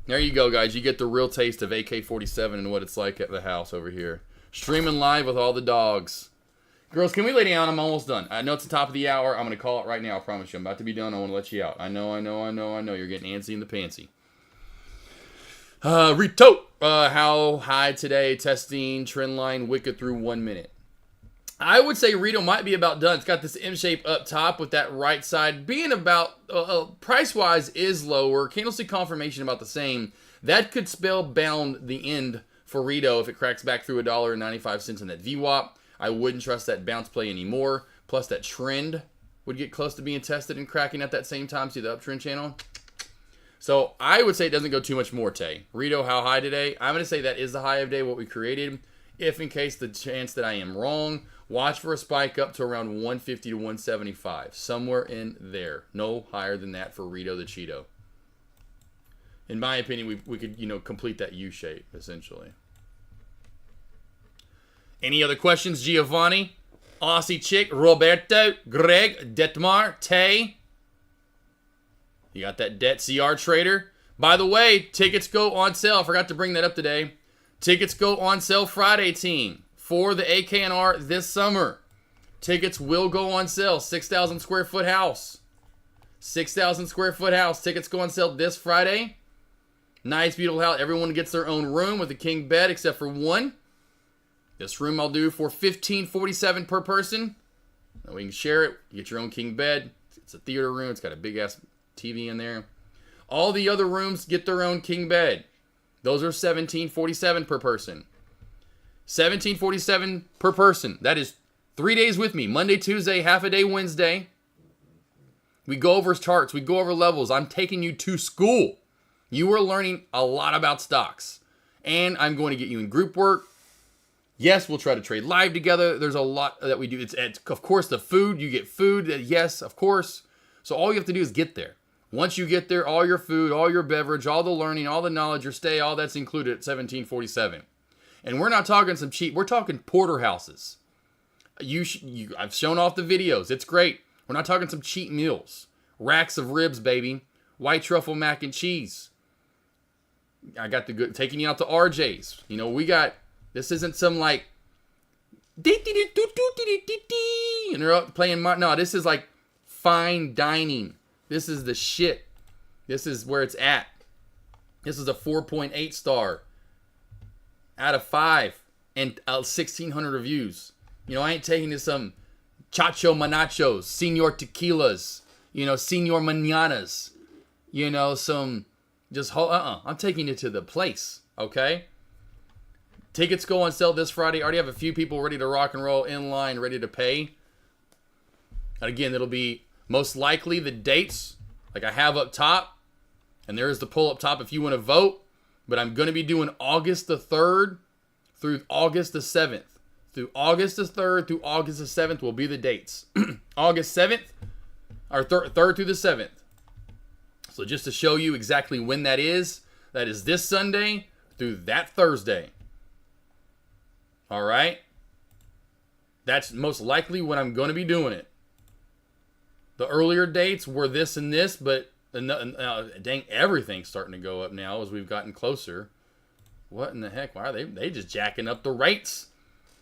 There you go, guys. You get the real taste of AK47 and what it's like at the house over here. Streaming live with all the dogs. Girls, can we lay down? I'm almost done. I know it's the top of the hour. I'm going to call it right now. I promise you. I'm about to be done. I want to let you out. I know. You're getting antsy in the pantsy. Retote. How high today? Testing. Trend line. Wicked through 1 minute. I would say Rito might be about done. It's got this M shape up top with that right side being about, price-wise is lower. Candlestick confirmation about the same. That could spell bound the end for Rito if it cracks back through $1.95 in that VWAP. I wouldn't trust that bounce play anymore. Plus, that trend would get close to being tested and cracking at that same time. See the uptrend channel? So, I would say it doesn't go too much more, Tay. Rito, how high today? I'm going to say that is the high of day, what we created. If in case the chance that I am wrong, watch for a spike up to around 150 to 175. Somewhere in there. No higher than that for Rito the Cheeto. In my opinion, we could, complete that U shape, essentially. Any other questions, Giovanni? Aussie Chick, Roberto, Greg, Detmar, Tay? You got that Det CR Trader? By the way, tickets go on sale. I forgot to bring that up today. Tickets go on sale Friday, team, for the AKNR this summer. Tickets will go on sale. 6,000 square foot house. 6,000 square foot house. Tickets go on sale this Friday. Nice, beautiful house. Everyone gets their own room with a king bed except for one. This room I'll do for $15.47 per person. And we can share it. You get your own king bed. It's a theater room. It's got a big-ass TV in there. All the other rooms get their own king bed. Those are $17.47 per person. $17.47 per person. That is 3 days with me. Monday, Tuesday, half a day Wednesday. We go over charts. We go over levels. I'm taking you to school. You are learning a lot about stocks. And I'm going to get you in group work. Yes, we'll try to trade live together. There's a lot that we do. It's of course, the food. You get food. Yes, of course. So all you have to do is get there. Once you get there, all your food, all your beverage, all the learning, all the knowledge, your stay, all that's included at $17.47. And we're not talking some cheap. We're talking porterhouses. I've shown off the videos. It's great. We're not talking some cheap meals. Racks of ribs, baby. white truffle mac and cheese. I got the good, taking you out to RJ's. You know, we got, this isn't some like, and they're up playing, no, this is like fine dining. This is the shit. This is where it's at. This is a 4.8 star out of 5 and 1,600 reviews. You know, I ain't taking to some Chacho Manachos, Senor Tequilas, you know, Senor Mananas, you know, some just, I'm taking it to the place, okay? Tickets go on sale this Friday. I already have a few people ready to rock and roll in line, ready to pay. And again, it'll be most likely the dates, like I have up top. And there is the poll up top if you want to vote. But I'm going to be doing August the 3rd through August the 7th. Through August the 3rd through August the 7th will be the dates. August 7th, or 3rd through the 7th. So just to show you exactly when that is this Sunday through that Thursday. All right? That's most likely when I'm going to be doing it. The earlier dates were this and this, but dang, everything's starting to go up now as we've gotten closer. What in the heck? Why are they just jacking up the rates?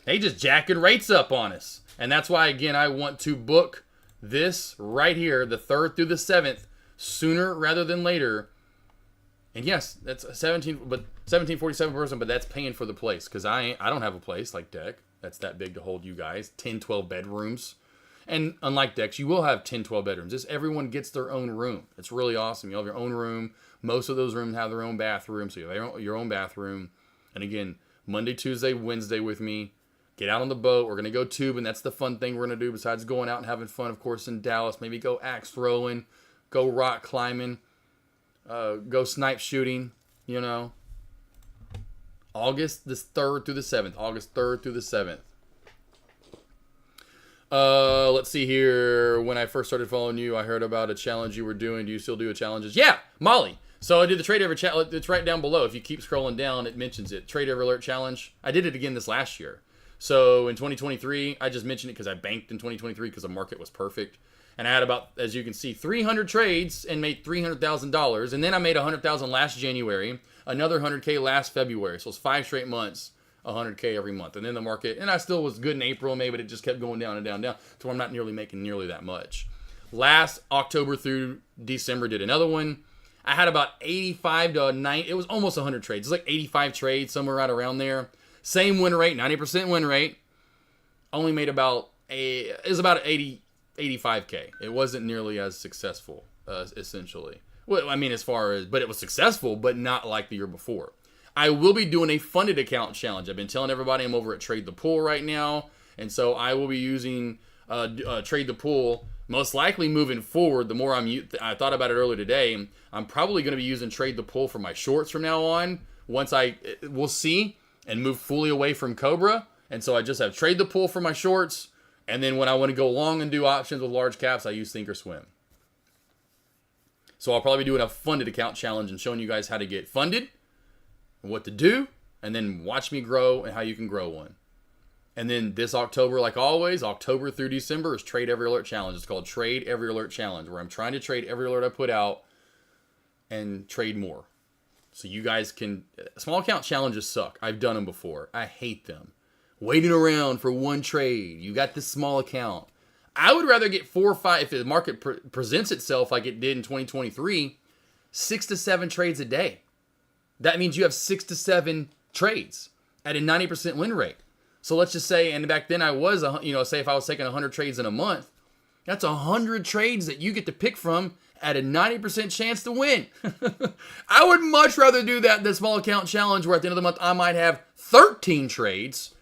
They just jacking rates up on us. And that's why, again, I want to book this right here, the 3rd through the 7th, sooner rather than later. And yes, that's 1747 per person, but that's paying for the place because I don't have a place like Deck that's that big to hold you guys. 10, 12 bedrooms. And unlike Dex, you will have 10, 12 bedrooms. Just everyone gets their own room. It's really awesome. You have your own room. Most of those rooms have their own bathroom, so you have your own bathroom. And again, Monday, Tuesday, Wednesday with me. Get out on the boat. We're going to go tubing. That's the fun thing we're going to do besides going out and having fun, of course, in Dallas. Maybe go axe throwing, go rock climbing, go snipe shooting, you know. August the 3rd through the 7th. August 3rd through the 7th. Let's see here. When I first started following you, I heard about a challenge you were doing. Do you still do challenges? Yeah, Molly. So I did the Trade Every Challenge. It's right down below. If you keep scrolling down, it mentions it. Trade Every Alert Challenge. I did it again this last year. So in 2023, I just mentioned it because I banked in 2023 because the market was perfect. And I had about, as you can see, 300 trades and made $300,000. And then I made $100,000 last January, another $100K last February. So it's 5 straight months. 100K every month. And then the market, and I still was good in April and May, but it just kept going down and down and down to where I'm not making nearly that much. Last October through December did another one. I had about 85 to 90, it was almost 100 trades. It's like 85 trades, somewhere right around there. Same win rate, 90% win rate. Only made about 85K. It wasn't nearly as successful, essentially. Well, I mean, but it was successful, but not like the year before. I will be doing a funded account challenge. I've been telling everybody I'm over at Trade the Pool right now. And so I will be using Trade the Pool most likely moving forward. The more I thought about it earlier today, I'm probably going to be using Trade the Pool for my shorts from now on. We'll see, and move fully away from Cobra. And so I just have Trade the Pool for my shorts. And then when I want to go long and do options with large caps, I use Thinkorswim. So I'll probably be doing a funded account challenge and showing you guys how to get funded, what to do, and then watch me grow and how you can grow one. And then this October, like always, October through December is Trade Every Alert Challenge. It's called Trade Every Alert Challenge, where I'm trying to trade every alert I put out and trade more. So you guys can, small account challenges suck. I've done them before. I hate them. Waiting around for one trade. You got this small account. I would rather get 4 or 5, if the market presents itself like it did in 2023, 6 to 7 trades a day. That means you have 6 to 7 trades at a 90% win rate. So let's just say, and back then I was, say if I was taking 100 trades in a month, that's 100 trades that you get to pick from at a 90% chance to win. I would much rather do that than small account challenge where at the end of the month I might have 13 trades.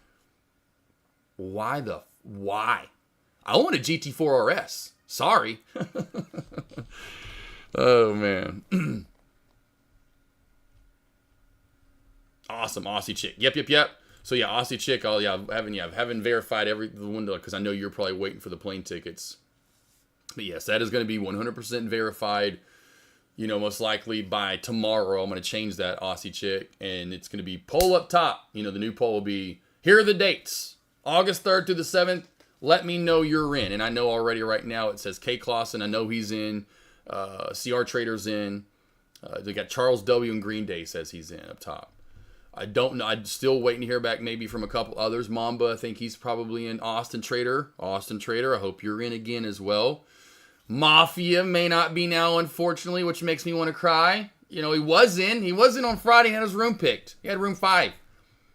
Why? I want a GT4 RS. Sorry. Oh, man. Awesome, Aussie chick. Yep. So yeah, Aussie chick. I haven't verified every one because I know you're probably waiting for the plane tickets. But yes, that is going to be 100% verified. Most likely by tomorrow, I'm going to change that Aussie chick, and it's going to be poll up top. The new poll will be, here are the dates. August 3rd to the 7th. Let me know you're in. And I know already right now it says K. Clausen. I know he's in. CR Trader's in. They got Charles W. and Green Day says he's in up top. I don't know. I'm still waiting to hear back maybe from a couple others. Mamba, I think he's probably in. Austin Trader, I hope you're in again as well. Mafia may not be now, unfortunately, which makes me want to cry. You know, he was in on Friday and had his room picked. He had room 5.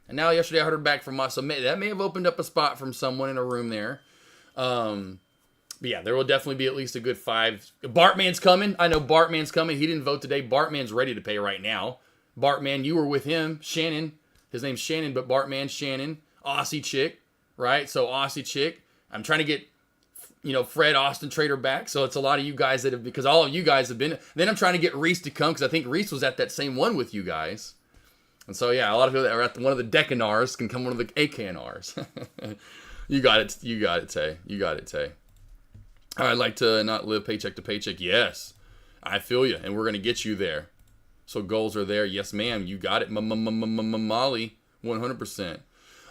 And now yesterday I heard back from us. So that may have opened up a spot from someone in a room there. But yeah, there will definitely be at least a good 5. Bartman's coming. I know Bartman's coming. He didn't vote today. Bartman's ready to pay right now. Bartman, you were with him. Shannon. His name's Shannon, but Bartman, Shannon. Aussie chick, right? So Aussie chick. I'm trying to get, Fred Austin Trader back. So it's a lot of you guys that have, because all of you guys have been. Then I'm trying to get Reese to come because I think Reese was at that same one with you guys. And so, yeah, a lot of people that are at one of the Decanars can come one of the AKNRs. You got it, Tay. You got it, Tay. I'd like to not live paycheck to paycheck. Yes, I feel you, and we're going to get you there. So goals are there. Yes, ma'am. You got it. Molly, 100%.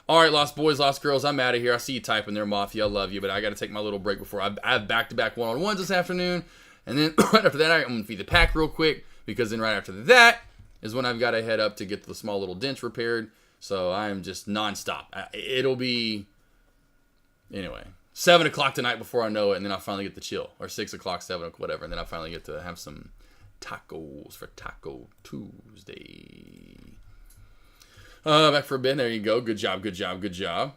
All right, Lost Boys, Lost Girls, I'm out of here. I see you typing there, Mafia. I love you, but I got to take my little break before I have back-to-back one-on-ones this afternoon. And then right after that, I'm going to feed the pack real quick because then right after that is when I've got to head up to get the small little dents repaired. So I am just nonstop. It'll be, anyway, 7 o'clock tonight before I know it, and then I'll finally get to chill. Or 6 o'clock, 7 o'clock, whatever. And then I finally get to have some tacos for Taco Tuesday. Back for a bit. There you go. Good job, good job, good job.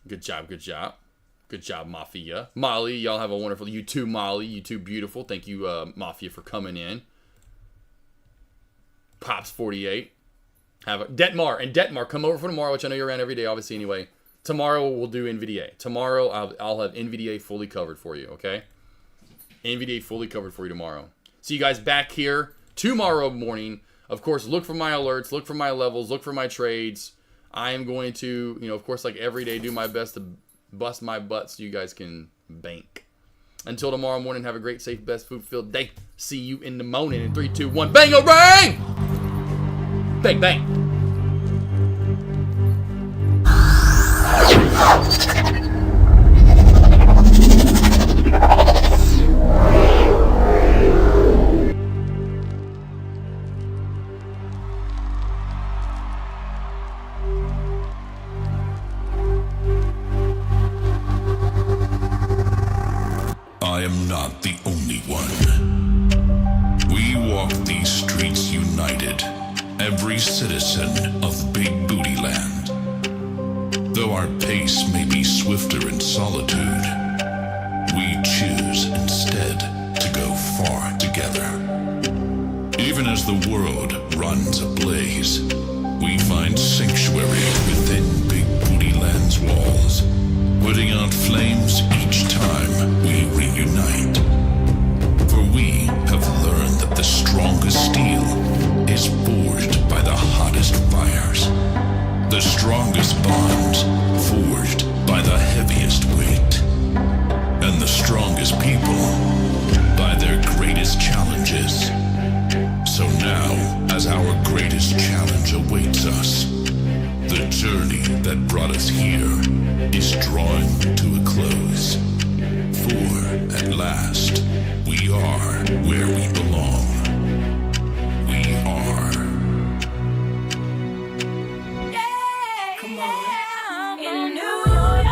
Good job, good job. Good job, Mafia. Molly, y'all have a wonderful... You too, Molly. You too, beautiful. Thank you, Mafia, for coming in. Pops48. Have a... Detmar. And Detmar, come over for tomorrow, which I know you're around every day, obviously, anyway. Tomorrow, we'll do NVDA. Tomorrow, I'll have NVDA fully covered for you, okay? NVDA fully covered for you tomorrow. See you guys back here tomorrow morning. Of course, look for my alerts, look for my levels, look for my trades. I am going to, of course, like every day, do my best to bust my butt so you guys can bank. Until tomorrow morning, have a great, safe, best food-filled day. See you in the morning in 3, 2, 1. Bang-a-bang! Bang, bang. I am not the only one. We walk these streets united, every citizen of Big Booty Land. Though our pace may be swifter in solitude, we choose instead to go far together. Even as the world runs ablaze, we find sanctuary within Big Booty Land's walls, putting out flames each time we reunite. For we have learned that the strongest steel is forged by the hottest fires. The strongest bonds forged by the heaviest weight. And the strongest people by their greatest challenges. So now, as our greatest challenge awaits us, the journey that brought us here is drawing to a close. For, at last, we are where we belong. We are. In New York,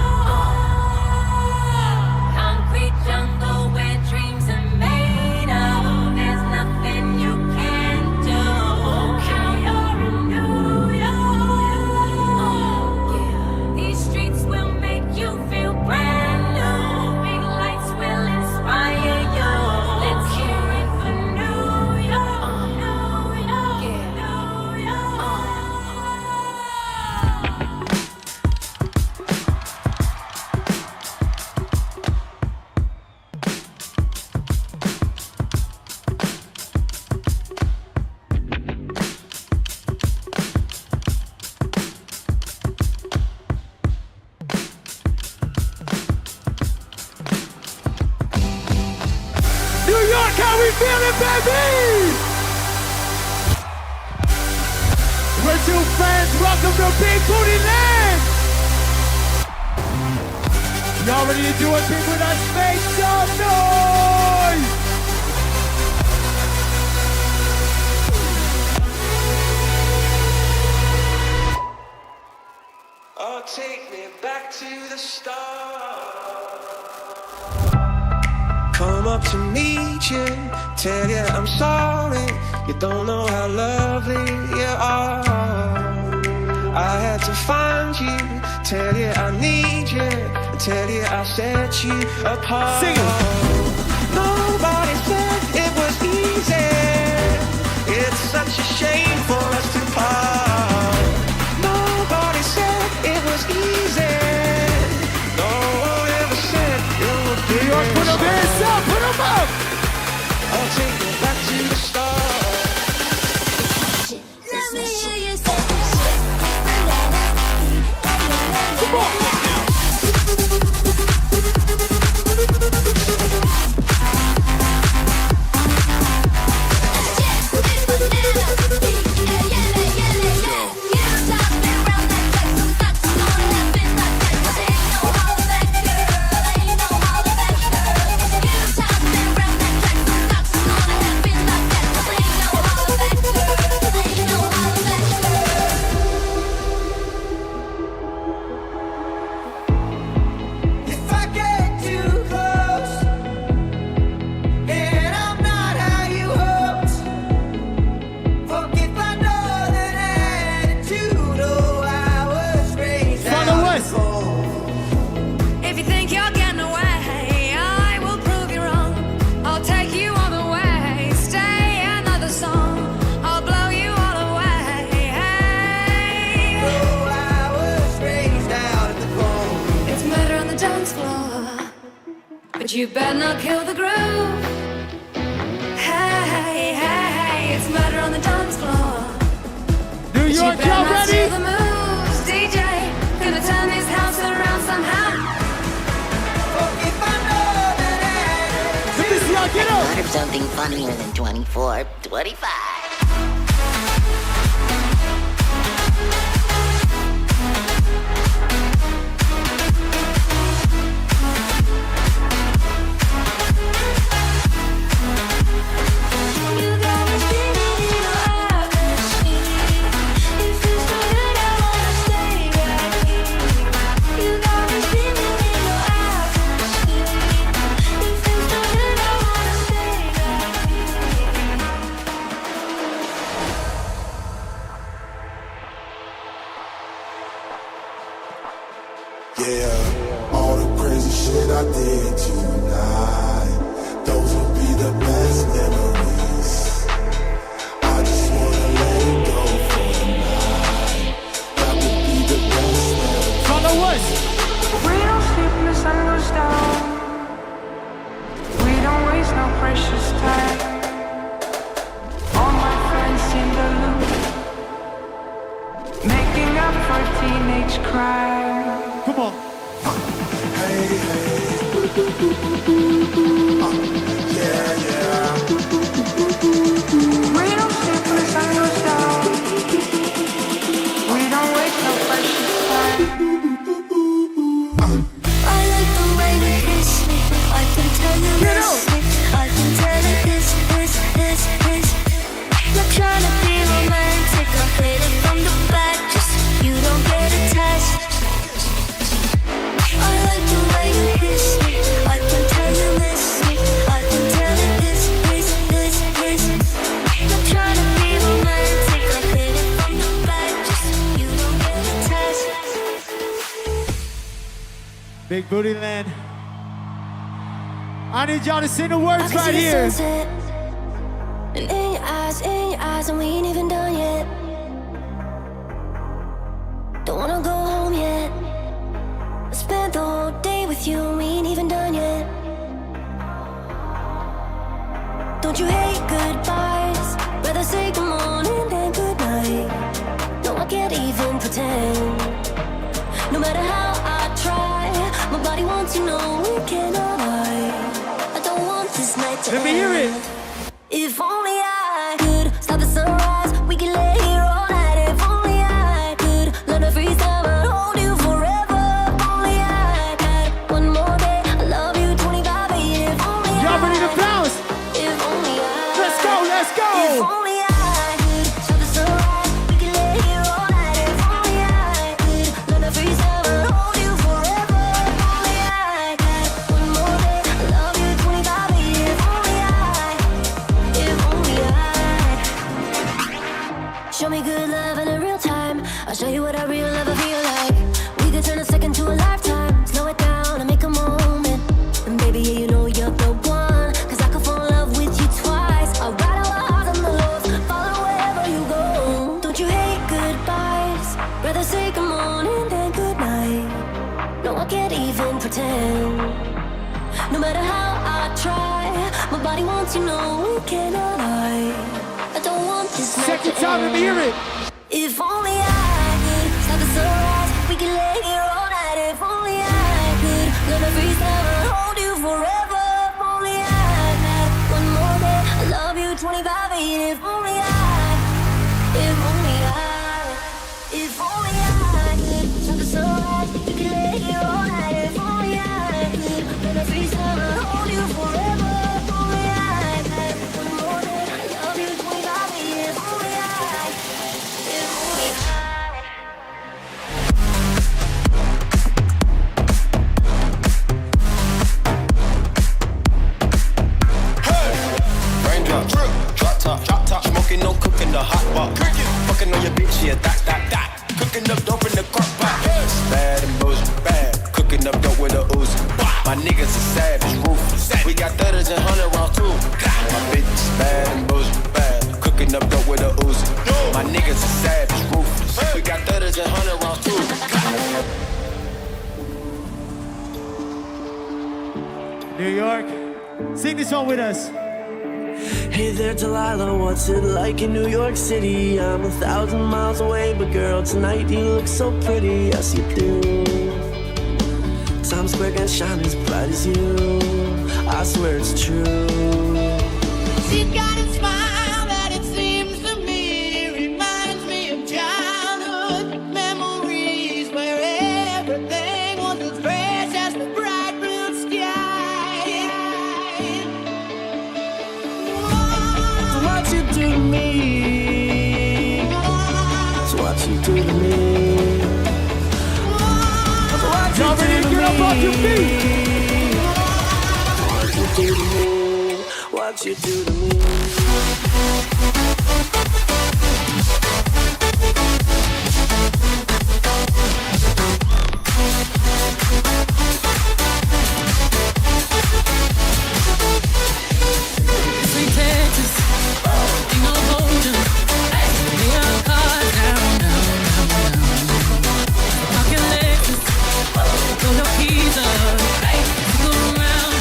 concrete jungle where dreams are made of. There's nothing you can't do. You're in New York. These streets will make you feel brand new. Big lights will inspire you. Let's hear it for New York, New York, New York. New York, how we feeling, baby? We're two fans, welcome to Big Booty Land. Y'all ready to do a thing with us? Make some noise! take me back to the start. Come up to meet you, tell you I'm sorry. You don't know how lovely you are. I had to find you, tell you I need you, tell you I set you apart. Sing it. Nobody said it was easy. It's such a shame for us to part. Nobody said it was easy. No one ever said it would be. New York, put them hands up, put them up. I'll take you back to the start. Let me hear you say come on. If I get too close, and I'm not how you hoped, forget my northern attitude. Oh, I was raised From the out West. cold. If you think you're getting away, I will prove you wrong. I'll take you all the way. Stay another song. I'll blow you all away. Hey. Oh, I was raised out at the cold. It's murder on the dance floor, but you better not kill the groove. Hey, hey, hey, it's murder on the dance floor. New But you York, better y'all not ready? steal the moves, DJ. Gonna turn this house around somehow. Forget my northern attitude. Let me see y'all get up. Thought of something funnier than 24, 25. You got me spinning in your atmosphere. It feels so good, I wanna stay right here. You got me spinning in your atmosphere. It feels so good, I wanna stay right here. Yeah, all the crazy shit I did tonight, those will be the best memories. I just wanna let it go for the night. That would be the best memories. From the West. We don't sleep when the sun goes down. We don't waste no precious time. All my friends in the loop, making up for teenage crime. Come on. Hey, hey. Yeah, yeah. We don't sleep when the sun goes down. We don't waste no precious time. I like the way you kiss me. I can tell you miss me. I can tell you this. Not trying to be romantic. I hit it from the back, just you don't get attached. I like the way you kiss me. I can tell you miss me. I can tell you this. Not trying to be romantic. I hit it from the back, just you don't get attached. Big Booty Land. I need y'all to sing the words right here. And in your eyes, and we ain't even done yet. Don't wanna go home yet. I spent the whole day with you, and we ain't even done yet. Don't you hate goodbyes? Rather say good morning than good night. No, I can't even pretend. No matter how I try, my body wants to know we cannot lie. I don't want this night to Let me hear it. end. If only I could stop the sunrise, we can lay here all night. If only I could learn to freeze time and hold you forever. If only I had one more day, I love you 25 years. If only Y'all ready to bounce? If only I Let's go, let's go. If only I could stop the sunrise, we can lay here all night. If only I could learn to freeze time No matter how I try, my body wants you, no, we cannot hide. I don't want this night Second to time end. to hear it. If only I could stop the sunrise, we could lay here all night. If only I could learn to freeze time and hold you forever. If only I had one more day, I love you 25/8. If only I could stop the sunrise, we could lay here all night. If only I could learn to freeze time and hold you forever. If only I had one more day, I love you 25/8. If only I. Raindrop, drop top, smoking, no cooking, the hot pot. Fucking on your bitch, yeah, that. Cooking up dope in the crock pot. Bad and bullshit, bad. Cooking up dope with a Uzi. My niggas are savage, ruthless. We got 30s and 100 rounds too. My bitch is bad and bullshit, bad. Cooking up dope with a Uzi. My niggas are savage, ruthless. We got 30s and 100 rounds too. New York, sing this one with us. Hey there, Delilah, what's it like in New York City? I'm 1,000 miles away, but girl, tonight you look so pretty, yes you do. Times Square can shine as bright as you, I swear it's true. She's got a smile that it seems to me reminds me of childhood memories where everything was as fresh as the bright blue sky. So what you do to me? So what you do to me? Y'all ready to get up off your feet? What you do to me? What you do to me? Sweet Texas, ain't no holding. Lay your cards down. Pocket Lexus, throw your keys up. Go round.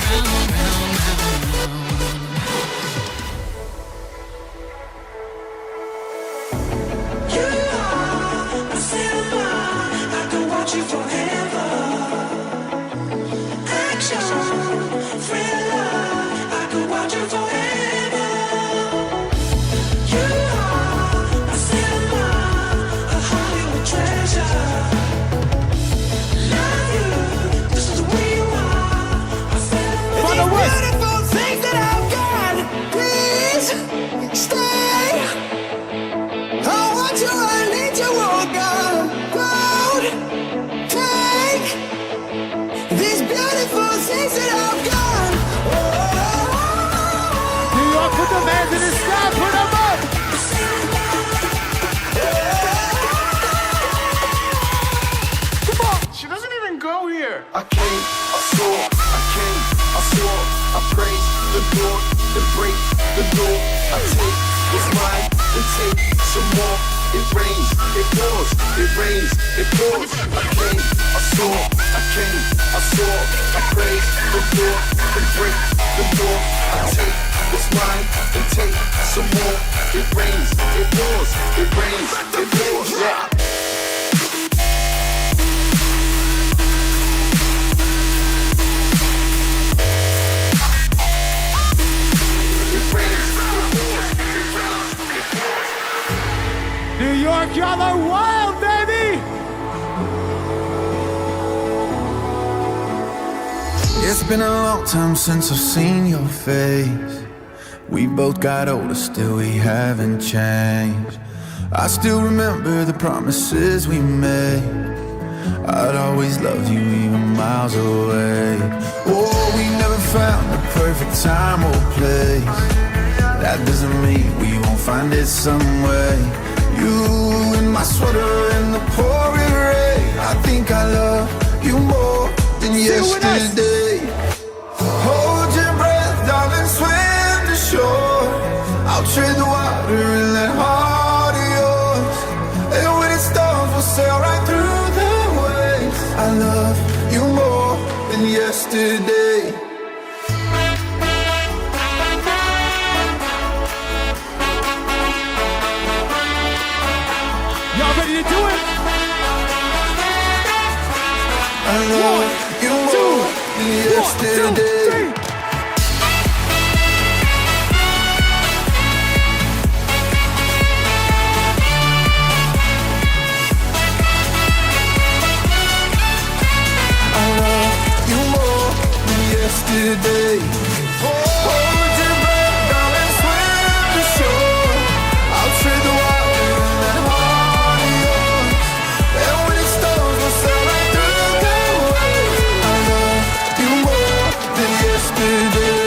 You are a cinema, I could watch you forever. Action, thriller, I could watch you forever. You are a cinema, a Hollywood treasure. Love you, this is who you are. A cinema. From the West. Beautiful things that I've got, please stay. I want you, I need you, oh God. Road, take these beautiful things that I've got. New York, put the hands in the sky, put them up. Come on, she doesn't even go here. I came, I saw, I praise the door, then break the door. I take what's mine, then take some more. It rains, it pours, it rains, it pours. I came, I saw, I praise the door, then break the door. I take what's mine, then take some more. It rains, it pours, it rains, it pours. Yeah. New York, y'all are wild, baby. It's been a long time since I've seen your face. We both got older, still we haven't changed. I still remember the promises we made. I'd always love you even miles away. Oh, we never found the perfect time or place. That doesn't mean we won't find it some way. You in my sweater in the pouring rain. I think I love you more than yesterday. Hold your breath, darling, swim to shore. I'll trade the water in that heart of yours. And when it storms, we'll sail right through the waves. I love you more than yesterday. yesterday. Y'all ready to do it? I love you more than yesterday. Yesterday, hold your breath, darling, swim to shore. I'll trade the water and that heart of yours. And when it storms, we'll sail right through the waves. I love you more than yesterday.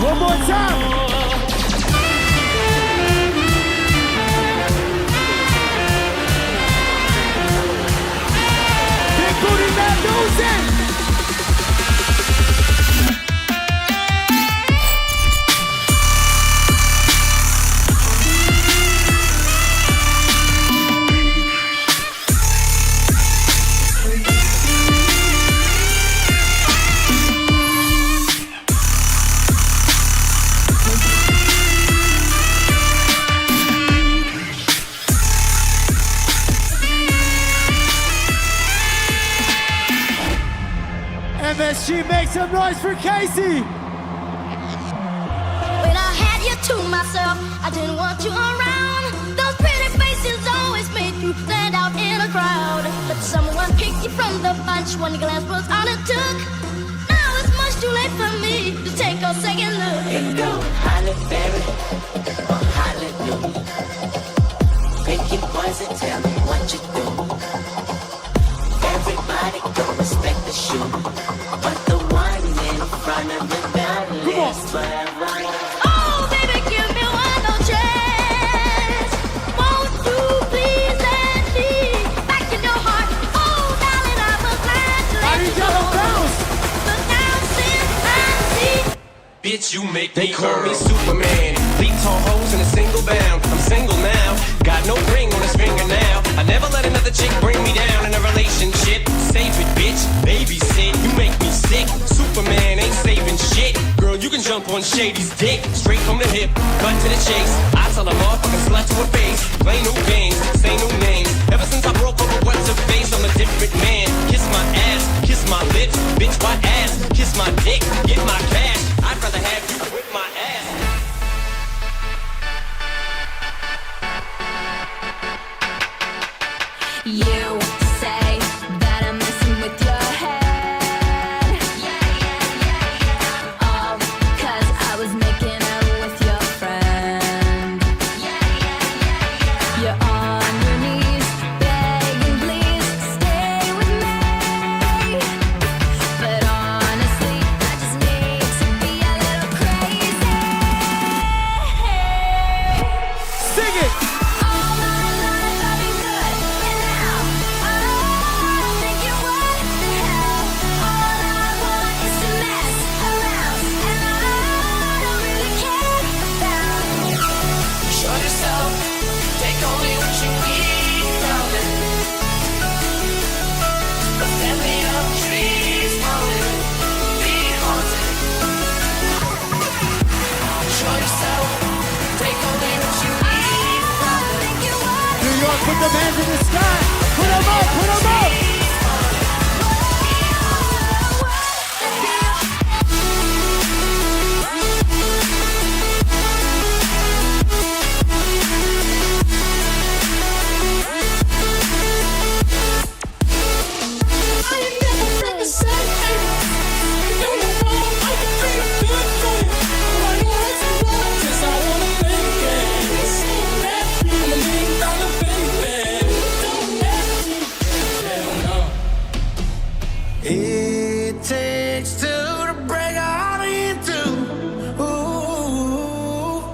One more time. Big booty man knows it. MSG, make some noise for Casey! When I had you to myself, I didn't want you around. Those pretty faces always made you stand out in a crowd. But someone picked you from the bunch, one glance was all it took. Now it's much too late for me to take a second look. And go Holly Berry or Hallelujah. Pick your poison, tell me what you do. Everybody go respect the shoe, but the one in front of the battle is forever. Oh, baby, give me one more chance. Won't you please let me back in your heart? Oh, darling, I was glad to let you go. But now since I see, bitch, you make they call me Superman. Leap tall hoes in a single bound. I'm single now, got no ring on his finger now. I never let another chick bring me down in a relationship. Save it, bitch, babysit. You make me sick. Superman ain't saving shit. Girl, you can jump on Shady's dick. Straight from the hip, cut to the chase. I tell a motherfucking slut to her face. Play new games, say new names. Ever since I broke over what's her face, I'm a different man. Kiss my ass, kiss my lips. Bitch, why ass? Kiss my dick, get my cash. I'd rather have you whip my ass. you say that I'm messing with your head. All 'cause I was making out with your friend. You're on your knees, begging, please stay with me. But honestly, I just need to be a little crazy. Sing it! All my life I've been good, and now I'm thinking, what the hell? All I want is to mess around, and I don't really care about. Show yourself, take only what you need from it. The family of trees haunted, be haunted. Show yourself, take only what you need from it. New York, put them hands in the sky! Put them up, put them up! Are you never It takes two to break a heart in two. Ooh,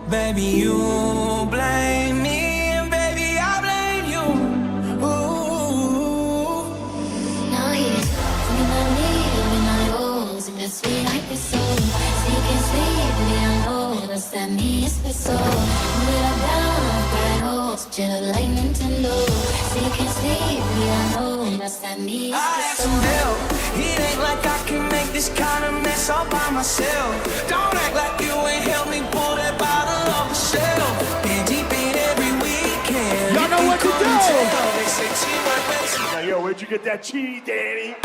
baby, you blame me, and baby, I blame you. Ooh. Now he's talking about me, living on goals, and that's sweet like this soul. So you can sleep, baby, I know what's that mean, it's the soul. Move it up down, bright holes, chill like Nintendo. So you can sleep, baby, I know what's that mean, it's the soul. It ain't like I can make this kind of mess all by myself. Don't act like you ain't helped me pull that bottle off the shelf. Been deep in every weekend. Y'all know what to do. They say teamwork makes it. Now, yo, where'd you get that cheese, Danny?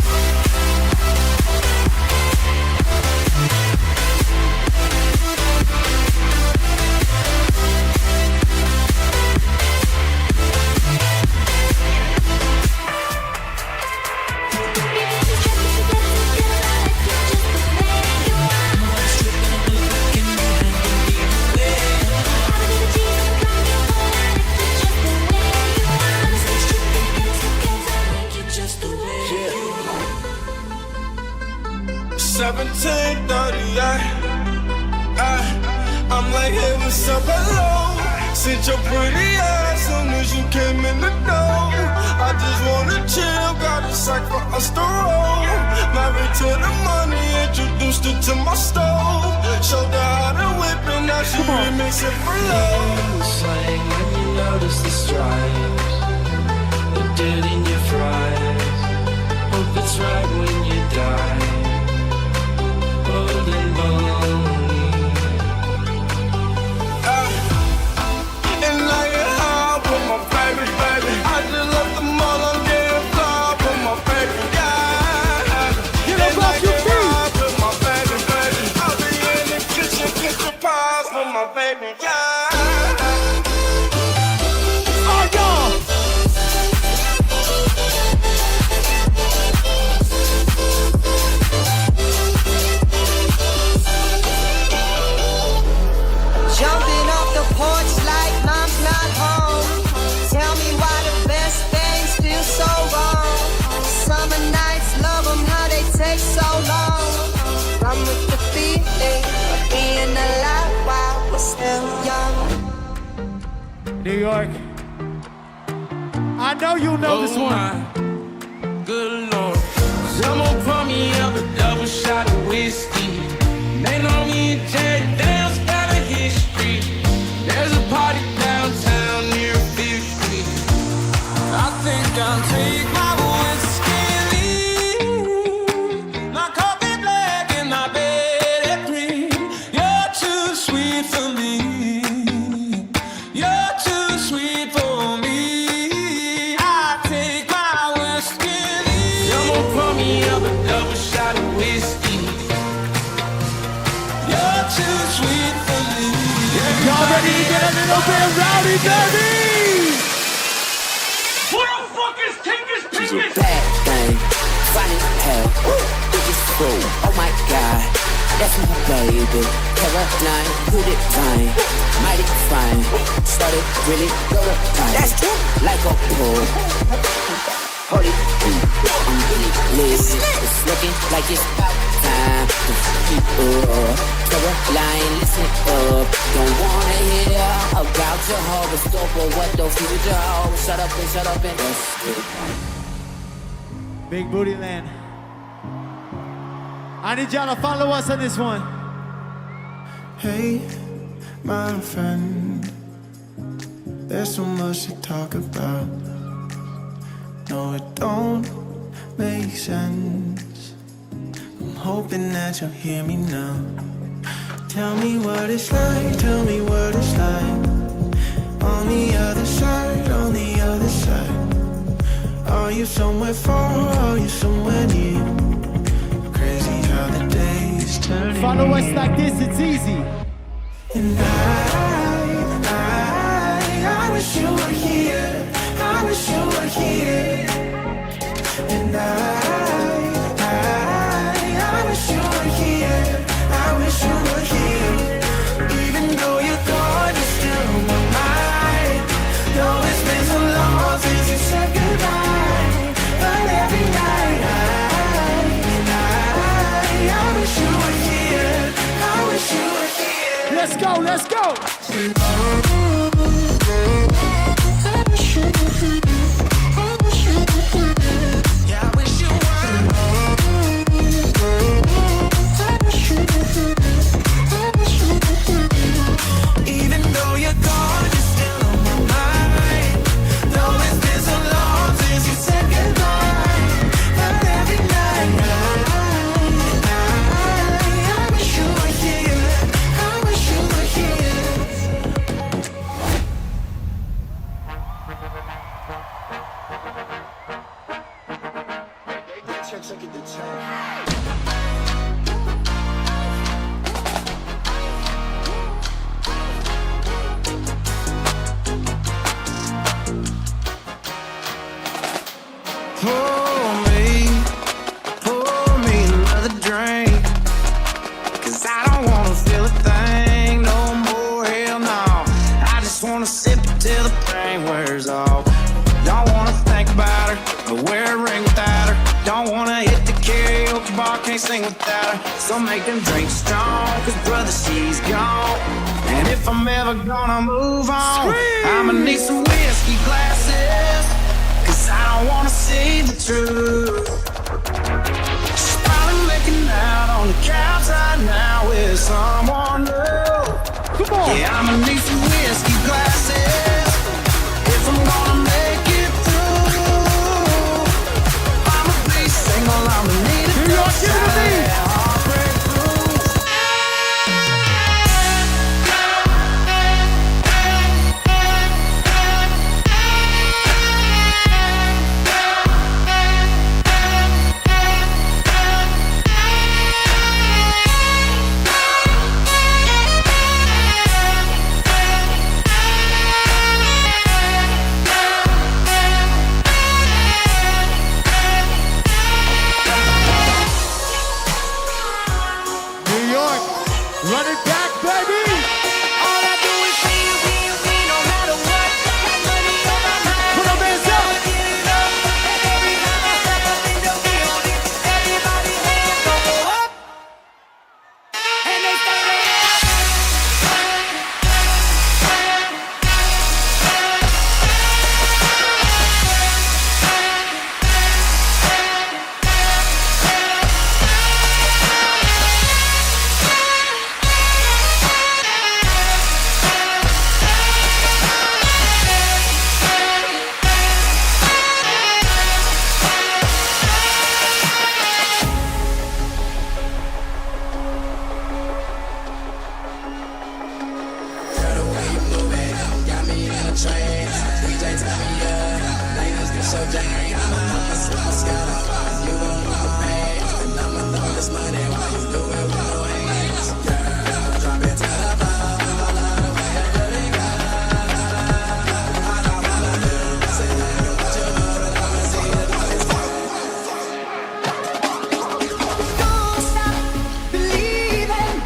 I'm like, hey, what's up, hello? Since your pretty ass soon as you came in the door. I just wanna chill, got a sack for us to roll. Married to the money, introduced her to my stove. Showed her how to whip and now she remix it for love. Slang when you notice the stripes, the dirt in your fries. Hope it's right when you die. Old and bony. And now you're high with my baby, baby. I just left the mall, I'm getting fly with my baby, yeah. Get up off your feet. With my baby, baby. I'll be in the kitchen pies with my baby, yeah. Oh, y'all. Jumping off the porch like mom's not home. Tell me why the best things feel so wrong. Summer nights, love them how they take so long. Run with the feeling of being alive while we're still young. New York. I know you know this one. Good Lord. Someone pour me up a double shot of whiskey. They know me and Jerry Dale's got a history. There's a party downtown near 50. I think I'll take my whiskey and leave. My coffee black and my bed at 3. You're too sweet for me. You're too sweet for me. I take my whiskey and leave. Someone pour me up a double shot of whiskey. You're too sweet for me. Y'all ready to get a little bit rowdy, baby? Who the fuck is Tingus She's a bad thing, fine as hell, biggest fool, oh my god, that's my baby, Caroline, put it fine, mighty fine, started really go to time, that's true, like a pool, holy, I'm really lit, it's looking like it's about time, to people, Caroline, listen up, don't wanna hear about your horoscope or what the future holds, shut up and that's it. Big Booty Land. I need y'all to follow us on this one. Hey, my friend, there's so much to talk about. No, it don't make sense. I'm hoping that you'll hear me now. Tell me what it's like, tell me what it's like. On the other side, on the other side. Are you somewhere far, are you somewhere near? Crazy how the days turn. Follow us like this, it's easy. And I wish you were here. I wish you were here. And I wish you were here. I wish you were here. Even though you're gone, you're still on my mind. Though it's been so long since you said goodbye, but every night go, let's go. Yeah, I wish you were. Even though you're gone, you're still on my mind. Though it's been so long since you said goodbye, but every night I wish you were here. I wish you were here. Check the check. Pour me another drink. 'Cause I don't wanna feel a thing no more, hell no. I just wanna sip till the pain wears off. Don't wanna think about her, or wear a ring without her. Don't wanna hit the karaoke bar, can't sing without her. So make them drinks strong, 'cause brother, she's gone. And if I'm ever gonna move on, I'ma need some whiskey glasses. 'Cause I don't wanna see the truth. She's probably making out on the couch right now with someone new. Come on. Yeah, I'ma need some whiskey glasses if I'm gonna make it through. I'ma be single, I'ma need a dose of that heartbreak blues. New York, run it back, baby. All I do is win, no matter what. Got money on my mind. Put 'em hands up. Get it up. And every time I step up in the building, everybody's hands go up. And they say don't stop believing.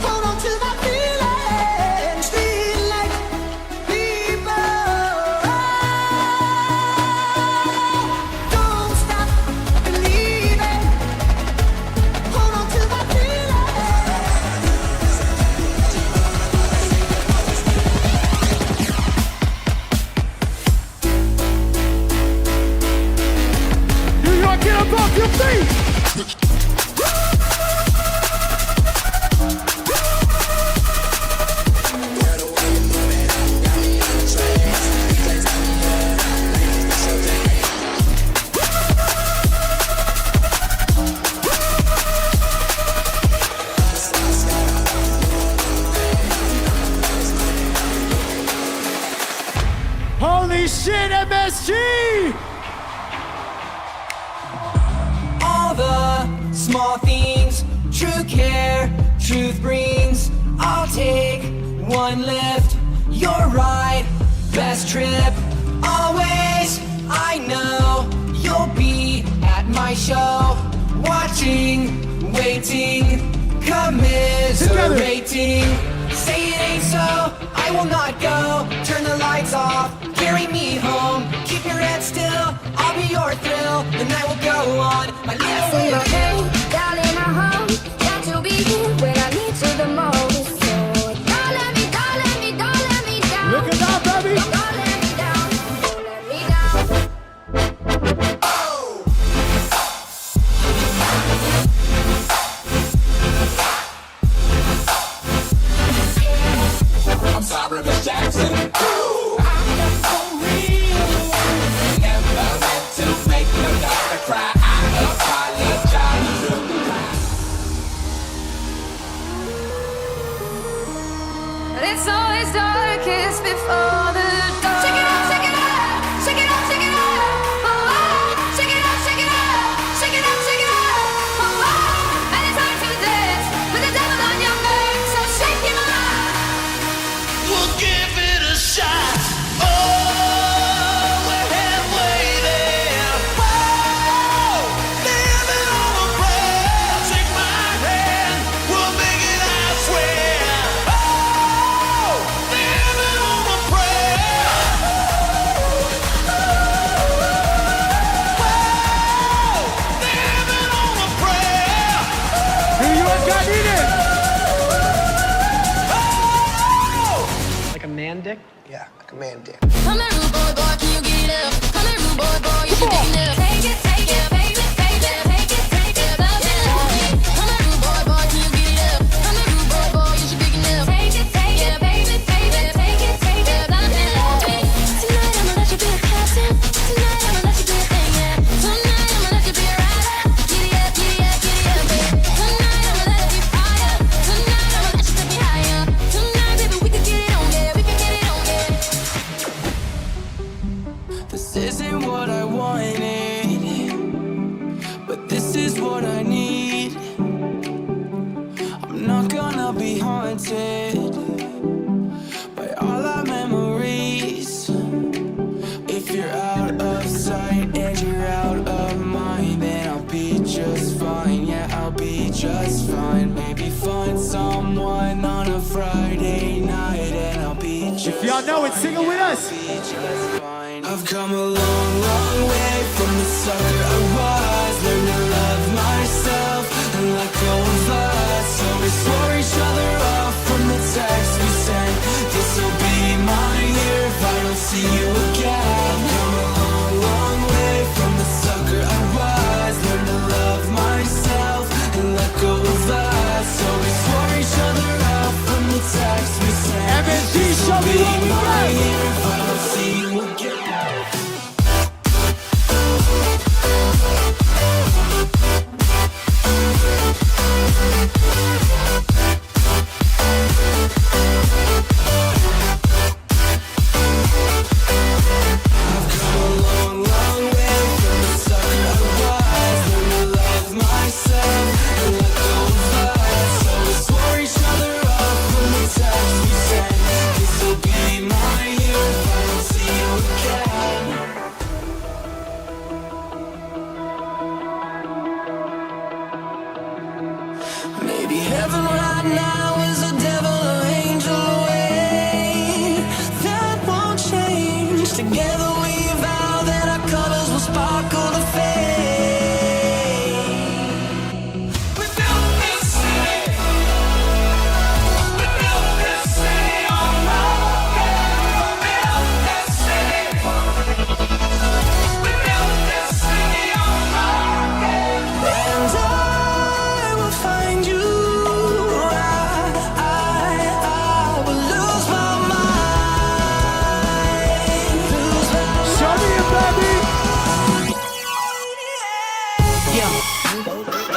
Hold on to my feelings. Feel like people. Don't stop believing. Hold on to my New York, get up off your feet. Holy shit, MSG! All the small things, true care, truth brings. I'll take one lift, you're right, best trip. Always, I know you'll be at my show, watching, waiting, commiserating. Say it ain't so, I will not go. Turn the lights off, carry me home. Keep your head still, I'll be your thrill. The night will go on, my little I see my name, darling, I hope that you'll be here when I need you the most. So York, I need it! Like a man dick? Yeah, like a man dick. Come here, rude boy, boy, can you get it up? Come here, rude boy, boy, you should get it up. Take it, baby, take it, take it, love it. Come here, rude boy, boy, can you get it up? Come here, rude boy, boy, you should get it up. Take it, baby, take it, love it. Tonight I'ma let you be a captain. Tonight I'ma let you be a thing, yeah. Tonight I'ma let you be a rider. Giddy up, baby. Tonight I'ma let you fire. Tonight I'ma let you take me higher. Tonight, baby, we can get it on, yeah. We can get it on, yeah. This isn't what I wanted, but this is what I need. I'm not gonna be haunted by all our memories. If you're out of sight and you're out of mind, then I'll be just fine. Yeah, I'll be just fine. Maybe find someone on a Friday night and I'll be just If y'all know it, sing it with us. I've come a long, long way from the sucker I was. Learned to love myself and let go of us. So we swore each other off from the text we sent. This'll be my year if I don't see you again. Come a long, long way from the sucker I was. Learned to love myself and let go of us. So we swore each other off from the text we sent. MSG, show me what we my got. year if I don't see you again. Maybe heaven right now is a devil or angel away. That won't change. Together we vow that our colors will sparkle to fade. We built this city. We built this city on rock. We built this city. We built this city on rock. And I will find you. I will lose my mind. Show me it, baby. Yeah.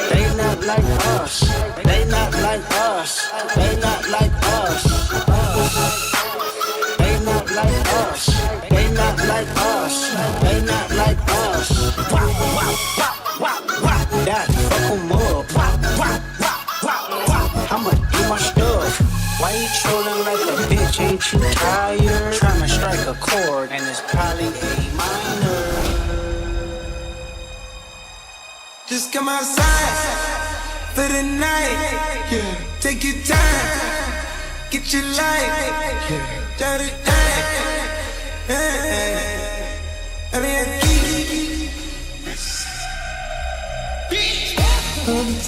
They not like us. They not like us. They not like us. They not like us. They not like us. They not like us. Wah, wah, wah, wah, wah. That fuck 'em up. Wah, wah, wah, wah, wah. I'ma do my stuff. Why you trolling like a bitch? Ain't you tired? Tryna strike a chord and it's probably A minor. Just come outside for the night. Yeah. Take your time, get your light. Yeah. Turn it down.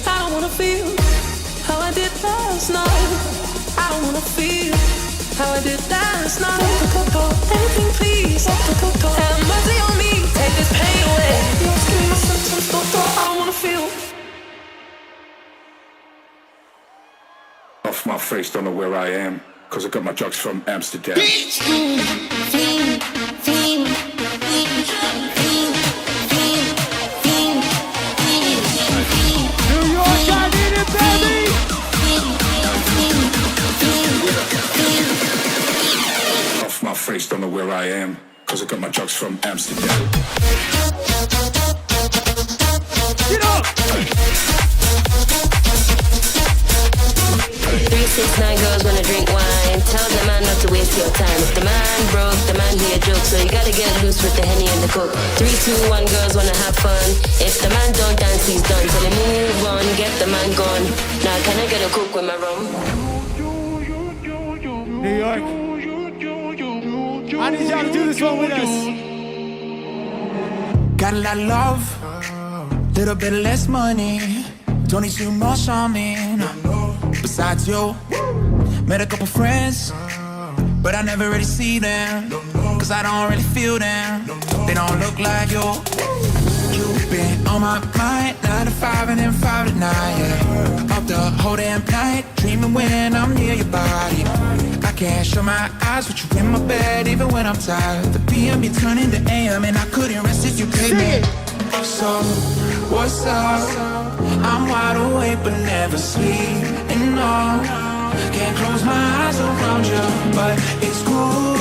I don't wanna feel how I did last night. I don't wanna feel how I did last night. Anything please, have mercy on me. Take this pain away. Give me my symptoms, I don't wanna feel. Off my face, don't know where I am, cause I got my drugs from Amsterdam. New York, I need it, baby. Off my face, don't know where I am, cause I got my drugs from Amsterdam. Get up. 369 girls wanna drink wine. Tell the man not to waste your time. If the man broke, the man hear a joke, so you gotta get loose with the Henny and the Coke. 3, 2, 1, girls wanna have fun. If the man don't dance, he's done. So they move on, get the man gone. Now can I get a Coke with my rum? New York. I need y'all to do this one with us. Got a lot of love, little bit less money. Don't need too much on me, besides you. Met a couple friends, but I never really see them, cause I don't really feel them. They don't look like you. You've been on my mind, 9 to 5 and then 5 to 9, yeah. Up the whole damn night, dreaming when I'm near your body. I can't shut my eyes with you in my bed, even when I'm tired. The PM be turning to AM and I couldn't rest if you paid me. So, what's up? I'm wide awake but never sleep. And no, can't close my eyes around you, but it's cool.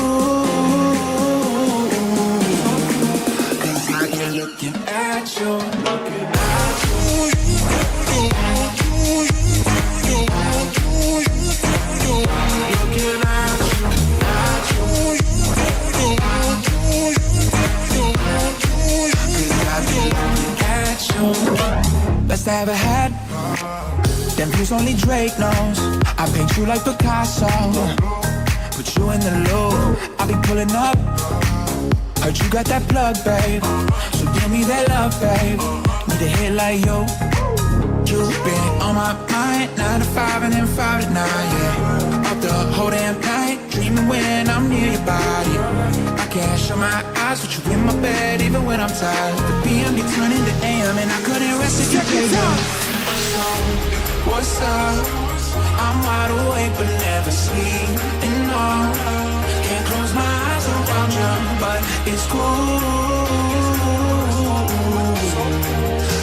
Cause I get looking at you, looking at you. Looking at you. Best I ever had. Them views only Drake knows. I paint you like Picasso. Put you in the loop. I'll be pulling up. Heard you got that plug, babe. So give me that love, babe. Need a hit like you. You've been on my mind, 9 to 5 and then 5 to 9, yeah. Up the whole damn night, dreaming when I'm near your body. I can't shut my eyes with you in my bed, even when I'm tired. The PM be turning to AM and I couldn't rest if you paid me. What's up? I'm wide awake but never sleep. And no, can't close my eyes around you, but it's cool.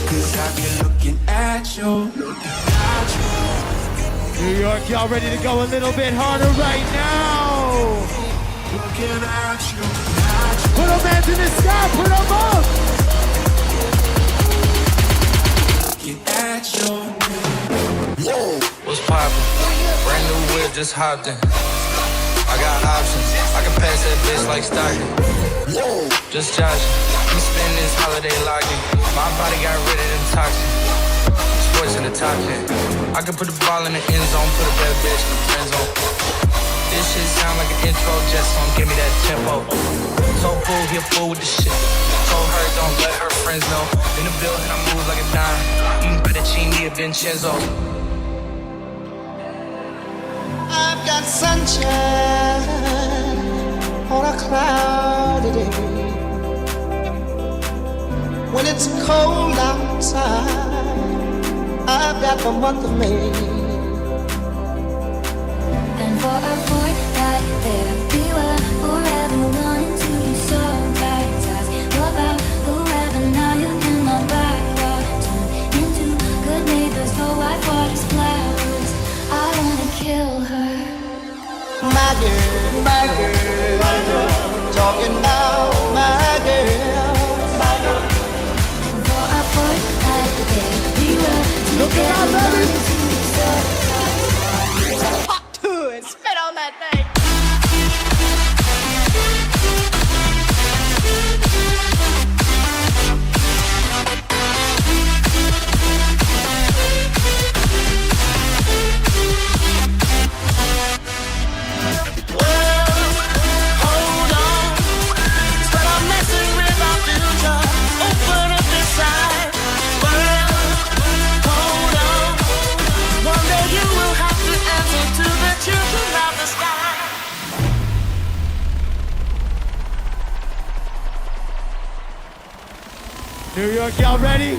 Cause I be looking at you. New York, y'all ready to go a little bit harder right now? Looking at you. Put them hands in the sky, put them up! Looking at you. Whoa. What's poppin'? Brand new whip, just hopped in. I got options. I can pass that bitch like Stockton. Whoa. Just joshin'. I'm spending this holiday locking. My body got rid of them toxins. Sports in the top 10. I can put the ball in the end zone, put a bad bitch in the friend zone. This shit sound like an intro jet song, give me that tempo. So cool, he a fool with the shit. Told her don't let her friends know. In the building, I move like a dime. Eating fettuccine at Vincenzo. I've got sunshine on a cloudy day. When it's cold outside, I've got the month of May. And for a fortnight there, we were forever wanting to be so baptized. What about forever now? You cannot buy water. Turn into good neighbors, no white waters, flowers. I wanna kill her. My girl, my girl, my girl. Talking about my girl, my girl. For a fortnight there, we were together wanting to be so baptized. Hot to it, spit on that thing. New York, y'all ready?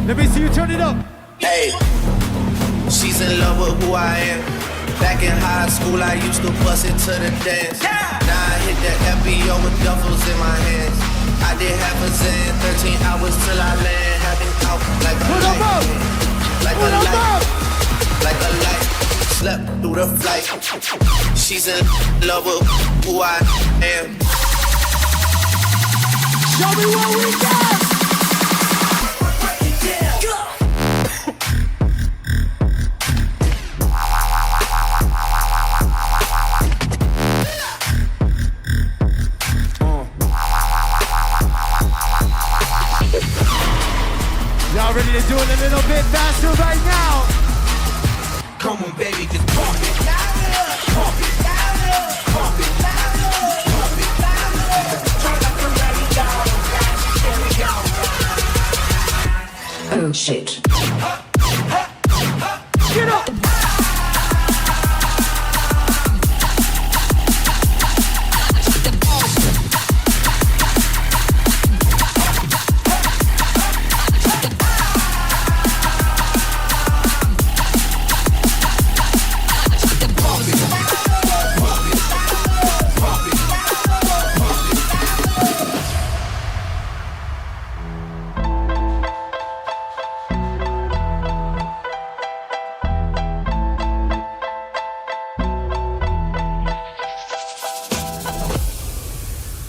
Let me see you turn it up. Hey, she's in love with who I am. Back in high school, I used to bust it to the dance. Now I hit the FBO with duffels in my hands. I did half a zen, 13 hours till I land. Had been out like a light, like a light, like a light. Slept through the flight. She's in love with who I am. Show me what we got! Y'all ready to do it a little bit faster right now? Come on, baby, just pump it. Pump it. Pump it. Pump it. Turn up the radio. Here we go. real shit. Get up!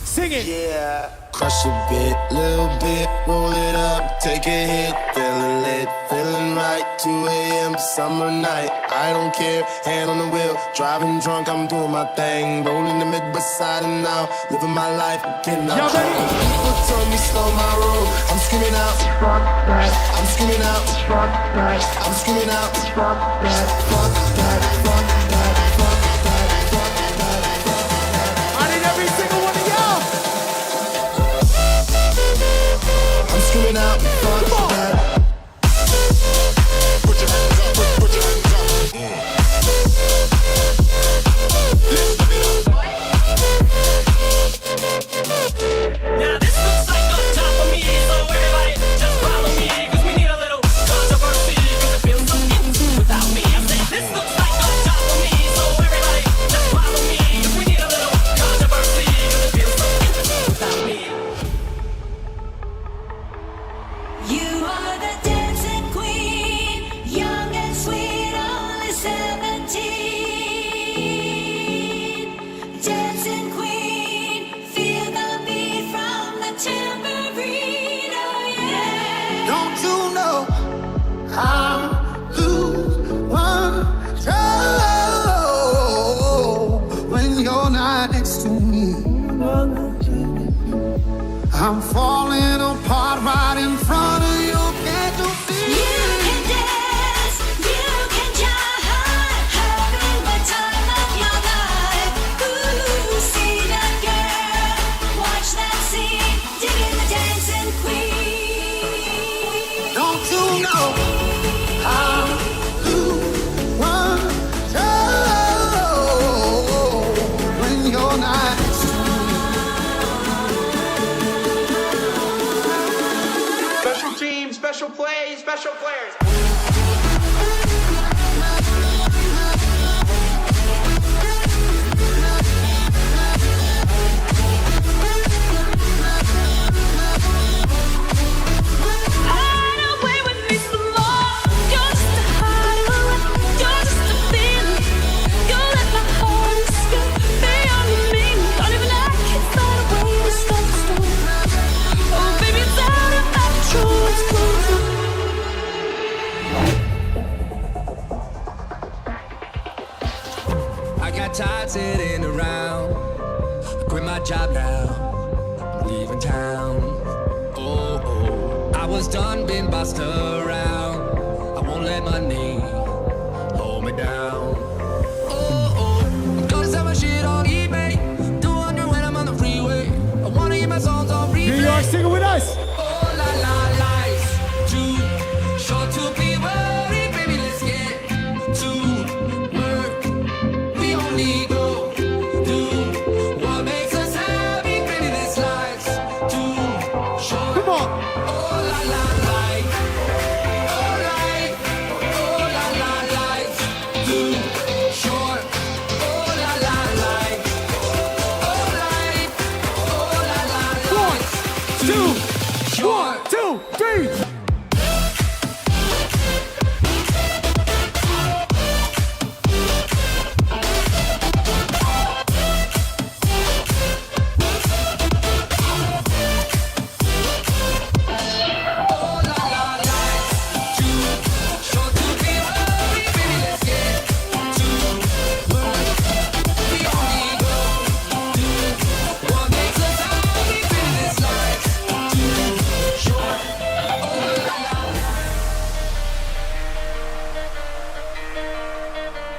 Sing it. Yeah. Crush a bit, little bit, roll it up, take a hit, feeling lit, feeling right. 2 a.m. summer night, I don't care, hand on the wheel, driving drunk, I'm doing my thing, rolling the mid beside and now, living my life, getting out. People told me slow my roll, I'm screaming out, fuck that, I'm screaming out, fuck that, I'm screaming out, fuck that, fuck that, fuck that, fuck that, fuck that, fuck that. I need every single one of y'all. I'm screaming out, fuck that. Put your hands up, put your hands up. Let's live it up. Now this looks like the top of me, so everybody just follow me, cause we need a little controversy, cause it feels so empty without me. I said this looks like the top of me, so everybody just follow me, cause we need a little controversy, cause it feels so empty without me. You are the dancing queen, young and sweet, only 17. Dancing queen, feel the beat from the tambourine, oh yeah. Don't you know I'm lose one toe when you're not next to me? I'm falling apart right in front of you. Can't you see? You can dance, you can jive, having the time of your life. Ooh, see that girl, watch that scene, digging the dancing queen. Don't you know I'm lose one toe when you're not next to me? Special team, special plays, special players. I got tired sitting around. I quit my job now. I'm leaving town. Oh, oh. I was done being bossed around. I won't let money hold me down. Oh, oh. I'm gonna sell my shit on eBay. 200 when I'm on the freeway. I wanna hear my songs on replay. New York, sing it with us. Oh, la, la, life's too short to be worried. Baby, let's get to work. We only go do what makes us happy. Baby, this life's too short. Come on. Oh, la, la, life. Oh, life. Oh, la, la, life's too short. Oh, la, la, life. Oh, life. Oh, la, la, life's too short. 1, 2, 3.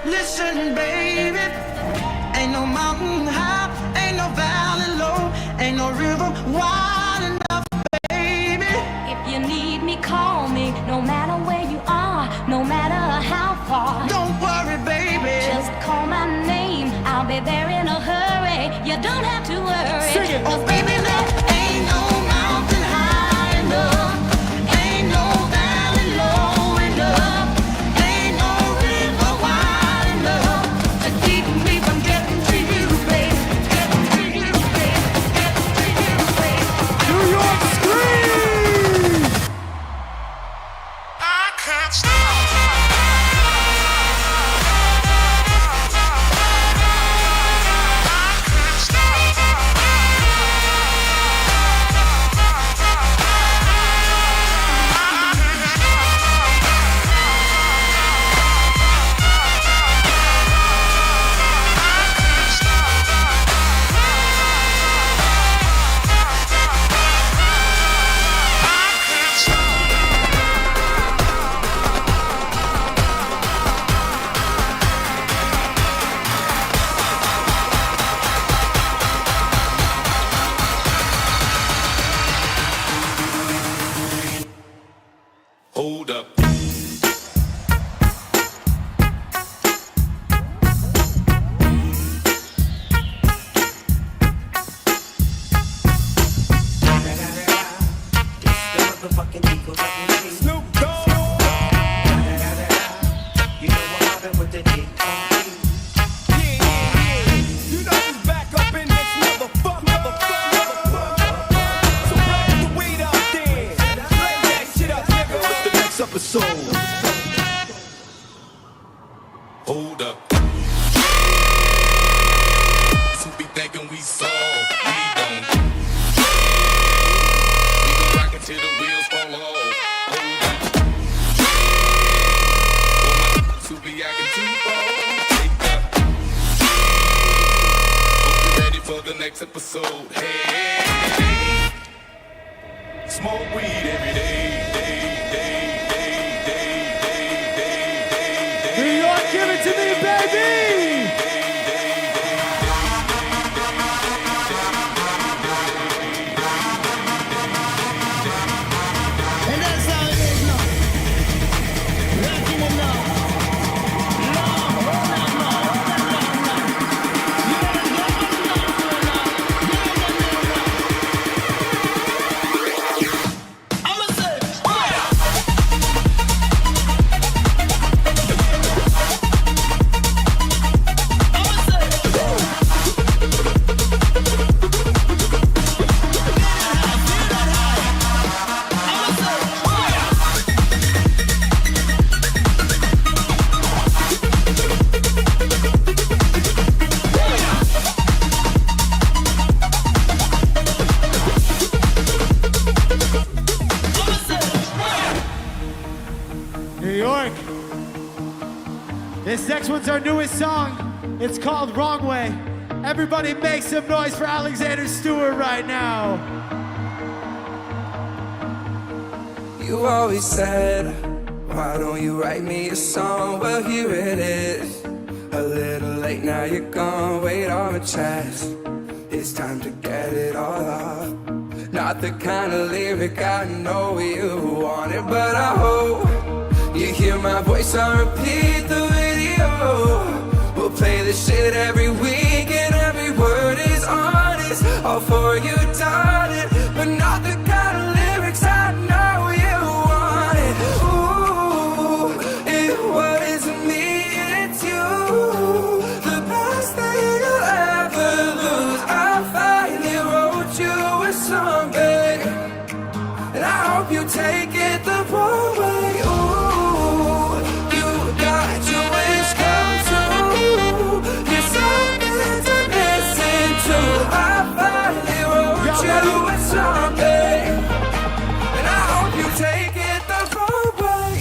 Listen, baby, ain't no mountain high, ain't no valley low, ain't no river wide enough, baby. If you need me, call me. No Hold up. Snoop Dogg. You know what happened with the dick. You know who's back up in this motherfucker. So blaze the weed up then. Blaze that shit up, nigga. What's the next episode? Hold up. Some be thinking we soft, we don't. We gon' rock it till the wheels fall off. Hold up. For my to be acting too bold. Take up. Hope you're ready for the next episode. Hey. Smoke weed every day. New York, give it to me, baby! And that's how it is now. Rocking it now. New York. This next one's our newest song. It's called Wrong Way. Everybody make some noise for Alexander Stewart right now. You always said, why don't you write me a song? Well, here it is. A little late, now you're gone. Weight on my chest. It's time to get it all off. Not the kind of lyric I know you wanted, but I hope you hear my voice on repeat. The video we'll play this shit every week, and every word is honest. All for you, darling, but not the kind of lyrics I know you wanted. Ooh, it wasn't me, it's you. The best thing I'll ever lose. I finally wrote you a song, babe, and I hope you take it the wrong way. Ooh, you got your wish come true. You're something to listen to. I finally wrote you a song, babe, and I hope you take it the wrong way.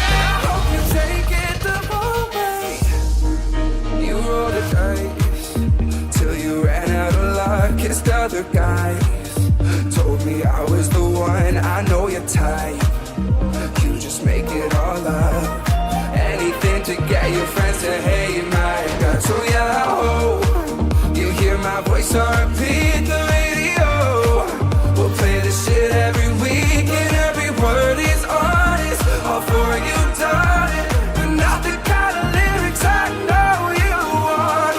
I hope you take it the wrong way. You rolled the dice till you ran out of luck. Kissed other guys, told me I was the one. I know your type. You just make it all up. Anything to get your friends to hate my guts. So yeah, I hope you hear my voice on repeat. The radio we'll play this shit every week, and every word is honest. All for you, darling, but not the kind of lyrics I know you want.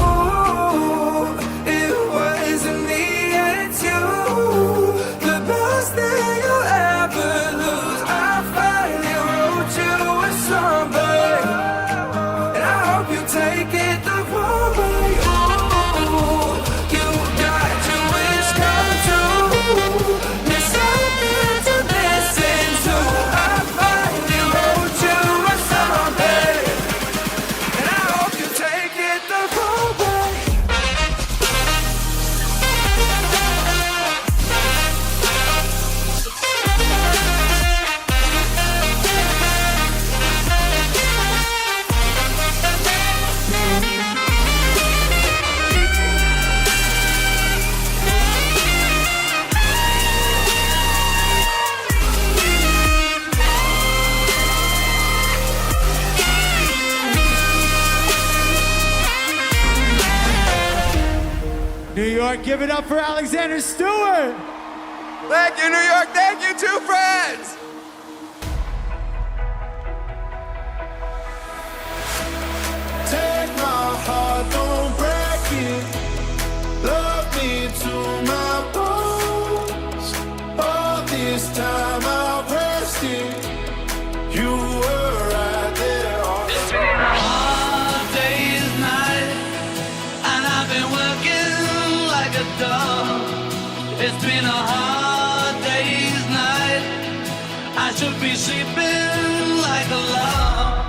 Ooh, it wasn't me, it's you. The best thing I'll ever lose. I finally wrote you a song, babe, and I New York, give it up for Alexander Stewart. Thank you, New York. Thank you, two friends. Take my heart, don't break it. Love me to my bones. All this time I've rested. You were right there. It's been a hard day's night, and I've been working like a dog. It's been a hard day's night. I should be sleeping like a log.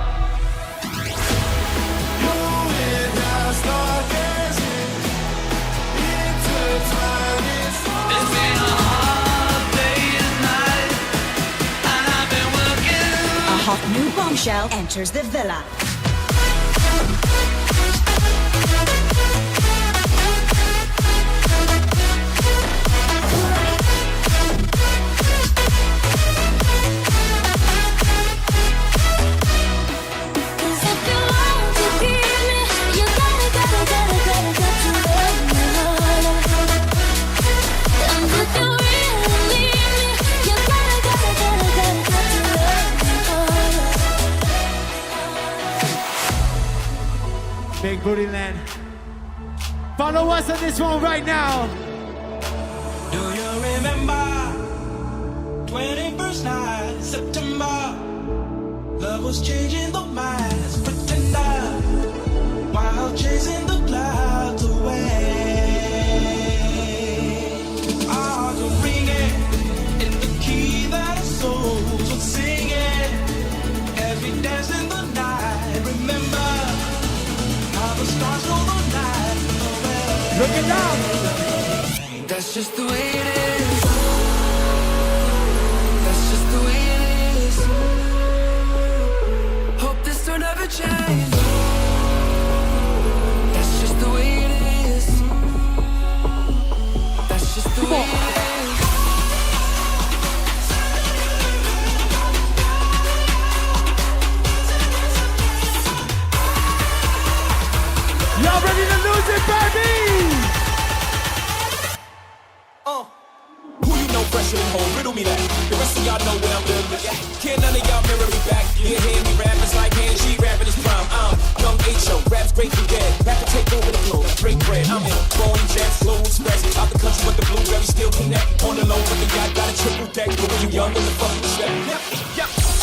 It's been a hard day's night, and I've been working. A hot new bombshell enters the villa. Big Booty Land. Follow us on this one right now. Do you remember 21st night, September? Love was changing the minds, pretender, while chasing the clouds away. Hearts were ringing in the key that our souls were singing as we danced in the night. Remember how the stars stole the night away. Look it down. That's just the way it is. That's just the way it is. Hope this will never change. That's just the way it is. That's just the way it is. Y'all ready to lose it, baby? Who you know fresher than home? Riddle me that. The rest of y'all know what I'm doing with that. Can't none of y'all mirror me back. You hear me rap, it's like hand G rapping his prime. I'm young H.O., rap's great and dead. Back to take over the floor, break bread. I'm in Boeing Jets, Slow Express. Out the country with the blueberry still connect. On the low with the yacht, got a triple deck. But when you young, what the fuck you step?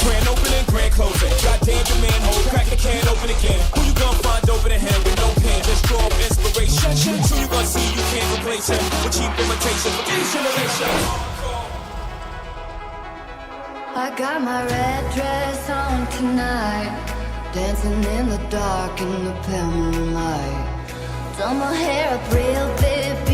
Grand opening, grand closing. Goddamn your manhole, crack the can open again. Who you gonna find over the hand with no pen? Just draw up inspiration. Who you gonna see you can't replace him with cheap imitation for each generation. I got my red dress on tonight, dancing in the dark in the pale moonlight. Done my hair up real big